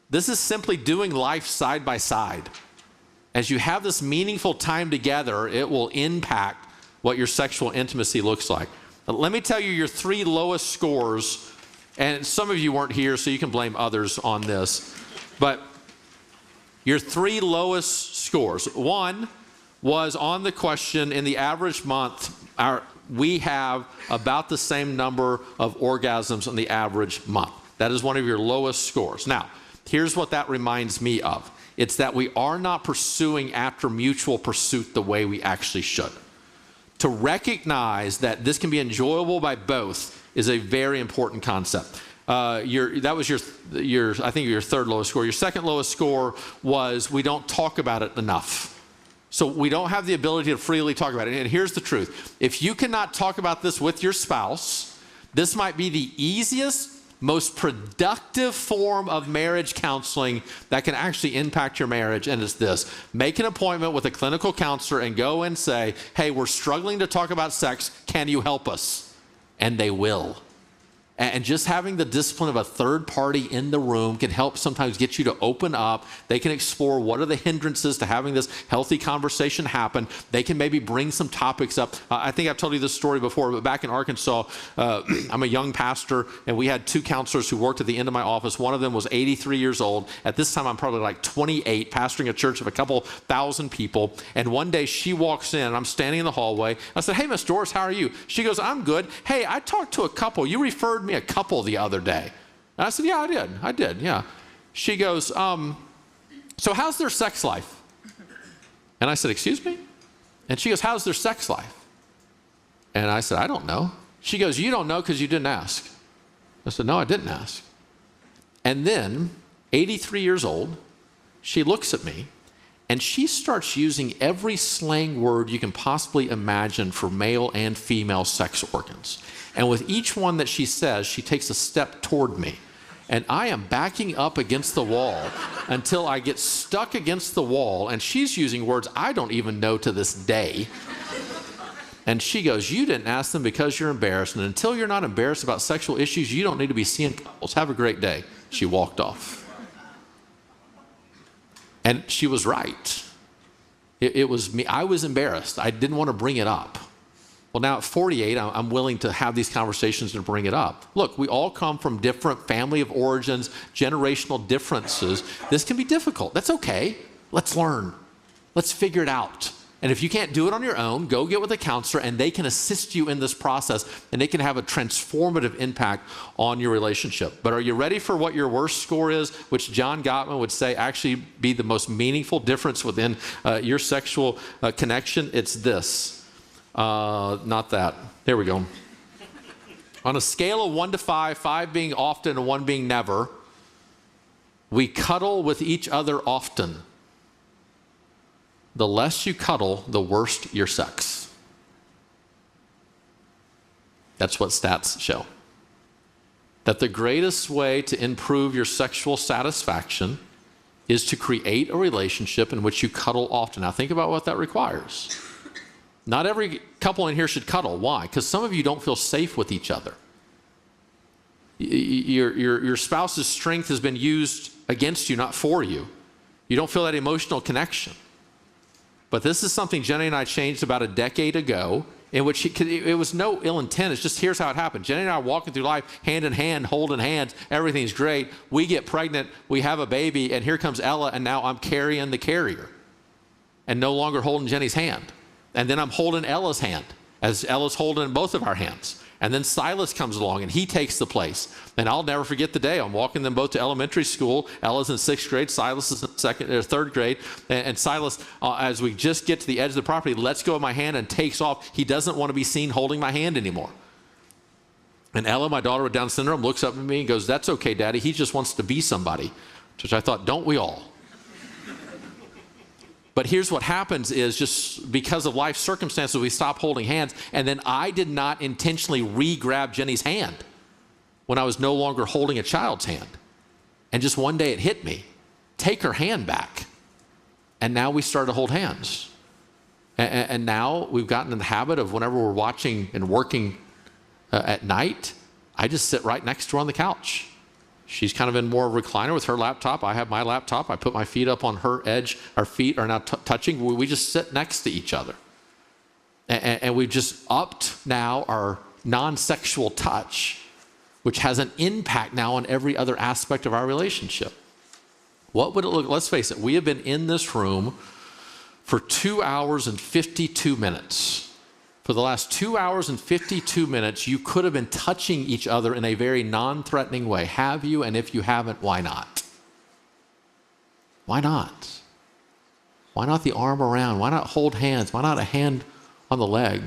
this is simply doing life side by side. As you have this meaningful time together, it will impact what your sexual intimacy looks like. But let me tell you your 3 lowest scores, and some of you weren't here, so you can blame others on this. But your 3 lowest scores. 1 was on the question, in the average month, we have about the same number of orgasms in the average month. That is one of your lowest scores. Now, here's what that reminds me of. It's that we are not pursuing after mutual pursuit the way we actually should. To recognize that this can be enjoyable by both is a very important concept. That was I think your 3rd lowest score. Your 2nd lowest score was we don't talk about it enough. So we don't have the ability to freely talk about it. And here's the truth. If you cannot talk about this with your spouse, this might be the easiest, most productive form of marriage counseling that can actually impact your marriage. And it's this: make an appointment with a clinical counselor and go and say, hey, we're struggling to talk about sex. Can you help us? And they will. And just having the discipline of a third party in the room can help sometimes get you to open up. They can explore what are the hindrances to having this healthy conversation happen. They can maybe bring some topics up. I think I've told you this story before, but back in Arkansas, I'm a young pastor, and we had 2 counselors who worked at the end of my office. One of them was 83 years old. At this time, I'm probably like 28, pastoring a church of a couple thousand people. And one day she walks in, and I'm standing in the hallway. I said, hey, Miss Doris, how are you? She goes, I'm good. Hey, I talked to a couple. You referred me a couple the other day. And I said, yeah, I did, yeah. She goes, so how's their sex life? And I said, excuse me? And she goes, how's their sex life? And I said, I don't know. She goes, you don't know because you didn't ask. I said, no, I didn't ask. And then, 83 years old, she looks at me and she starts using every slang word you can possibly imagine for male and female sex organs. And with each one that she says, she takes a step toward me. And I am backing up against the wall until I get stuck against the wall. And she's using words I don't even know to this day. And she goes, you didn't ask them because you're embarrassed. And until you're not embarrassed about sexual issues, you don't need to be seeing couples. Have a great day. She walked off. And she was right. It was me. I was embarrassed. I didn't want to bring it up. Well, now at 48, I'm willing to have these conversations and bring it up. Look, we all come from different family of origins, generational differences. This can be difficult. That's okay. Let's learn. Let's figure it out. And if you can't do it on your own, go get with a counselor and they can assist you in this process and they can have a transformative impact on your relationship. But are you ready for what your worst score is, which John Gottman would say actually be the most meaningful difference within your sexual connection? It's this. Not that. There we go. On a scale of 1 to 5, 5 being often and 1 being never, we cuddle with each other often. The less you cuddle, the worse your sex. That's what stats show. that the greatest way to improve your sexual satisfaction is to create a relationship in which you cuddle often. Now think about what that requires. Not every couple in here should cuddle. Why? Because some of you don't feel safe with each other. Your spouse's strength has been used against you, not for you. You don't feel that emotional connection. But this is something Jenny and I changed about a decade ago, in which it was no ill intent. It's just, here's how it happened. Jenny and I are walking through life hand in hand, holding hands. Everything's great. We get pregnant. We have a baby. And here comes Ella. And now I'm carrying the carrier and no longer holding Jenny's hand. And then I'm holding Ella's hand as Ella's holding both of our hands. And then Silas comes along and he takes the place. And I'll never forget the day. I'm walking them both to elementary school. Ella's in 6th grade. Silas is in 3rd grade. And Silas, as we just get to the edge of the property, lets go of my hand and takes off. He doesn't want to be seen holding my hand anymore. And Ella, my daughter with Down syndrome, looks up at me and goes, "That's okay, Daddy. He just wants to be somebody." Which I thought, don't we all? But here's what happens is, just because of life circumstances, we stop holding hands. And then I did not intentionally re-grab Jenny's hand when I was no longer holding a child's hand. And just one day it hit me. Take her hand back. And now we started to hold hands. And now we've gotten in the habit of, whenever we're watching and working at night, I just sit right next to her on the couch. She's kind of in more recliner with her laptop. I have my laptop. I put my feet up on her edge. Our feet are now touching. We just sit next to each other. And we've just upped now our non-sexual touch, which has an impact now on every other aspect of our relationship. What would it look? Let's face it. We have been in this room for 2 hours and 52 minutes. For the last 2 hours and 52 minutes, you could have been touching each other in a very non-threatening way. Have you? And if you haven't, why not? Why not? Why not the arm around? Why not hold hands? Why not a hand on the leg?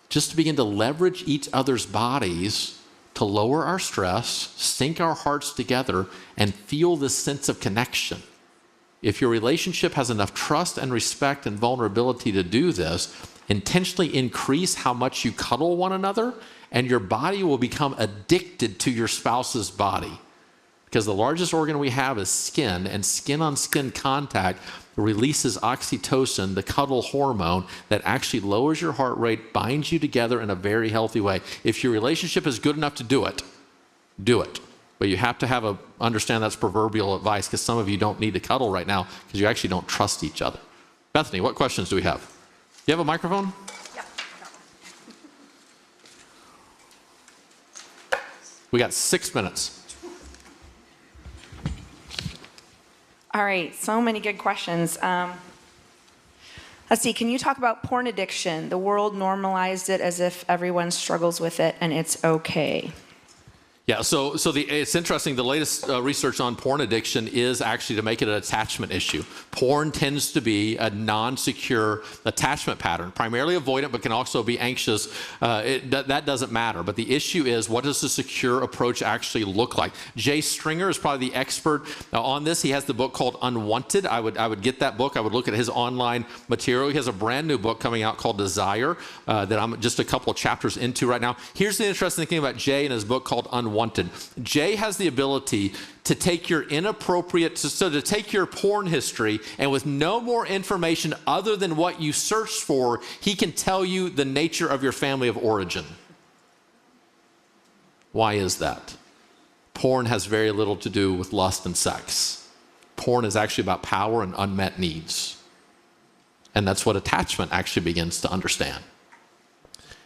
Just to begin to leverage each other's bodies to lower our stress, sync our hearts together, and feel this sense of connection. If your relationship has enough trust and respect and vulnerability to do this, intentionally increase how much you cuddle one another, and your body will become addicted to your spouse's body. Because the largest organ we have is skin, and skin-on-skin contact releases oxytocin, the cuddle hormone, that actually lowers your heart rate, binds you together in a very healthy way. If your relationship is good enough to do it, do it. But you have to understand that's proverbial advice, because some of you don't need to cuddle right now because you actually don't trust each other. Bethany, what questions do we have? You have a microphone? Yeah. We got 6 minutes. All right, so many good questions. Let's see, can you talk about porn addiction? The world normalized it as if everyone struggles with it and it's okay. Yeah, so it's interesting. The latest research on porn addiction is actually to make it an attachment issue. Porn tends to be a non-secure attachment pattern, primarily avoidant, but can also be anxious. That doesn't matter. But the issue is, what does a secure approach actually look like? Jay Stringer is probably the expert on this. He has the book called Unwanted. I would get that book. I would look at his online material. He has a brand new book coming out called Desire that I'm just a couple of chapters into right now. Here's the interesting thing about Jay and his book called Unwanted. Jay has the ability to take your to take your porn history, and with no more information other than what you searched for, he can tell you the nature of your family of origin. Why is that? Porn has very little to do with lust and sex. Porn is actually about power and unmet needs. And that's what attachment actually begins to understand.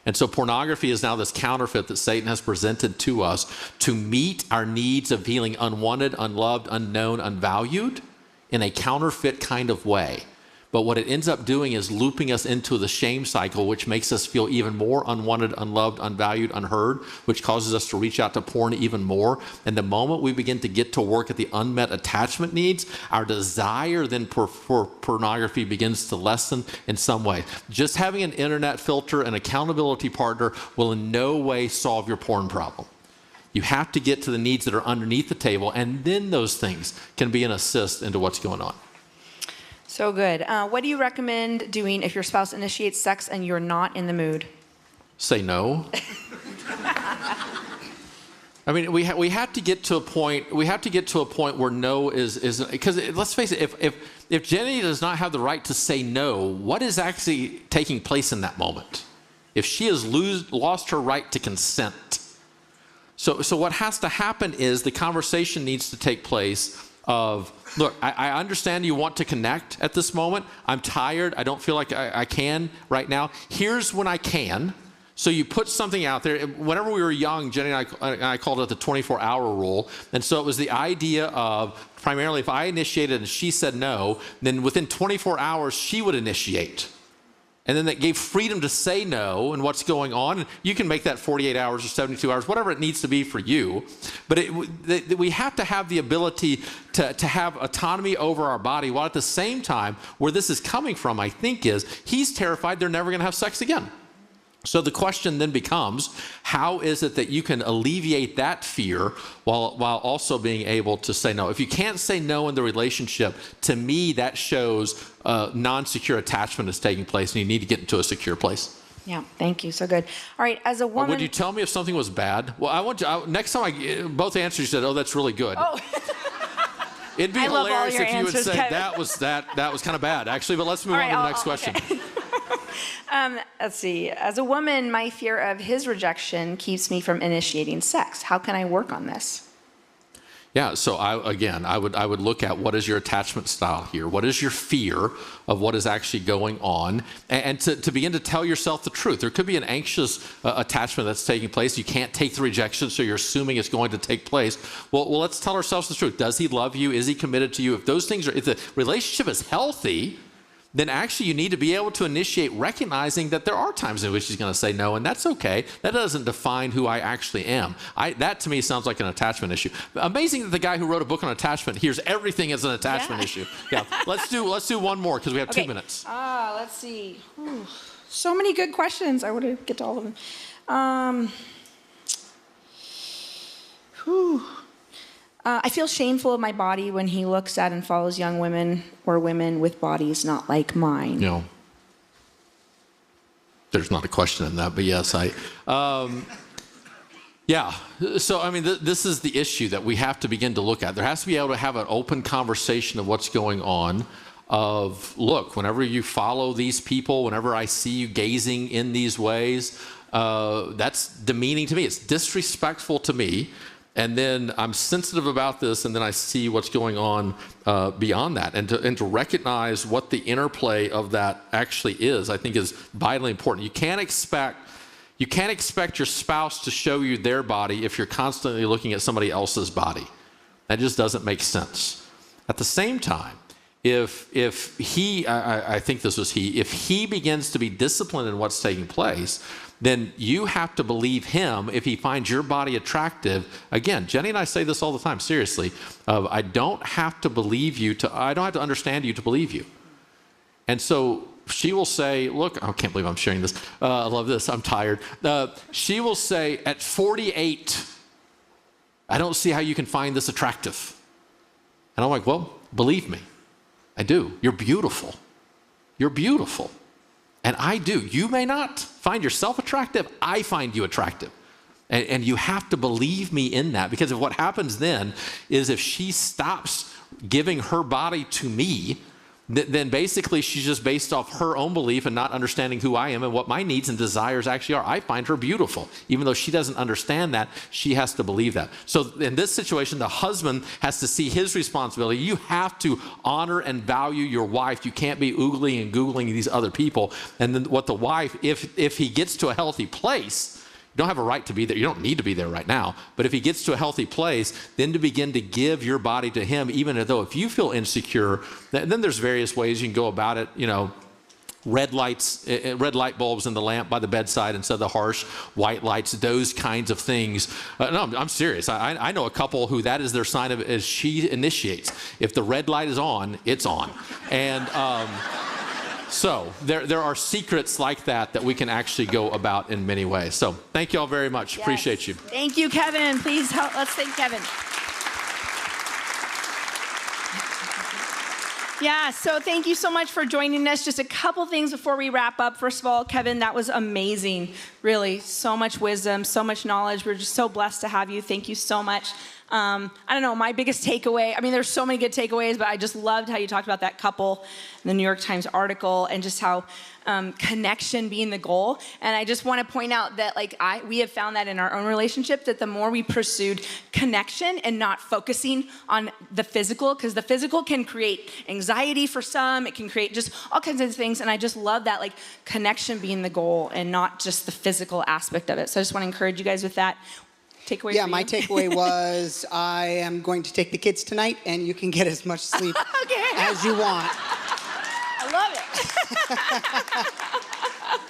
And so pornography is now this counterfeit that Satan has presented to us to meet our needs of feeling unwanted, unloved, unknown, unvalued in a counterfeit kind of way. But what it ends up doing is looping us into the shame cycle, which makes us feel even more unwanted, unloved, unvalued, unheard, which causes us to reach out to porn even more. And the moment we begin to get to work at the unmet attachment needs, our desire then for pornography begins to lessen in some way. Just having an internet filter and accountability partner will in no way solve your porn problem. You have to get to the needs that are underneath the table, and then those things can be an assist into what's going on. So good. What do you recommend doing if your spouse initiates sex and you're not in the mood? Say no. I mean, we have to get to a point. We have to get to a point where no is because let's face it. If Jenny does not have the right to say no, what is actually taking place in that moment? If she has lost her right to consent, so what has to happen is the conversation needs to take place. Of look, I understand you want to connect at this moment. I'm tired. I don't feel like I can right now. Here's when I can. So you put something out there. Whenever we were young, Jenny and I called it the 24-hour rule. And so it was the idea of primarily if I initiated and she said no, then within 24 hours, she would initiate. And then that gave freedom to say no and what's going on. And you can make that 48 hours or 72 hours, whatever it needs to be for you. But we have to have the ability to have autonomy over our body, while at the same time, where this is coming from, I think, is he's terrified they're never going to have sex again. So the question then becomes, how is it that you can alleviate that fear while also being able to say no? If you can't say no in the relationship, to me, that shows non-secure attachment is taking place, and you need to get into a secure place. Yeah, thank you. So good. All right, as a woman... Would you tell me if something was bad? Well, next time both answers you said, oh, that's really good. Oh. It'd be I love all hilarious your if you would answers, say Kevin. that was kind of bad, actually. But let's move on to the next question. Okay. Let's see. As a woman, my fear of his rejection keeps me from initiating sex. How can I work on this? Yeah, so I would look at what is your attachment style here? What is your fear of what is actually going on? And to begin to tell yourself the truth. There could be an anxious attachment that's taking place. You can't take the rejection, so you're assuming it's going to take place. Well, let's tell ourselves the truth. Does he love you? Is he committed to you? If the relationship is healthy, then actually you need to be able to initiate recognizing that there are times in which he's going to say no, and that's okay. That doesn't define who I actually am. That to me sounds like an attachment issue. Amazing that the guy who wrote a book on attachment hears everything as an attachment issue. Yeah, let's do one more because we have 2 minutes. Let's see. Ooh, so many good questions. I want to get to all of them. I feel shameful of my body when he looks at and follows young women or women with bodies not like mine. No. There's not a question in that, but yes, yeah. So, I mean, this is the issue that we have to begin to look at. There has to be able to have an open conversation of what's going on. Of, look, whenever you follow these people, whenever I see you gazing in these ways, that's demeaning to me. It's disrespectful to me. And then I'm sensitive about this, and then I see what's going on beyond that. And to recognize what the interplay of that actually is, I think is vitally important. You can't expect your spouse to show you their body if you're constantly looking at somebody else's body. That just doesn't make sense. At the same time, if he, I think this was he, if he begins to be disciplined in what's taking place, then you have to believe him if he finds your body attractive. Again, Jenny and I say this all the time, seriously. I don't have to believe you I don't have to understand you to believe you. And so she will say, look, I can't believe I'm sharing this. I love this, I'm tired. She will say, at 48, I don't see how you can find this attractive. And I'm like, well, believe me, I do. You're beautiful. You're beautiful. And I do. You may not find yourself attractive. I find you attractive. And you have to believe me in that, because if what happens then is if she stops giving her body to me, then basically she's just based off her own belief and not understanding who I am and what my needs and desires actually are. I find her beautiful. Even though she doesn't understand that, she has to believe that. So in this situation, the husband has to see his responsibility. You have to honor and value your wife. You can't be oogling and googling these other people. And then what the wife, if he gets to a healthy place, you don't have a right to be there. You don't need to be there right now. But if he gets to a healthy place, then to begin to give your body to him, even though if you feel insecure, then there's various ways you can go about it. You know, red light bulbs in the lamp by the bedside instead of the harsh white lights, those kinds of things. No, I'm serious. I know a couple who that is their sign of as she initiates. If the red light is on, it's on. And so there are secrets like that we can actually go about in many ways. So thank you all very much. Yes. Appreciate you. Thank you, Kevin. Please let's thank Kevin. Yeah, so thank you so much for joining us. Just a couple things before we wrap up. First of all, Kevin, that was amazing. Really, so much wisdom, so much knowledge. We're just so blessed to have you. Thank you so much. I don't know, my biggest takeaway, I mean, there's so many good takeaways, but I just loved how you talked about that couple in the New York Times article and just how connection being the goal. And I just want to point out that we have found that in our own relationship, that the more we pursued connection and not focusing on the physical, because the physical can create anxiety for some, it can create just all kinds of things. And I just love that, connection being the goal and not just the physical aspect of it. So I just want to encourage you guys with that. Takeaway. Yeah, my takeaway was I am going to take the kids tonight, and you can get as much sleep as you want. I love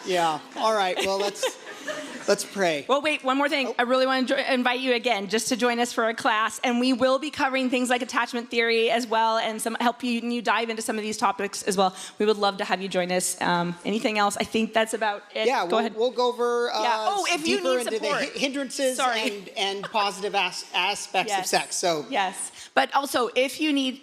it. Yeah. All right. Well, let's pray. Well, wait, one more thing. Oh. I really want to invite you again just to join us for a class, and we will be covering things like attachment theory as well, and help you dive into some of these topics as well. We would love to have you join us. Anything else? I think that's about it. Yeah, go ahead. We'll go over if you deeper need into support. the hindrances and positive aspects of sex. So yes, but also if you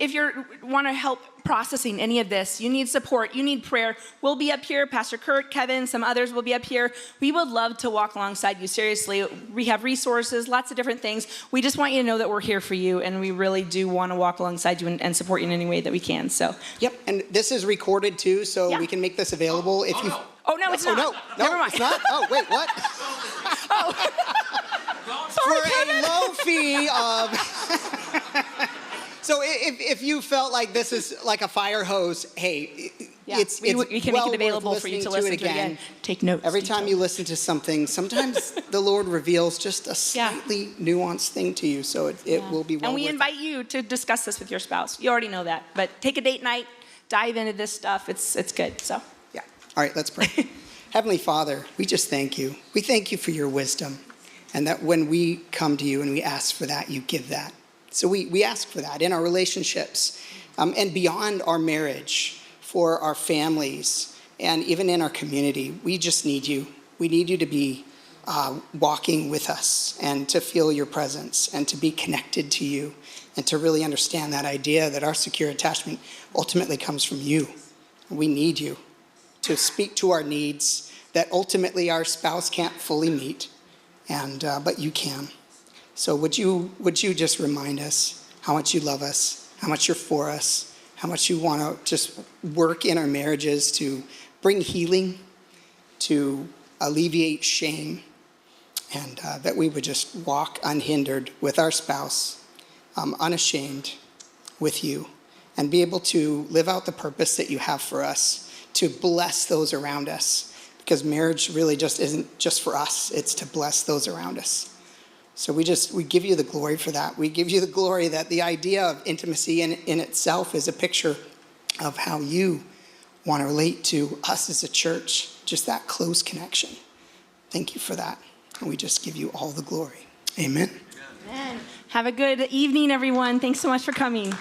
want to help processing any of this, you need support, you need prayer, we'll be up here. Pastor Kurt, Kevin, some others will be up here. We would love to walk alongside you. Seriously, we have resources, lots of different things. We just want you to know that we're here for you, and we really do want to walk alongside you and support you in any way that we can. So yep, and this is recorded too, so we can make this available if you. Oh no, it's not. No, never mind. It's not. Oh wait, what? Sorry, for Kevin. a low fee of. So if you felt like this is like a fire hose, hey, it's we can well make it available worth for you to listening listen to it again. Take notes. Every time you listen to something, sometimes the Lord reveals just a slightly nuanced thing to you, so it will be well And we worth invite you to discuss this with your spouse. You already know that, but take a date night, dive into this stuff. It's good. So yeah. All right, let's pray. Heavenly Father, we just thank you. We thank you for your wisdom, and that when we come to you and we ask for that, you give that. So we ask for that in our relationships and beyond our marriage, for our families, and even in our community. We just need you. We need you to be walking with us and to feel your presence and to be connected to you and to really understand that idea that our secure attachment ultimately comes from you. We need you to speak to our needs that ultimately our spouse can't fully meet, but you can. So would you just remind us how much you love us, how much you're for us, how much you want to just work in our marriages to bring healing, to alleviate shame, and that we would just walk unhindered with our spouse, unashamed with you, and be able to live out the purpose that you have for us, to bless those around us, because marriage really just isn't just for us, it's to bless those around us. So we give you the glory for that. We give you the glory that the idea of intimacy in itself is a picture of how you want to relate to us as a church, just that close connection. Thank you for that. And we just give you all the glory. Amen. Amen. Have a good evening, everyone. Thanks so much for coming.